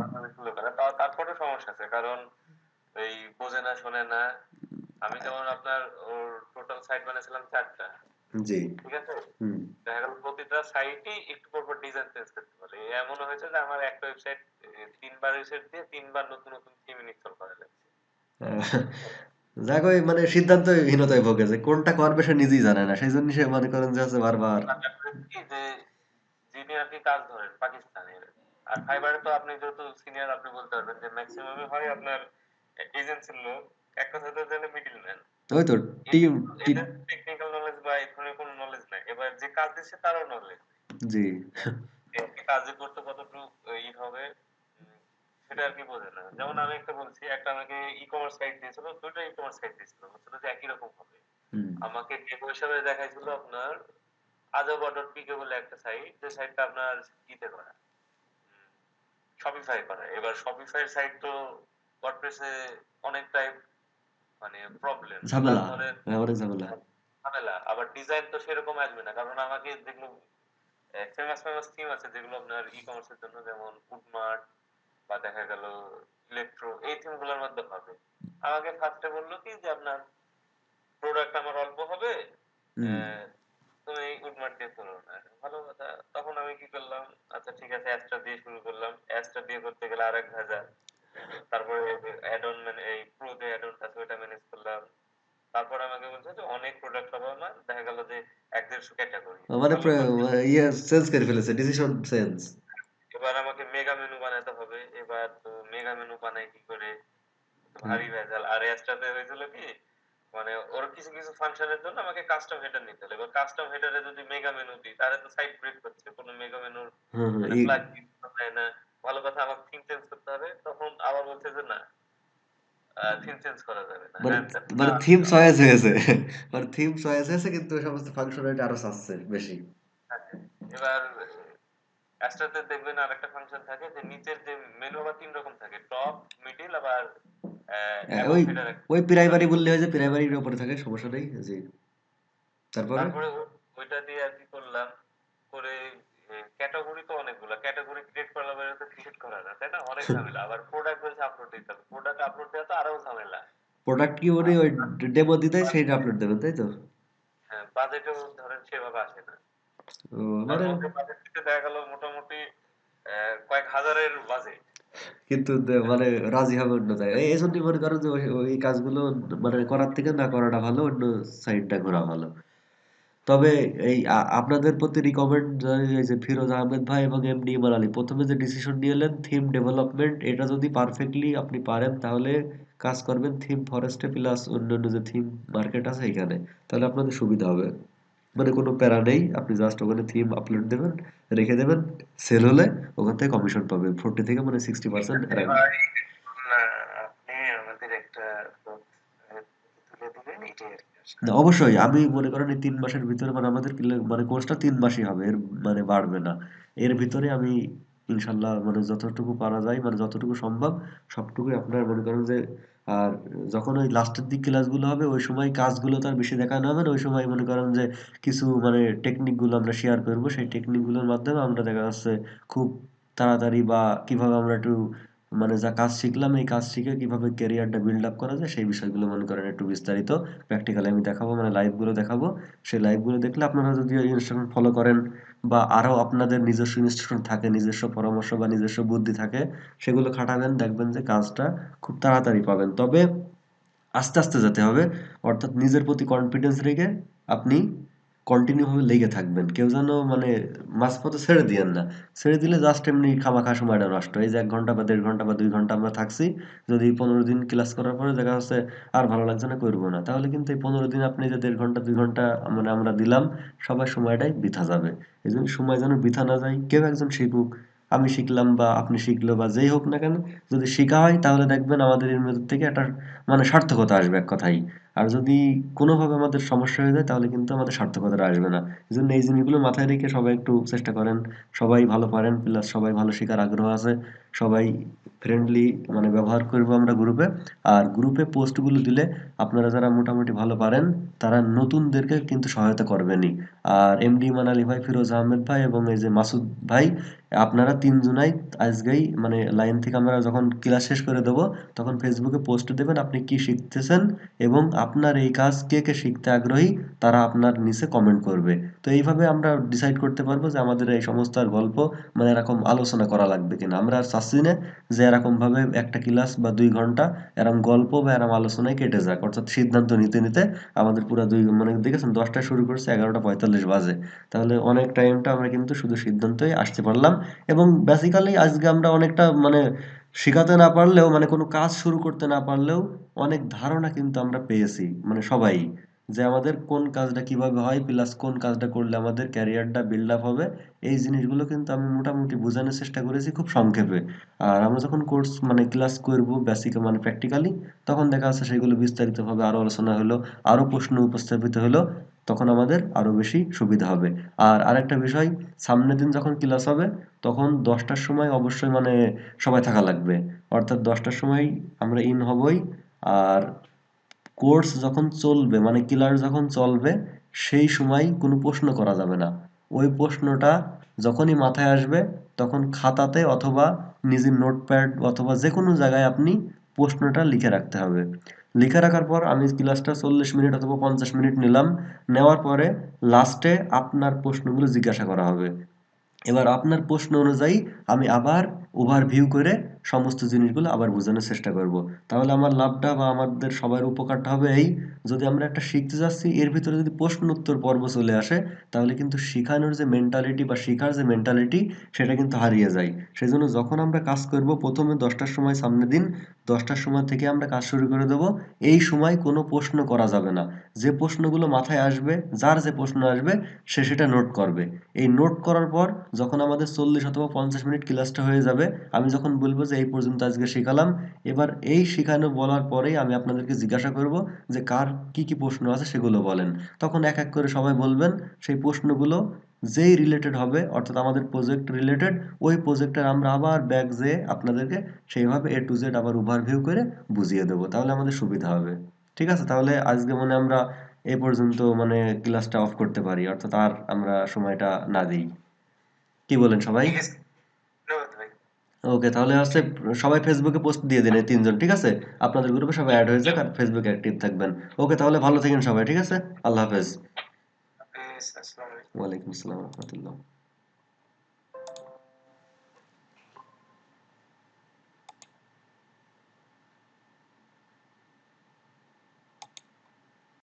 বাংলাদেশের লোকেরা তারপরেও সমস্যা আছে, কারণ এই বোঝে না শোনে না। আমি যেমন আপনার ওর টোটাল সাইট বানিয়েছিলাম 4টা, জি। ঠিক আছে? হুম। দেখা গেল প্রতিটা সাইটই একটু পর পর ডিজাইন চেঞ্জ করতে পারে। এমনও হয়েছে যে আমার একটা ওয়েবসাইট 3 বার রিসেট দিয়ে 3 বার নতুন নতুন থিম ইনস্টল করা লাগছে। আহ, যাক ওই মানে সিদ্ধান্তহীনতায় ভোগে, যে কোনটা করবে সে নিজেই জানে না, সেই জন্য সে মনে করেন যে আছে বারবার। আর তারপরে কি যে যিনি আর কি কাজ ধরেন পাকিস্তানের, আর ফাইবারে তো আপনি যেহেতু সিনিয়র আপনি বলতে পারবেন যে ম্যাক্সিমামই হয় আপনার এজেন্সির লোক, এক কথাতে গেলে মিডল ম্যান। ওই তো টিম। এদের টেকনিক্যাল নলেজ বা এই ধরনের কোনো নলেজ নাই, এবার যে কাজ দিচ্ছে তারও নলেজ জি। কাজে করতে কতটুকু হবে উম, সেটা আর কি বোঝে না। যেমন আমি একটা বলছি, একটা আমাকে ই কমার্স সাইট দিয়েছিল, দুটো ই কমার্স সাইট দিয়েছিল, বুঝছিল যে একই রকম হবে। হুম। আমাকে ডেমো হিসাবে দেখাইছিল আপনার আজবা ডট পিকে বলে একটা সাইট, যে সাইটটা আপনার ইতে করা, শপিফাই করা। এবার শপিফাই সাইট তো ওয়ার্ডপ্রেসে অনেকটাই মানে প্রবলেম, প্লাস ঝামেলা। ধরেন হ্যাঁ, অনেক ঝামেলা। ঝামেলা। আবার ডিজাইন তো সেরকম আসবে না, কারণ আমাকে যেগুলো ফেমাস ফেমাস থিম আছে যেগুলো আপনার ই কমার্সের জন্য, যেমন ফুডমার্ট বা দেখা গেল ইলেকট্রো, এই থিম গুলোর মধ্যে হবে। আমাকে ফার্স্টে বললো কি যে আপনার প্রোডাক্ট আমার অল্প হবে, হুম। আহ, তুমি উডমার্ট দিয়ে করো না। ভালো কথা। তখন আমি কি করলাম, আচ্ছা ঠিক আছে অ্যাস্ট্রা দিয়ে শুরু করলাম, অ্যাস্ট্রা দিয়ে করতে গেলে আরেক হাজার, তারপরে অ্যাড অন মানে এই প্রো যে অ্যাড অন আছে ওইটা ম্যানেজ করলাম। তারপর আমাকে বলছে যে অনেক প্রোডাক্ট হবে আমার, দেখা গেল যে ১-১৫০ ক্যাটাগরি। মানে আমি ইয়ে চেঞ্জ করে ফেলেছে, ডিসিশন চেঞ্জ। এবার আমাকে মেগা মেনু বানাতে হবে। এবার তো মেগা মেনু বানাই কি করে? তো ভারী ভেজাল। আর এক্সট্রাতে হয়েছিল কি, মানে ওর কিছু কিছু ফাংশনের জন্য আমাকে কাস্টম হেডার নিতে হলো। এবার কাস্টম হেডারে যদি মেগা মেনু দিই তাহলে তো সাইড ব্রেক হচ্ছে, কোনো মেগা মেনুর হুম হুম মানে প্লাগ দেয় না। ভালো কথা আমার থিম চেঞ্জ করতে হবে, তখন আবার বলছে যে না, থিম চেঞ্জ করা যাবে না, মানে হ্যান ত্যান। মানে থিম চয়েস হয়েছে, মানে থিম চয়েস হয়েছে কিন্তু ওই সমস্ত ফাংশনালিটি আরো চাচ্ছে বেশি। এবার একসাথে দেখবেন আরেকটা ফাংশন থাকে যে নিচের যে মেনু আবার ৩ রকম থাকে, টপ, মিডল আবার অ্যাবভ ওই হেডার। ওই প্রাইমারি বললে হয় যে প্রাইমারির উপরে থাকে, সমস্যা নেই জি। তারপরে তারপরে ওইটা দিয়ে আর কি করলাম, করে ক্যাটাগরি তো অনেকগুলা, ক্যাটাগরি ক্রিয়েট করার পরে তো ক্রিয়েট করা যায় তাই না, অনেক ঝামেলা। আবার প্রোডাক্ট বলছে আপলোড দিতে হবে, প্রোডাক্ট আপলোড দেওয়া তো আরো ঝামেলা। প্রোডাক্ট কি উনি ওই ডেমো দিতে সেইটা আপলোড দেবেন তাই তো? হ্যাঁ, বাজেটও ধরেন সেভাবে আসে না। ও তার মানে মধ্যে বাজেট থেকে দেখা গেল মোটামুটি কয়েক হাজারের বাজেট। কিন্তু মানে রাজি হবে অন্য জায়গায়, এই জন্যই মনে করেন যে ওই কাজগুলো মানে করার থেকে না করাটা ভালো, অন্য সাইডটা ঘোরা ভালো। তবে এই আপনাদের প্রতি রিকমেন্ড, এই যে ফিরোজ আহমেদ ভাই এবং এমডি ইমান আলী প্রথমে যে ডিসিশন নিয়ে এলেন থিম ডেভেলপমেন্ট, এটা যদি পারফেক্টলি আপনি পারেন তাহলে কাজ করবেন থিম ফরেস্টে প্লাস অন্যান্য যে থিম মার্কেট আছে এখানে, তাহলে আপনাদের সুবিধা হবে। মানে কোনো প্যারা নেই, আপনি জাস্ট ওখানে থিম আপলোড দেবেন, রেখে দেবেন, সেল হলে ওখান থেকে কমিশন পাবেন 40 থেকে মানে 60% রাখবেন। ভাই না, আপনি আমাদের একটা পথ তুলে দিবেন, এটাই আর কি আশা। না, অবশ্যই আমি মনে করেন এই ৩ মাসের ভিতরে মানে আমাদের মানে কোর্সটা ৩ মাসই হবে, এর মানে বাড়বে না। এর ভিতরে আমি ইনশাল্লাহ মানে যতটুকু পারা যায় মানে যতটুকু সম্ভব সবটুকুই আপনার মনে করেন যে, আর যখন ওই লাস্টের দিক ক্লাসগুলো হবে ওই সময় কাজগুলো তো আর বেশি দেখানো হবে না, ওই সময় মনে করেন যে কিছু মানে টেকনিকগুলো আমরা শেয়ার করব, সেই টেকনিকগুলোর মাধ্যমে আমরা দেখা যাচ্ছে খুব তাড়াতাড়ি বা কিভাবে আমরা একটু মানে যা কাজ শিখলাম এই কাজ শিখে কিভাবে ক্যারিয়ারটা বিল্ড আপ করা যায় সেই বিষয়গুলো মনে করেন একটু বিস্তারিত প্র্যাকটিক্যালি আমি দেখাবো, মানে লাইভগুলো দেখাবো। সেই লাইভগুলো দেখলে আপনারা যদি ওই ইনস্ট্রাকশন ফলো করেন বা আরো আপনাদের নিজস্ব ইনস্ট্রাকশন থাকে, নিজস্ব পরামর্শ বা নিজস্ব বুদ্ধি থাকে, সেগুলো খাটাবেন, দেখবেন যে কাজটা খুব তাড়াতাড়ি পাবেন। তবে আস্তে আস্তে যেতে হবে, অর্থাৎ নিজের প্রতি কনফিডেন্স রেখে আপনি কন্টিনিউ ভাবে লেগে থাকবেন, কেউ যেন মানে মাঝপথে ছেড়ে দিয়েন না। ছেড়ে দিলে জাস্ট এমনি খামাখা সময়টা নষ্ট, এই যে ১ ঘন্টা বা ১.৫ ঘন্টা বা ২ ঘন্টা আমরা থাকছি, যদি ১৫ দিন ক্লাস করার পরে দেখা যাচ্ছে আর ভালো লাগছে না, করবো না, তাহলে কিন্তু এই ১৫ দিন আপনি যে ১.৫ ঘন্টা ২ ঘন্টা মানে আমরা দিলাম, সবার সময়টাই বৃথা যাবে। এই জন্য সময় যেন বৃথা না যায়, কেউ একজন শিখুক, আমি শিখলাম বা আপনি শিখলো বা যেই হোক না কেন, যদি শেখা হয় তাহলে দেখবেন আমাদের এর মধ্যে থেকে একটা মানে সার্থকতা আসবে এক কথায়। আর যদি কোনোভাবে আমাদের সমস্যা হয়ে যায় তাহলে কিন্তু আমাদের সার্থকতাটা আসবে না। এজন্য এই জিনিসগুলো মাথায় রেখে সবাই একটু চেষ্টা করেন, সবাই ভালো পারেন প্লাস সবাই ভালো শেখার আগ্রহ আছে, সবাই ফ্রেন্ডলি মানে ব্যবহার করবো আমরা গ্রুপে। আর গ্রুপে পোস্টগুলো দিলে আপনারা যারা মোটামুটি ভালো পারেন তারা নতুনদেরকে কিন্তু সহায়তা করবেনই। আর এমডি মানালি ভাই, ফিরোজ আহমেদ ভাই এবং এই যে মাসুদ ভাই, আপনারা ৩ জনাই আজকেই মানে লাইন থেকে আমরা যখন ক্লাস শেষ করে দেবো তখন ফেসবুকে পোস্ট দেবেন আপনি কি শিখতেছেন এবং আপনার এই কাজ কে কে শিখতে আগ্রহী, তারা আপনার নিচে কমেন্ট করবে। তো এইভাবে আমরা ডিসাইড করতে পারবো যে আমাদের এই সমস্ত আর গল্প মানে এরকম আলোচনা করা লাগবে কিনা। আমরা আর চাচ্ছি না যে এরকম ভাবে একটা ক্লাস বা ২ ঘন্টা এরকম গল্প বা এরকম আলোচনায় কেটে যাক, অর্থাৎ সিদ্ধান্ত নিতে নিতে আমাদের পুরো মানে দেখেছেন ১০টায় শুরু করছে ১১টা ৪৫ বাজে, তাহলে অনেক টাইমটা আমরা কিন্তু শুধু সিদ্ধান্তই আসতে পারলাম। এবং বেসিক্যালি আজকে আমরা অনেকটা মানে শিখাতে না পারলেও মানে কোনো কাজ শুরু করতে না পারলেও অনেক ধারণা কিন্তু আমরা পেয়েছি মানে সবাই, যে আমাদের কোন কাজটা কিভাবে হয় প্লাস কোন কাজটা করলে আমাদের ক্যারিয়ারটা বিল্ড আপ হবে, এই জিনিসগুলো কিন্তু আমি মোটামুটি বোঝানোর চেষ্টা করেছি খুব সংক্ষেপে। আর আমরা যখন কোর্স মানে ক্লাস করব বেসিক মানে প্র্যাকটিক্যালি, তখন দেখা যাচ্ছে সেগুলো বিস্তারিতভাবে আরো আলোচনা হলো, আরো প্রশ্ন উপস্থাপিত হলো, তখন আমাদের আরো বেশি সুবিধা হবে। আর আরেকটা বিষয়, সামনের দিন যখন ক্লাস হবে তখন ১০টার সময় অবশ্যই মানে সবাই থাকা লাগবে, অর্থাৎ ১০টার সময় আমরা ইন হবই। আর কোর্স যখন চলবে মানে ক্লাস যখন চলবে সেই সময় কোনো প্রশ্ন করা যাবে না। ওই প্রশ্নটা যখনই মাথায় আসবে তখন খাতাতে অথবা নিজের নোটপ্যাড অথবা যে কোনো জায়গায় আপনি প্রশ্নটা লিখে রাখতে হবে। লিখে রাখার পর আমি ক্লাসটা ৪০ মিনিট অথবা ৫০ মিনিট নিলাম, নেওয়ার পরে লাস্টে আপনার প্রশ্নগুলো জিজ্ঞাসা করা হবে। এবার আপনার প্রশ্ন অনুযায়ী আমি আবার ওভারভিউ করে সমস্ত জিনিসগুলো আবার বোঝানোর চেষ্টা করব। তাহলে আমার লাভটা বা আমাদের সবার উপকারটা হবে এই, যদি আমরা একটা শিখতে যাচ্ছি এর ভিতরে যদি প্রশ্ন উত্তর পর্ব চলে আসে তাহলে কিন্তু শেখানোর যে মেন্টালিটি বা শেখার যে মেন্টালিটি সেটা কিন্তু হারিয়ে যায়। সেজন্য যখন আমরা কাজ করব প্রথমে 10টার সময় সামনে দিন, 10টার সময় থেকে আমরা কাজ শুরু করে দেব। এই সময় কোনো প্রশ্ন করা যাবে না। যে প্রশ্নগুলো মাথায় আসবে, যার যে প্রশ্ন আসবে সে সেটা নোট করবে। এই নোট করার পর যখন আমাদের 40 অথবা 50 মিনিট ক্লাসটা হয়ে যাবে, আমি যখন বলবো যে এই পর্যন্ত আজকে শেখালাম, এবার এই শেখানো বলার পরেই আমি আপনাদেরকে জিজ্ঞাসা করব যে কার কি কি প্রশ্ন আছে সেগুলো বলেন। তখন এক এক করে সবাই বলবেন, সেই প্রশ্নগুলো যেই রিলেটেড হবে অর্থাৎ আমাদের প্রজেক্ট রিলেটেড, ওই প্রজেক্টের আমরা আবার ব্যাক যেয়ে আপনাদেরকে সেইভাবে এ টু জেড আবার ওভারভিউ করে বুঝিয়ে দেবো, তাহলে আমাদের সুবিধা হবে। ঠিক আছে, তাহলে আজকে মনে হয় আমরা এই পর্যন্ত মানে ক্লাসটা অফ করতে পারি, অর্থাৎ আর আমরা সময়টা না দিই। কি বলেন সবাই? ঠিক আছে, ধন্যবাদ ভাই। ওকে, তাহলে হচ্ছে সবাই ফেসবুকে পোস্ট দিয়ে দিন এই 3 জন, ঠিক আছে? আপনাদের গ্রুপে সবাই অ্যাড হয়ে যাক আর ফেসবুকে অ্যাক্টিভ থাকবেন। ওকে, তাহলে ভালো থাকেন সবাই, ঠিক আছে? আল্লাহ হাফেজ। হাফেজ, আসসালামু আলাইকুম। ওয়ালাইকুম আসসালাম রহমতুল্লাহ।